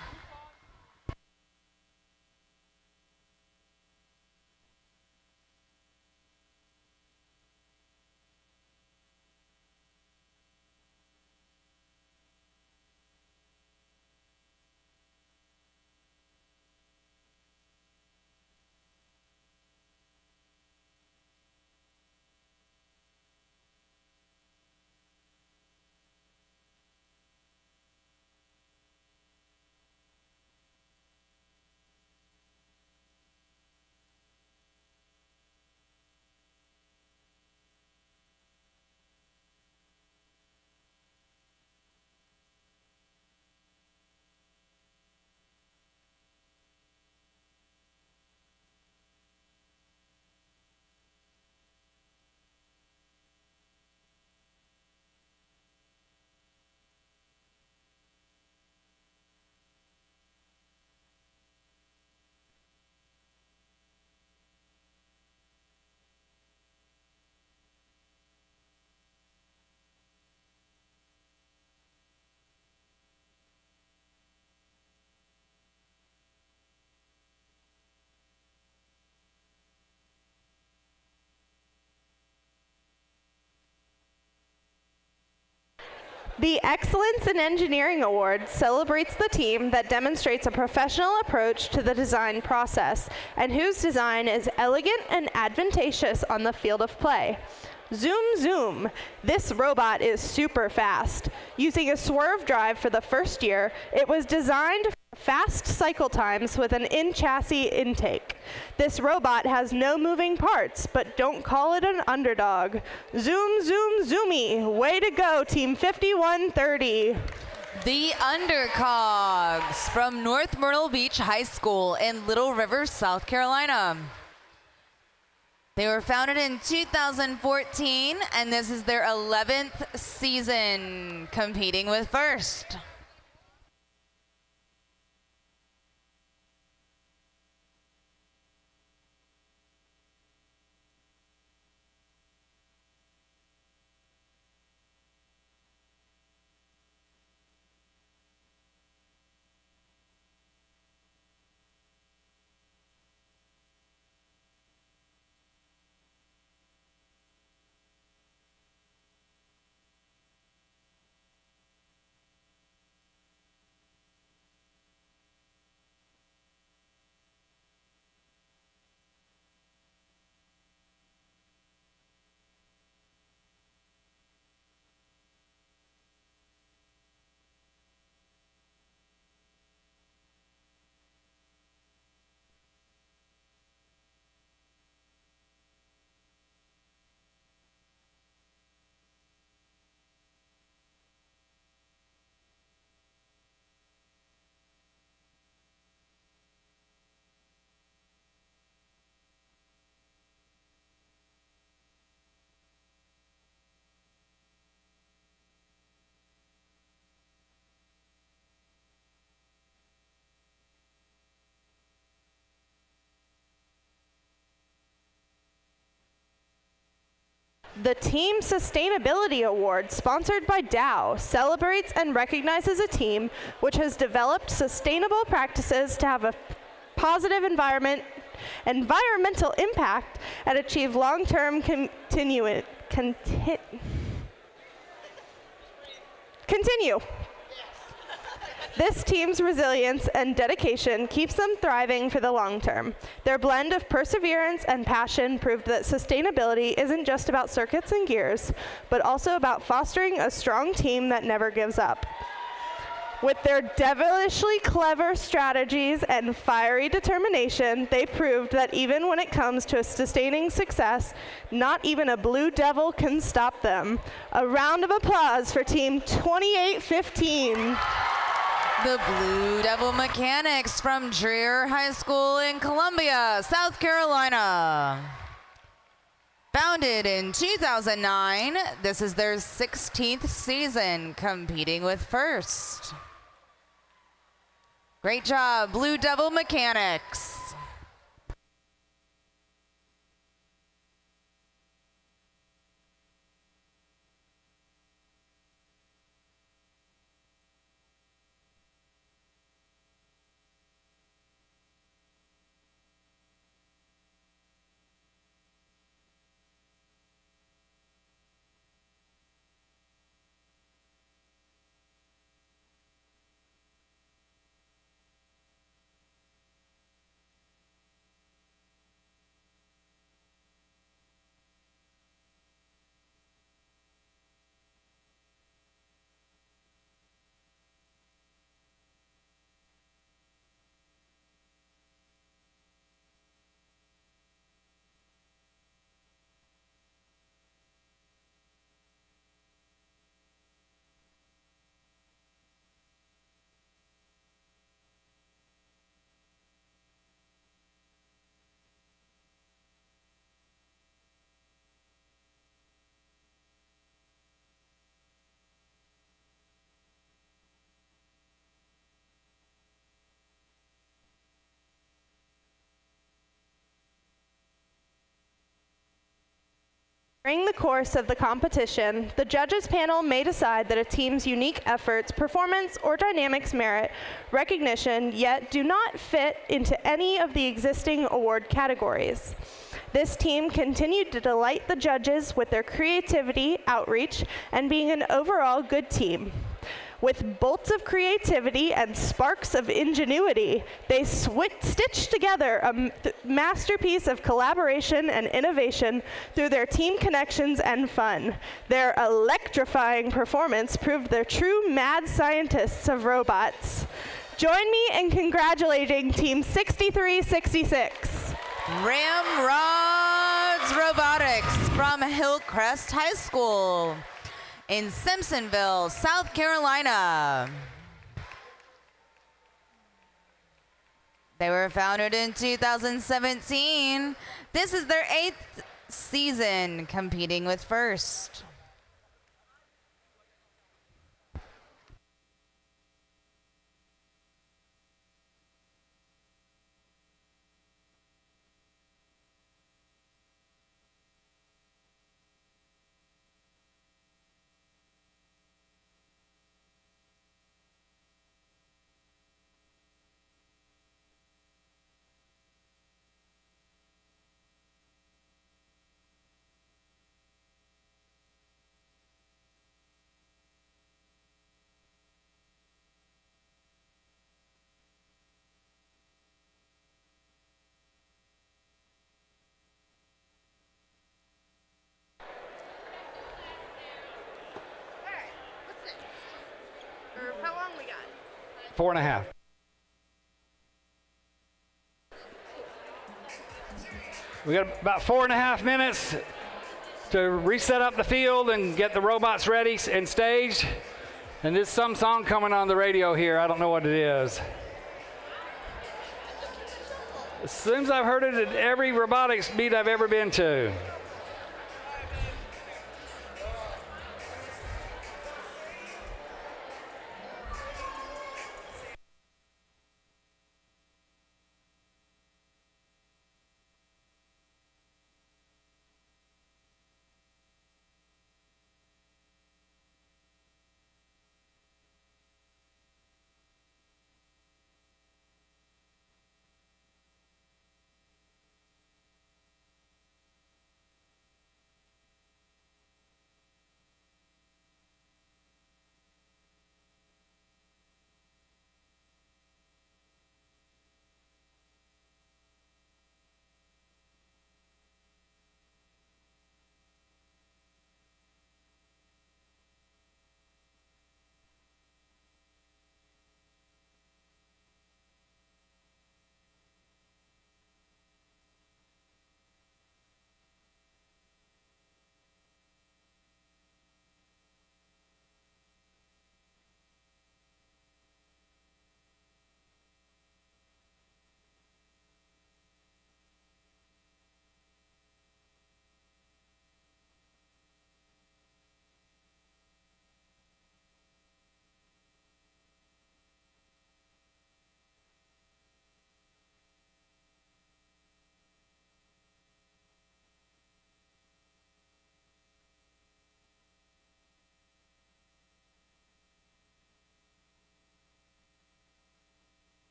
The Excellence in Engineering Award celebrates the team that demonstrates a professional approach to the design process and whose design is elegant and advantageous on the field of play. Zoom Zoom. This robot is super fast. Using a swerve drive for the first year, it was designed for fast cycle times with an in-chassis intake. This robot has no moving parts, but don't call it an underdog. Zoom Zoom Zoomy. Way to go, Team 5130. The Undercogs from North Myrtle Beach High School in Little River, South Carolina. They were founded in 2014, and this is their 11th season competing with First. The Team Sustainability Award, sponsored by Dow, celebrates and recognizes a team which has developed sustainable practices to have a positive environmental impact and achieve long-term continue. This team's resilience and dedication keeps them thriving for the long term. Their blend of perseverance and passion proved that sustainability isn't just about circuits and gears, but also about fostering a strong team that never gives up. With their devilishly clever strategies and fiery determination, they proved that even when it comes to sustaining success, not even a blue devil can stop them. A round of applause for Team 2815. The Blue Devil Mechanics from Dreher High School in Columbia, South Carolina. Founded in 2009, this is their 16th season competing with First. Great job, Blue Devil Mechanics. During the course of the competition, the judges panel may decide that a team's unique efforts, performance, or dynamics merit recognition, yet do not fit into any of the existing award categories. This team continued to delight the judges with their creativity, outreach, and being an overall good team. With bolts of creativity and sparks of ingenuity, they stitched together a masterpiece of collaboration and innovation through their team connections and fun. Their electrifying performance proved they're true mad scientists of robots. Join me in congratulating Team 6366. Ramrods Robotics from Hillcrest High School in Simpsonville, South Carolina. They were founded in 2017. This is their 8th season competing with First. How long we got? 4.5. We got about 4.5 minutes to reset up the field and get the robots ready and staged. And there's some song coming on the radio here. I don't know what it is. As soon as I've heard it at every robotics meet I've ever been to.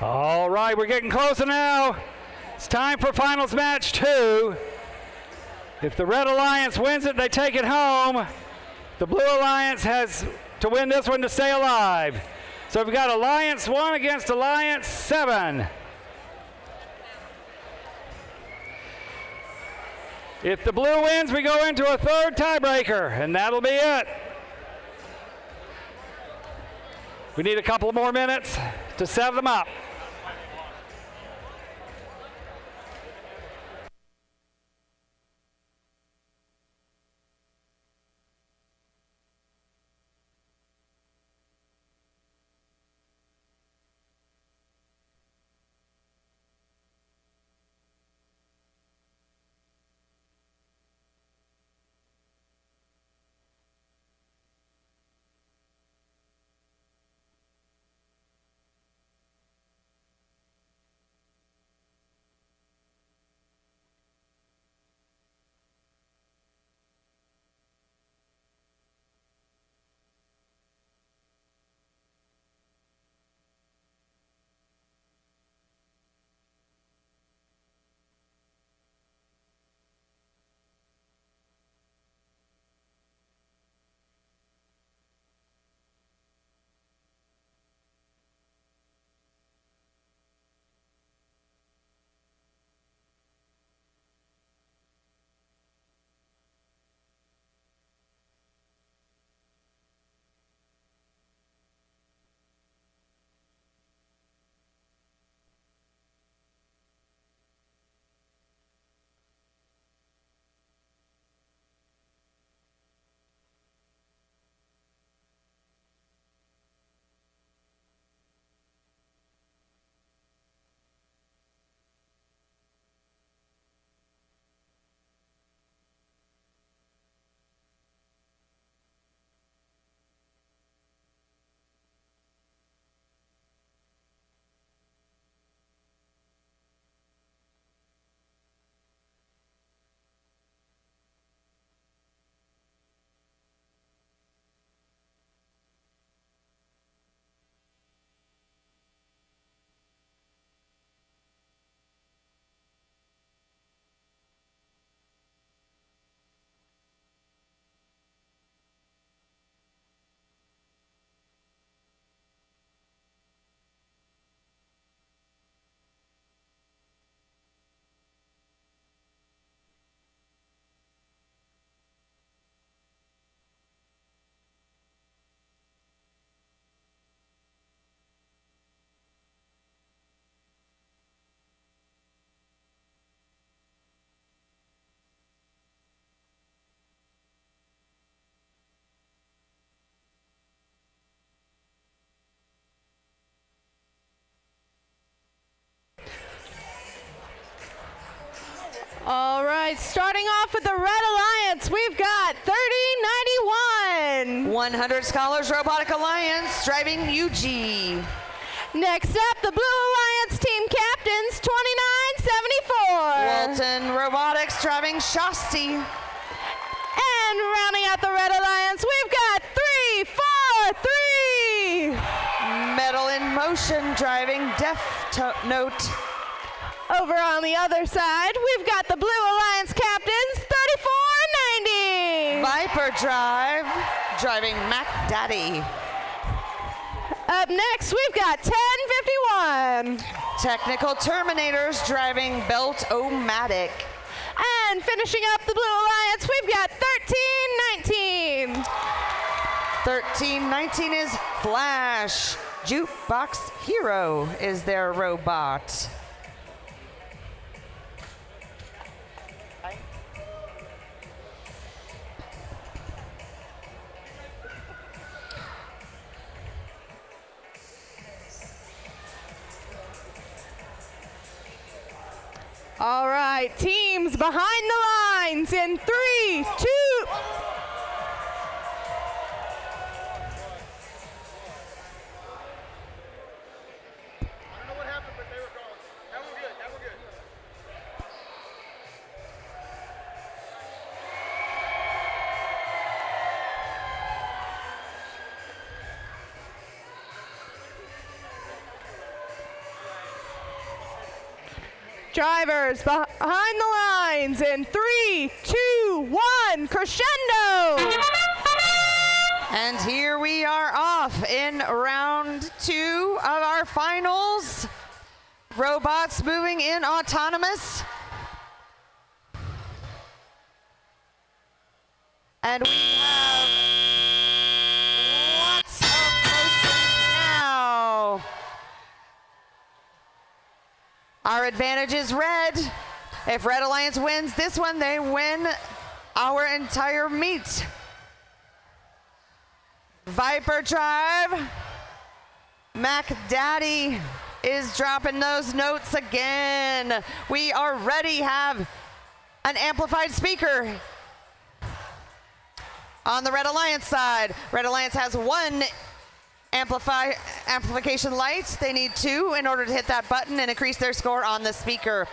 All right, we're getting closer now. It's time for finals match 2. If the Red Alliance wins it, they take it home. The Blue Alliance has to win this one to stay alive. So we've got Alliance 1 against Alliance 7. If the blue wins, we go into a third tiebreaker, and that'll be it. We need a couple more minutes to set them up. All right, starting off with the Red Alliance, we've got 3091. 100 Scholars Robotic Alliance driving UG. Next up, the Blue Alliance team captains, 2974. Walton Robotics driving Shasti. And rounding out the Red Alliance, we've got 343. Metal in Motion driving Def Note. Over on the other side, we've got the Blue Alliance captains, 3490. Viper Drive driving Mac Daddy. Up next, we've got 1051. Technical Terminators driving Belt-O-Matic. And finishing up the Blue Alliance, we've got 1319. 1319 is Flash. Jukebox Hero is their robot. All right, teams behind the lines in 3, 2. Drivers behind the lines in 3, 2, 1, crescendo! And here we are off in round 2 of our finals. Robots moving in autonomous. And we have lots of motion now. Our advantage is red. If Red Alliance wins this one, they win our entire meet. Viper Drive. Mac Daddy is dropping those notes again. We already have an amplified speaker on the Red Alliance side. Red Alliance has one amplification light. They need 2 in order to hit that button and increase their score on the speaker.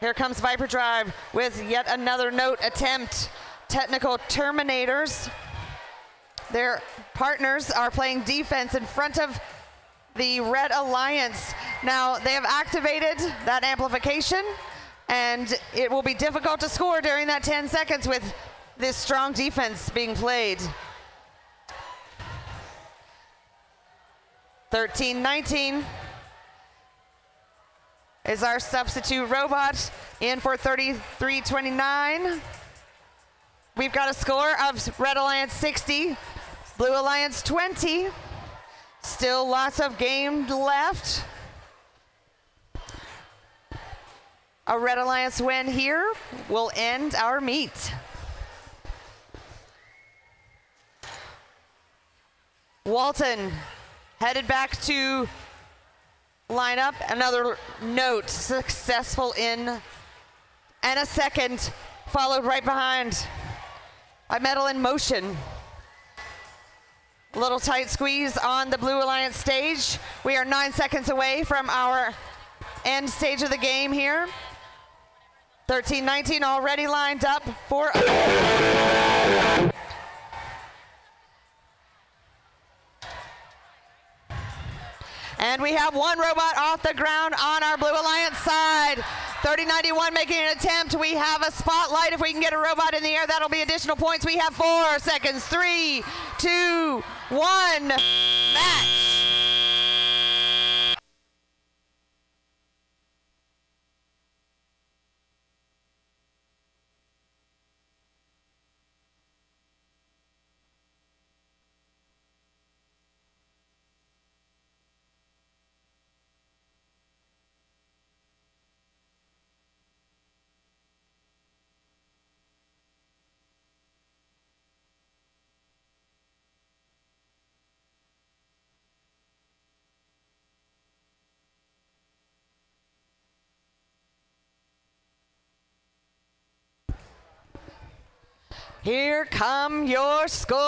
Here comes Viper Drive with yet another note attempt. Technical Terminators. Their partners are playing defense in front of the Red Alliance. Now they have activated that amplification, and it will be difficult to score during that 10 seconds with this strong defense being played. 13-19 is our substitute robot in for 33-29. We've got a score of Red Alliance 60, Blue Alliance 20. Still lots of game left. A Red Alliance win here will end our meet. Walton headed back to line up. Another note successful in, and a second followed right behind. A medal in motion. A little tight squeeze on the Blue Alliance stage. We are 9 seconds away from our end stage of the game here. 13-19 already lined up for... And we have one robot off the ground on our Blue Alliance side. 3091 making an attempt. We have a spotlight. If we can get a robot in the air, that'll be additional points. We have 4 seconds. 3, 2, 1. Match. Here come your scores.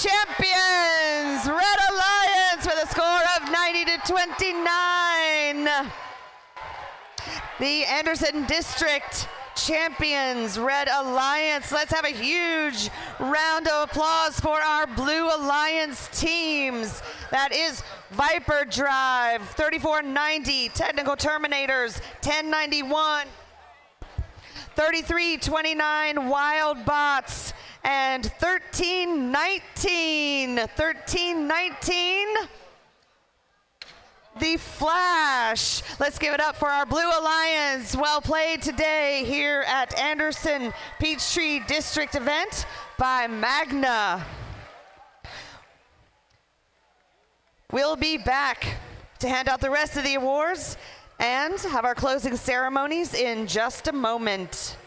Champions, Red Alliance, with a score of 90-29. The Anderson District champions, Red Alliance. Let's have a huge round of applause for our Blue Alliance teams. That is Viper Drive, 3490, Technical Terminators, 1091, 3329, Wild Bots, and 1319, the Flash. Let's give it up for our Blue Alliance. Well played today here at Anderson Peachtree District event by Magna. We'll be back to hand out the rest of the awards and have our closing ceremonies in just a moment.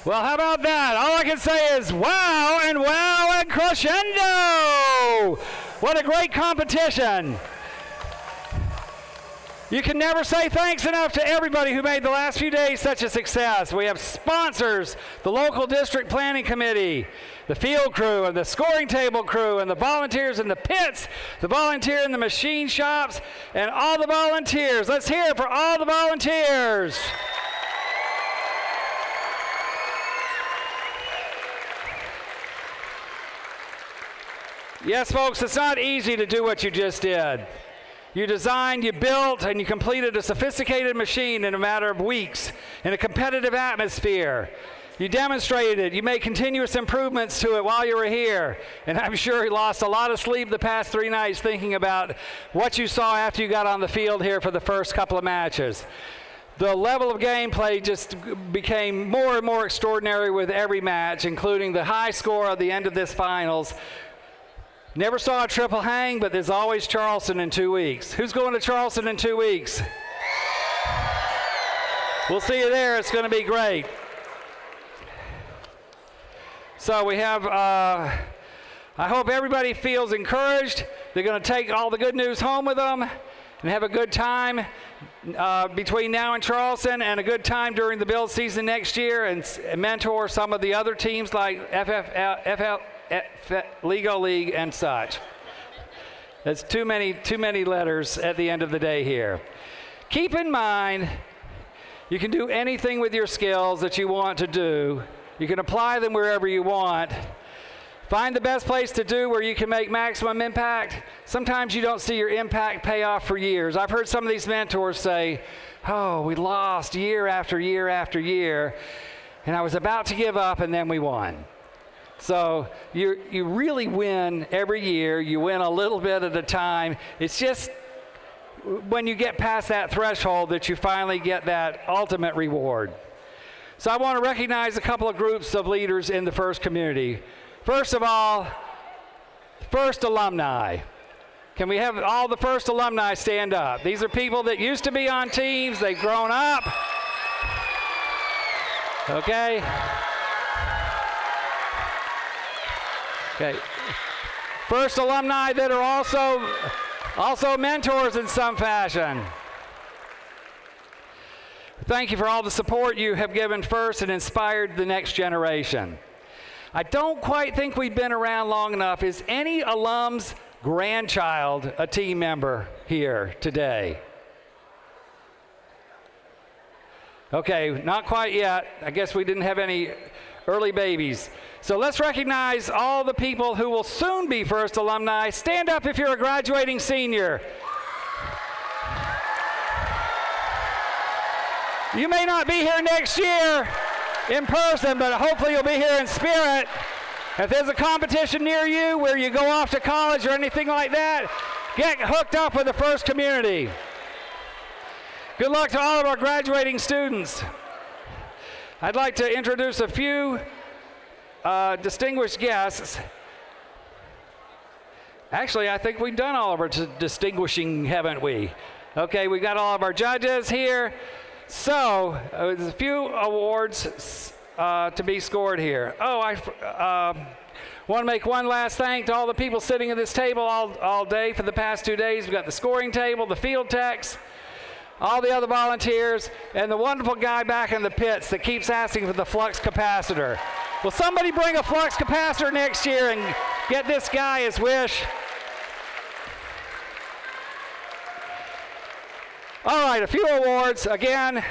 Well, how about that? All I can say is wow and crescendo. What a great competition. You can never say thanks enough to everybody who made the last few days such a success. We have sponsors, the local district planning committee, the field crew and the scoring table crew and the volunteers in the pits, the volunteer in the machine shops, and all the volunteers. Let's hear it for all the volunteers. Yes, folks, it's not easy to do what you just did. You designed, you built, and you completed a sophisticated machine in a matter of weeks in a competitive atmosphere. You demonstrated, you made continuous improvements to it while you were here. And I'm sure you lost a lot of sleep the past 3 nights thinking about what you saw after you got on the field here for the first couple of matches. The level of gameplay just became more and more extraordinary with every match, including the high score at the end of this finals. Never saw a triple hang, but there's always Charleston in 2 weeks. Who's going to Charleston in 2 weeks? We'll see you there. It's going to be great. So we have, I hope everybody feels encouraged. They're going to take all the good news home with them and have a good time between now and Charleston, and a good time during the build season next year, and mentor some of the other teams like Lego League and such. That's too many letters at the end of the day here. Keep in mind, you can do anything with your skills that you want to do. You can apply them wherever you want. Find the best place to do where you can make maximum impact. Sometimes you don't see your impact pay off for years. I've heard some of these mentors say, oh, we lost year after year after year, and I was about to give up, and then we won. So you really win every year. You win a little bit at a time. It's just when you get past that threshold that you finally get that ultimate reward. So I want to recognize a couple of groups of leaders in the First community. First of all, First alumni. Can we have all the First alumni stand up? These are people that used to be on teams. They've grown up. Okay. Okay. First alumni that are also mentors in some fashion. Thank you for all the support you have given First and inspired the next generation. I don't quite think we've been around long enough. Is any alum's grandchild a team member here today? Okay, not quite yet. I guess we didn't have any early babies. So let's recognize all the people who will soon be First alumni. Stand up if you're a graduating senior. You may not be here next year in person, but hopefully you'll be here in spirit. If there's a competition near you where you go off to college or anything like that, get hooked up with the First community. Good luck to all of our graduating students. I'd like to introduce a few distinguished guests. Actually, I think we've done all of our distinguishing, haven't we? Okay, we got all of our judges here. So, there's a few awards to be scored here. Oh, I want to make one last thank to all the people sitting at this table all day for the past 2 days. We've got the scoring table, the field techs, all the other volunteers, and the wonderful guy back in the pits that keeps asking for the flux capacitor. Will somebody bring a flux capacitor next year and get this guy his wish? All right, a few awards. Again,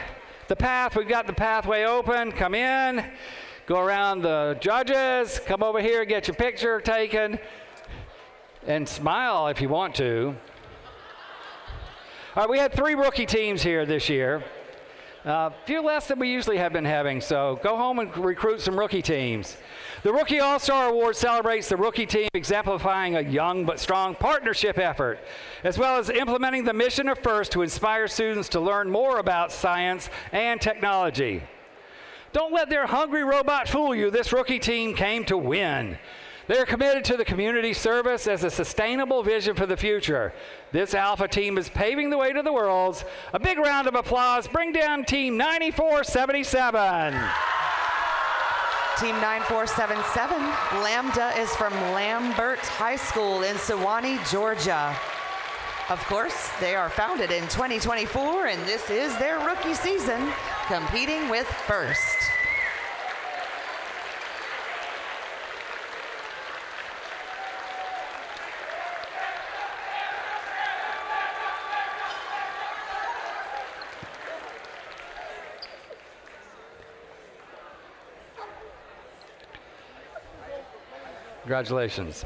the path, we've got the pathway open. Come in, go around the judges, come over here, get your picture taken, and smile if you want to. All right, we had 3 rookie teams here this year. A few less than we usually have been having, so go home and recruit some rookie teams. The Rookie All-Star Award celebrates the rookie team exemplifying a young but strong partnership effort, as well as implementing the mission of First to inspire students to learn more about science and technology. Don't let their hungry robot fool you. This rookie team came to win. They are committed to the community service as a sustainable vision for the future. This Alpha team is paving the way to the Worlds. A big round of applause. Bring down Team 9477. Team 9477, Lambda is from Lambert High School in Sewanee, Georgia. Of course, they are founded in 2024, and this is their rookie season, competing with First. Congratulations.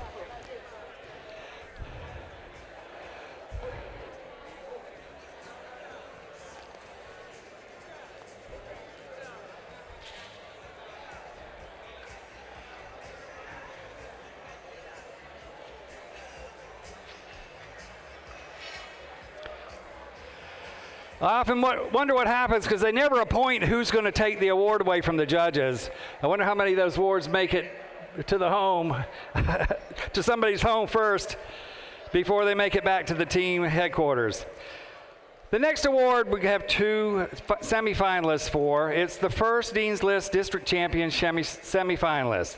I often wonder what happens because they never appoint who's going to take the award away from the judges. I wonder how many of those awards make it to the home, to somebody's home first before they make it back to the team headquarters. The next award we have two semifinalists for. It's the first Dean's List District Champion semifinalists.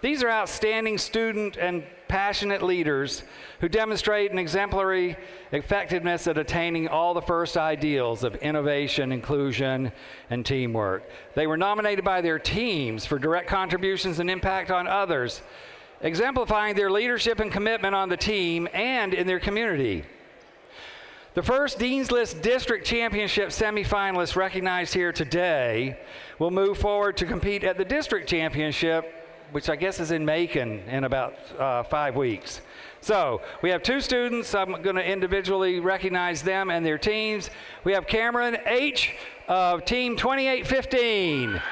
These are outstanding student and passionate leaders who demonstrate an exemplary effectiveness at attaining all the first ideals of innovation, inclusion, and teamwork. They were nominated by their teams for direct contributions and impact on others, exemplifying their leadership and commitment on the team and in their community. The first Dean's List District Championship semifinalists recognized here today will move forward to compete at the District Championship, which I guess is in Macon in about 5 weeks. So we have two students. I'm going to individually recognize them and their teams. We have Cameron H. of Team 2815,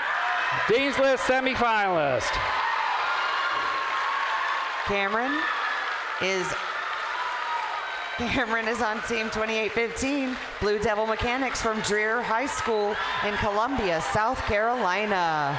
Dean's List semifinalist. Cameron is on Team 2815, Blue Devil Mechanics from Dreer High School in Columbia, South Carolina.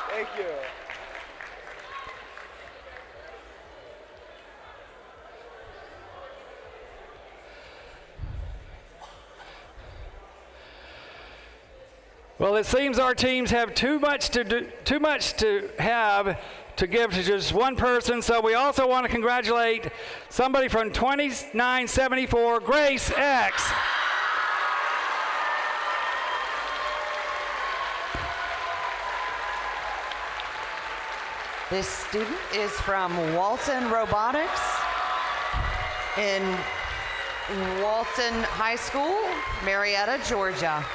Thank you. Well, it seems our teams have too much to have to give to just one person, so we also want to congratulate somebody from 2974, Grace X. This student is from Walton Robotics in Walton High School, Marietta, Georgia.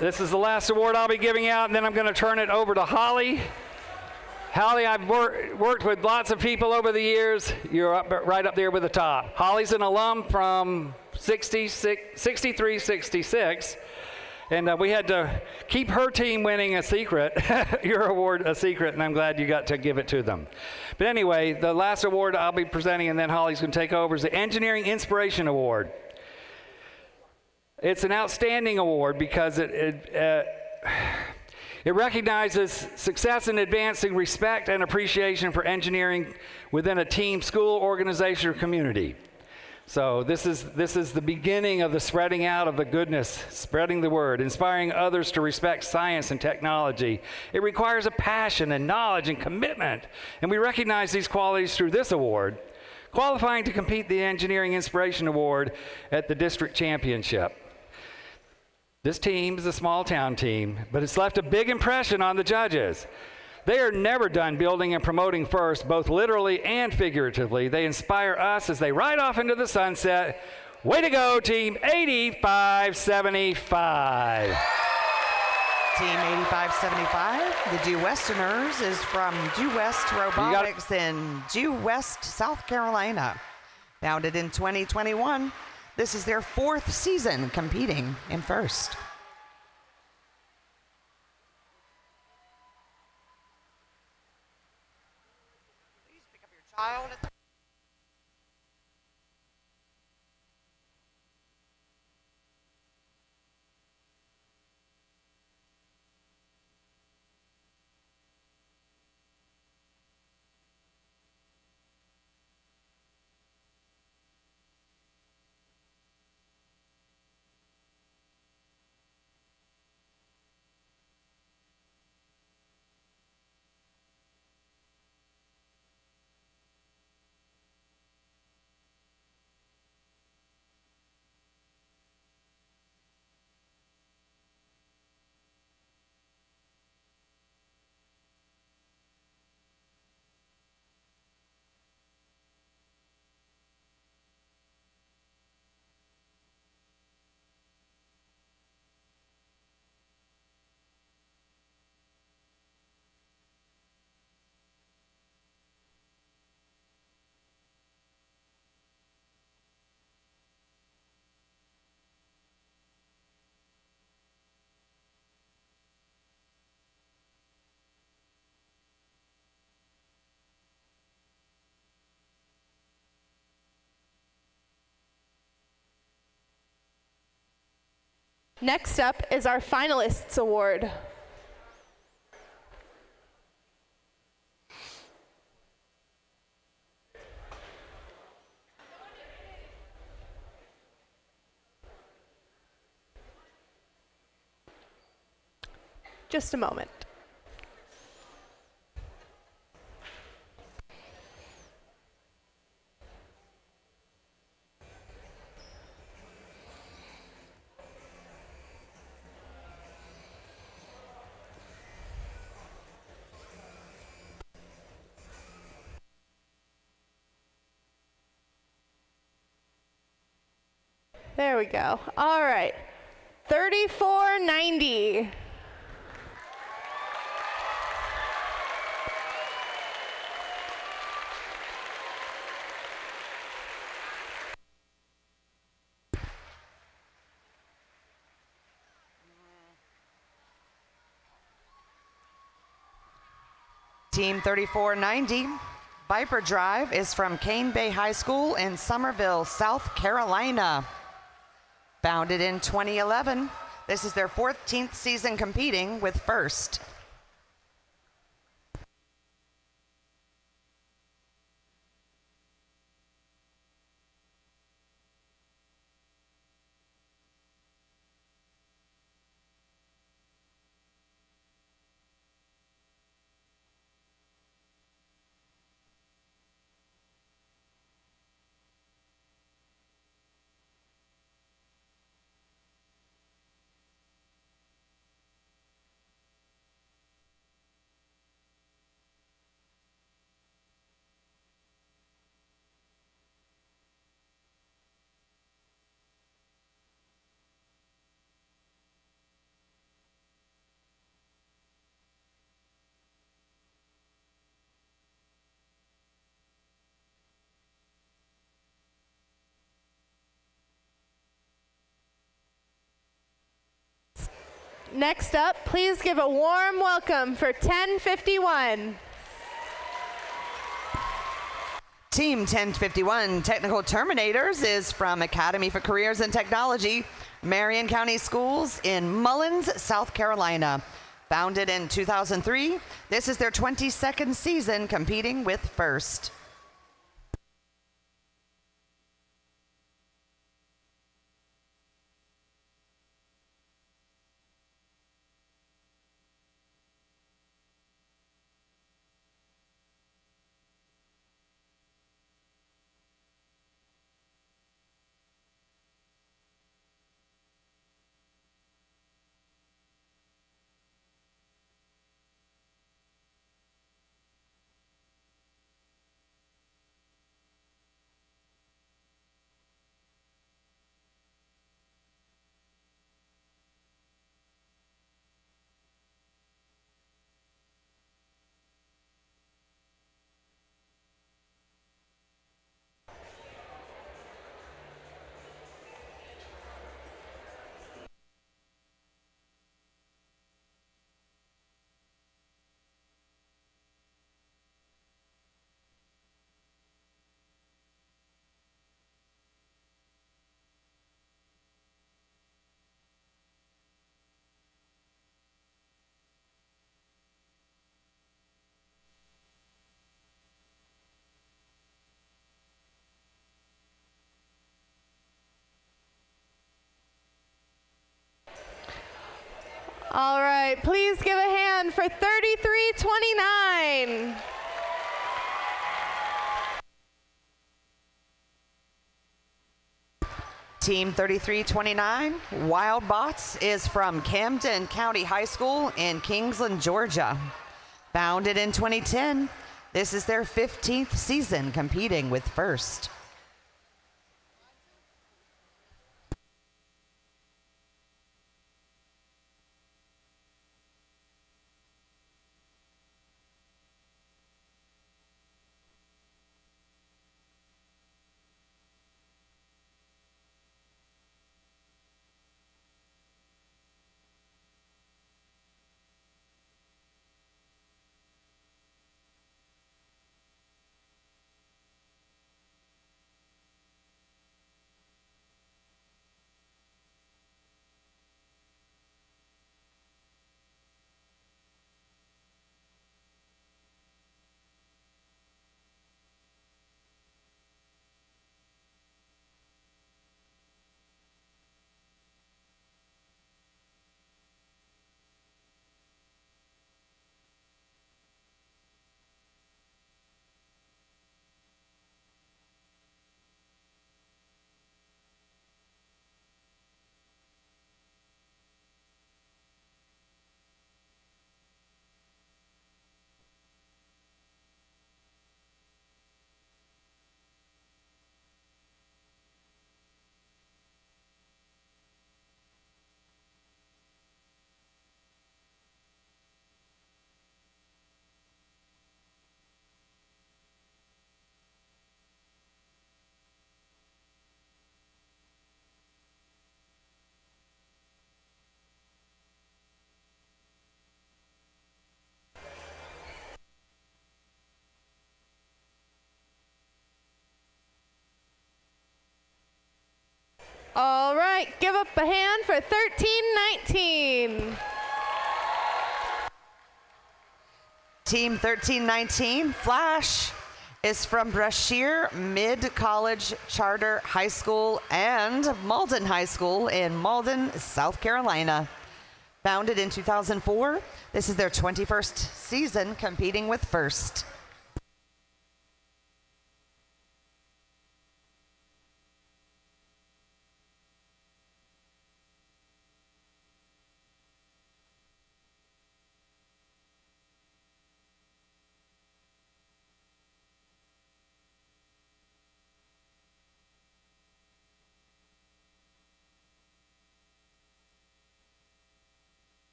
This is the last award I'll be giving out, and then I'm going to turn it over to Holly. Holly, I've worked with lots of people over the years. You're right up there with the top. Holly's an alum from 63-66, and we had to keep her team winning a secret, your award a secret, and I'm glad you got to give it to them. But anyway, the last award I'll be presenting, and then Holly's going to take over, is the Engineering Inspiration Award. It's an outstanding award because it recognizes success in advancing respect and appreciation for engineering within a team, school, organization, or community. So this is the beginning of the spreading out of the goodness, spreading the word, inspiring others to respect science and technology. It requires a passion and knowledge and commitment, and we recognize these qualities through this award, qualifying to compete the Engineering Inspiration Award at the District Championship. This team is a small town team, but it's left a big impression on the judges. They are never done building and promoting First, both literally and figuratively. They inspire us as they ride off into the sunset. Way to go, Team 8575. Team 8575, the Due Westerners, is from Due West Robotics in Due West, South Carolina. Founded in 2021, this is their 4th season competing in first. Please pick up your child at the Next up is our finalists award. Just a moment. There we go. All right. 3490. Team 3490, Viper Drive, is from Cane Bay High School in Summerville, South Carolina. Founded in 2011, this is their 14th season competing with First. Next up, please give a warm welcome for 1051. Team 1051 Technical Terminators is from Academy for Careers in Technology, Marion County Schools in Mullins, South Carolina. Founded in 2003, this is their 22nd season competing with First. right, please give a hand for 3329. Team 3329, Wild Bots, is from Camden County High School in Kingsland, Georgia. Founded in 2010, this is their 15th season competing with First. All right, give up a hand for 1319. Team 1319, Flash, is from Brashear Mid-College Charter High School and Malden High School in Malden, South Carolina. Founded in 2004, this is their 21st season competing with First.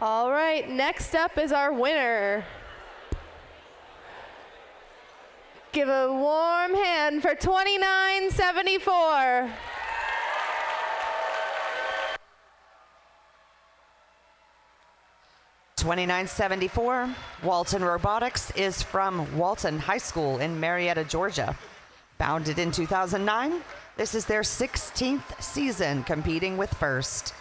All right, next up is our winner. Give a warm hand for 2974. $29.74. Walton Robotics is from Walton High School in Marietta, Georgia. Founded in 2009, this is their 16th season competing with First.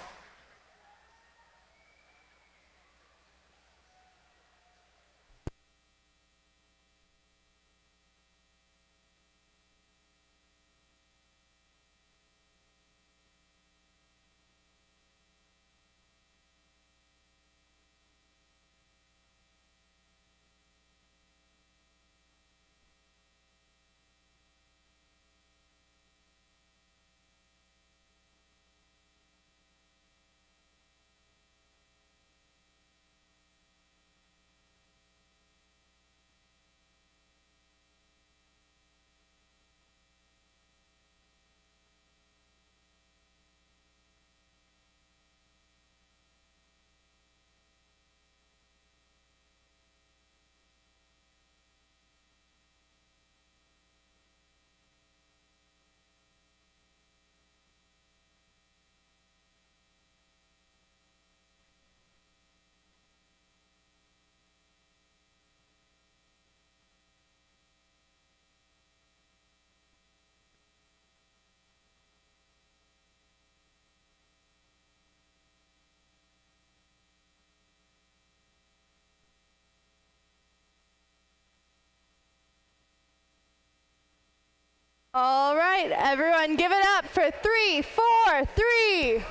All right, everyone give it up for 3, 4, 3.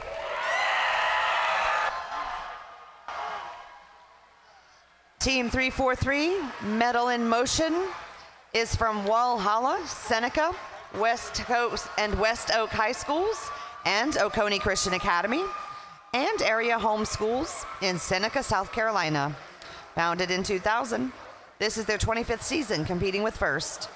Team 343, Medal in Motion, is from Walhalla, Seneca, West Coast and West Oak High Schools, and Oconee Christian Academy, and area home schools in Seneca, South Carolina. Founded in 2000, this is their 25th season competing with First.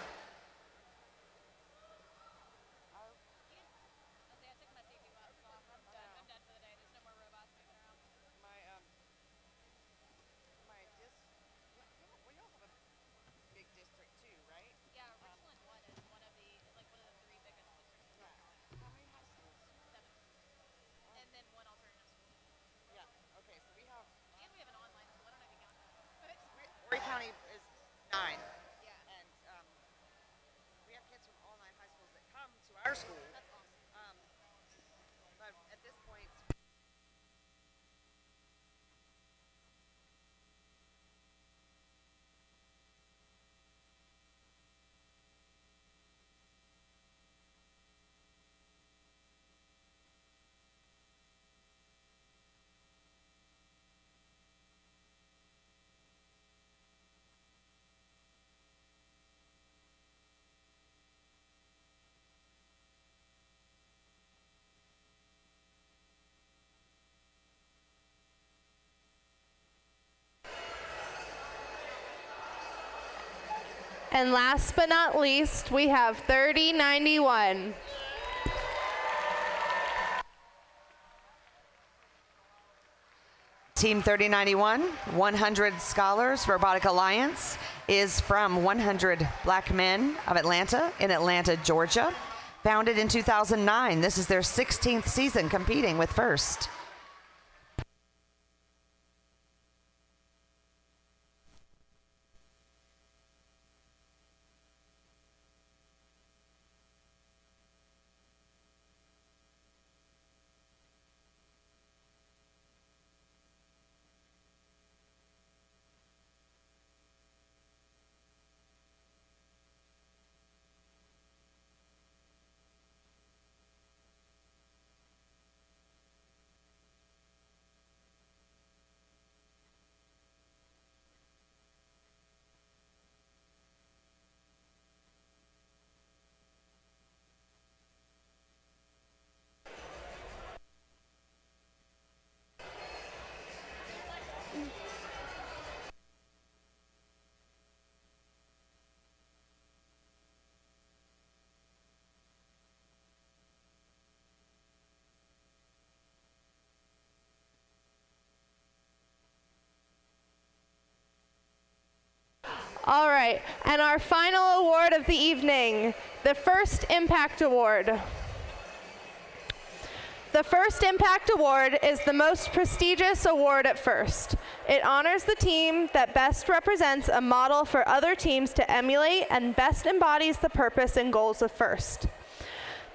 Horry County is 9. Yeah. And we have kids from all 9 high schools that come to our school. That's awesome. But at this point, And last but not least, we have 3091. Team 3091, 100 Scholars Robotic Alliance, is from 100 Black Men of Atlanta in Atlanta, Georgia. Founded in 2009, this is their 16th season competing with First. All right, and our final award of the evening, the First Impact Award. The First Impact Award is the most prestigious award at First. It honors the team that best represents a model for other teams to emulate and best embodies the purpose and goals of First.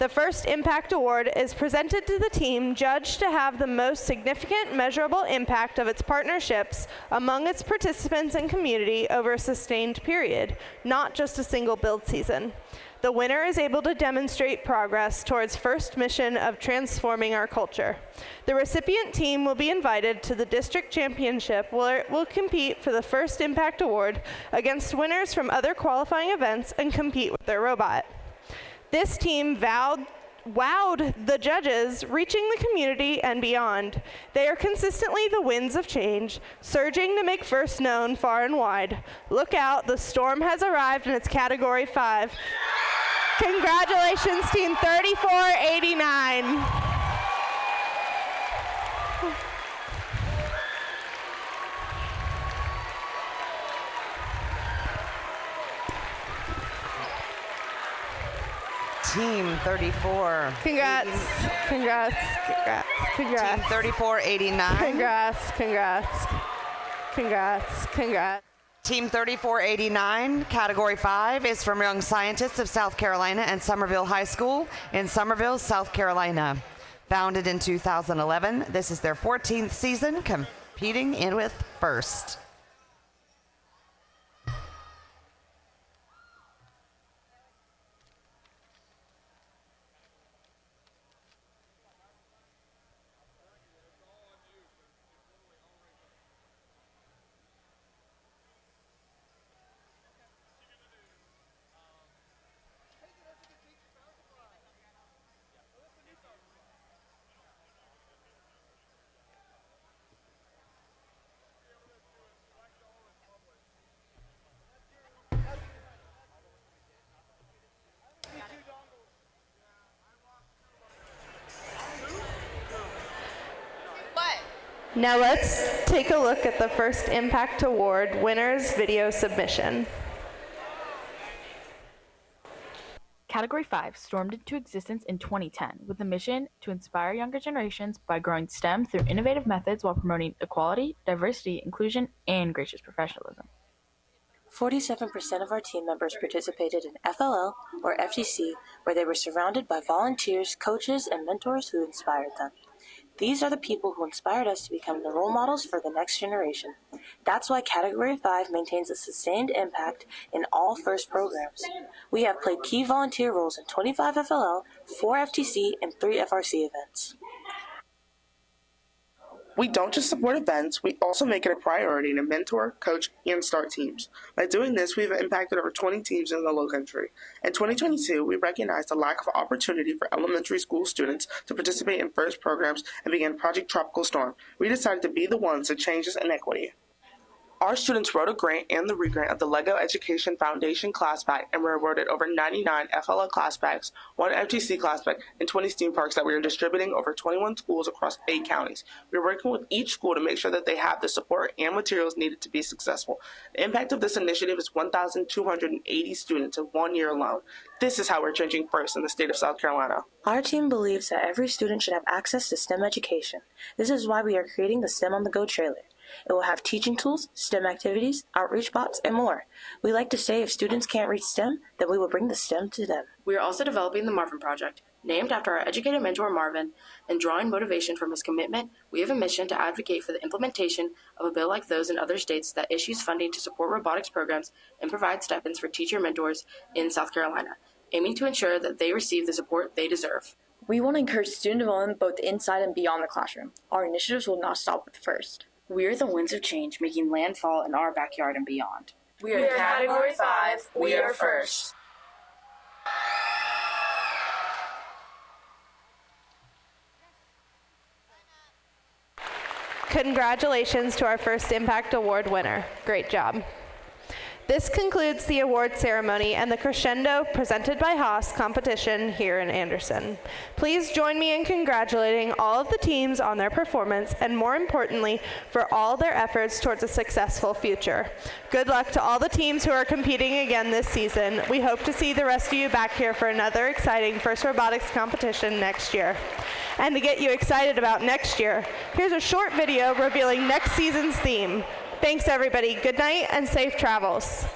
The First Impact Award is presented to the team judged to have the most significant measurable impact of its partnerships among its participants and community over a sustained period, not just a single build season. The winner is able to demonstrate progress towards First mission of transforming our culture. The recipient team will be invited to the district championship where it will compete for the First Impact Award against winners from other qualifying events and compete with their robot. This team wowed the judges, reaching the community and beyond. They are consistently the winds of change, surging to make First known far and wide. Look out, the storm has arrived in its Category 5. Congratulations, Team 3489. Team 34. Congrats. Congrats. Congrats. Congrats. Team 3489. Congrats. Congrats. Congrats. Congrats. Team 3489, Category 5, is from Young Scientists of South Carolina and Summerville High School in Summerville, South Carolina. Founded in 2011, this is their 14th season competing in with First. Now let's take a look at the first Impact Award winner's video submission. Category 5 stormed into existence in 2010 with a mission to inspire younger generations by growing STEM through innovative methods while promoting equality, diversity, inclusion, and gracious professionalism. 47% of our team members participated in FLL or FGC, where they were surrounded by volunteers, coaches, and mentors who inspired them. These are the people who inspired us to become the role models for the next generation. That's why Category 5 maintains a sustained impact in all FIRST programs. We have played key volunteer roles in 25 FLL, 4 FTC, and 3 FRC events. We don't just support events, we also make it a priority to mentor, coach, and start teams. By doing this, we've impacted over 20 teams in the Lowcountry. In 2022, we recognized the lack of opportunity for elementary school students to participate in FIRST programs and began Project Tropical Storm. We decided to be the ones to change this inequity. Our students wrote a grant and the regrant of the LEGO Education Foundation class bag and were awarded over 99 FLL class bags, 1 FTC class bag, and 20 STEAM parks that we are distributing over 21 schools across 8 counties. We are working with each school to make sure that they have the support and materials needed to be successful. The impact of this initiative is 1,280 students in 1 year alone. This is how we're changing FIRST in the state of South Carolina. Our team believes that every student should have access to STEM education. This is why we are creating the STEM on the Go trailer. It will have teaching tools, STEM activities, outreach bots, and more. We like to say if students can't reach STEM, then we will bring the STEM to them. We are also developing the Marvin Project. Named after our educated mentor Marvin, and drawing motivation from his commitment, we have a mission to advocate for the implementation of a bill like those in other states that issues funding to support robotics programs and provide stipends for teacher mentors in South Carolina, aiming to ensure that they receive the support they deserve. We want to encourage student development both inside and beyond the classroom. Our initiatives will not stop with FIRST. We are the winds of change making landfall in our backyard and beyond. We are Category 5. We are FIRST. Congratulations to our first Impact Award winner. Great job. This concludes the award ceremony and the Crescendo presented by Haas competition here in Anderson. Please join me in congratulating all of the teams on their performance and, more importantly, for all their efforts towards a successful future. Good luck to all the teams who are competing again this season. We hope to see the rest of you back here for another exciting FIRST Robotics competition next year. And to get you excited about next year, here's a short video revealing next season's theme. Thanks, everybody. Good night and safe travels.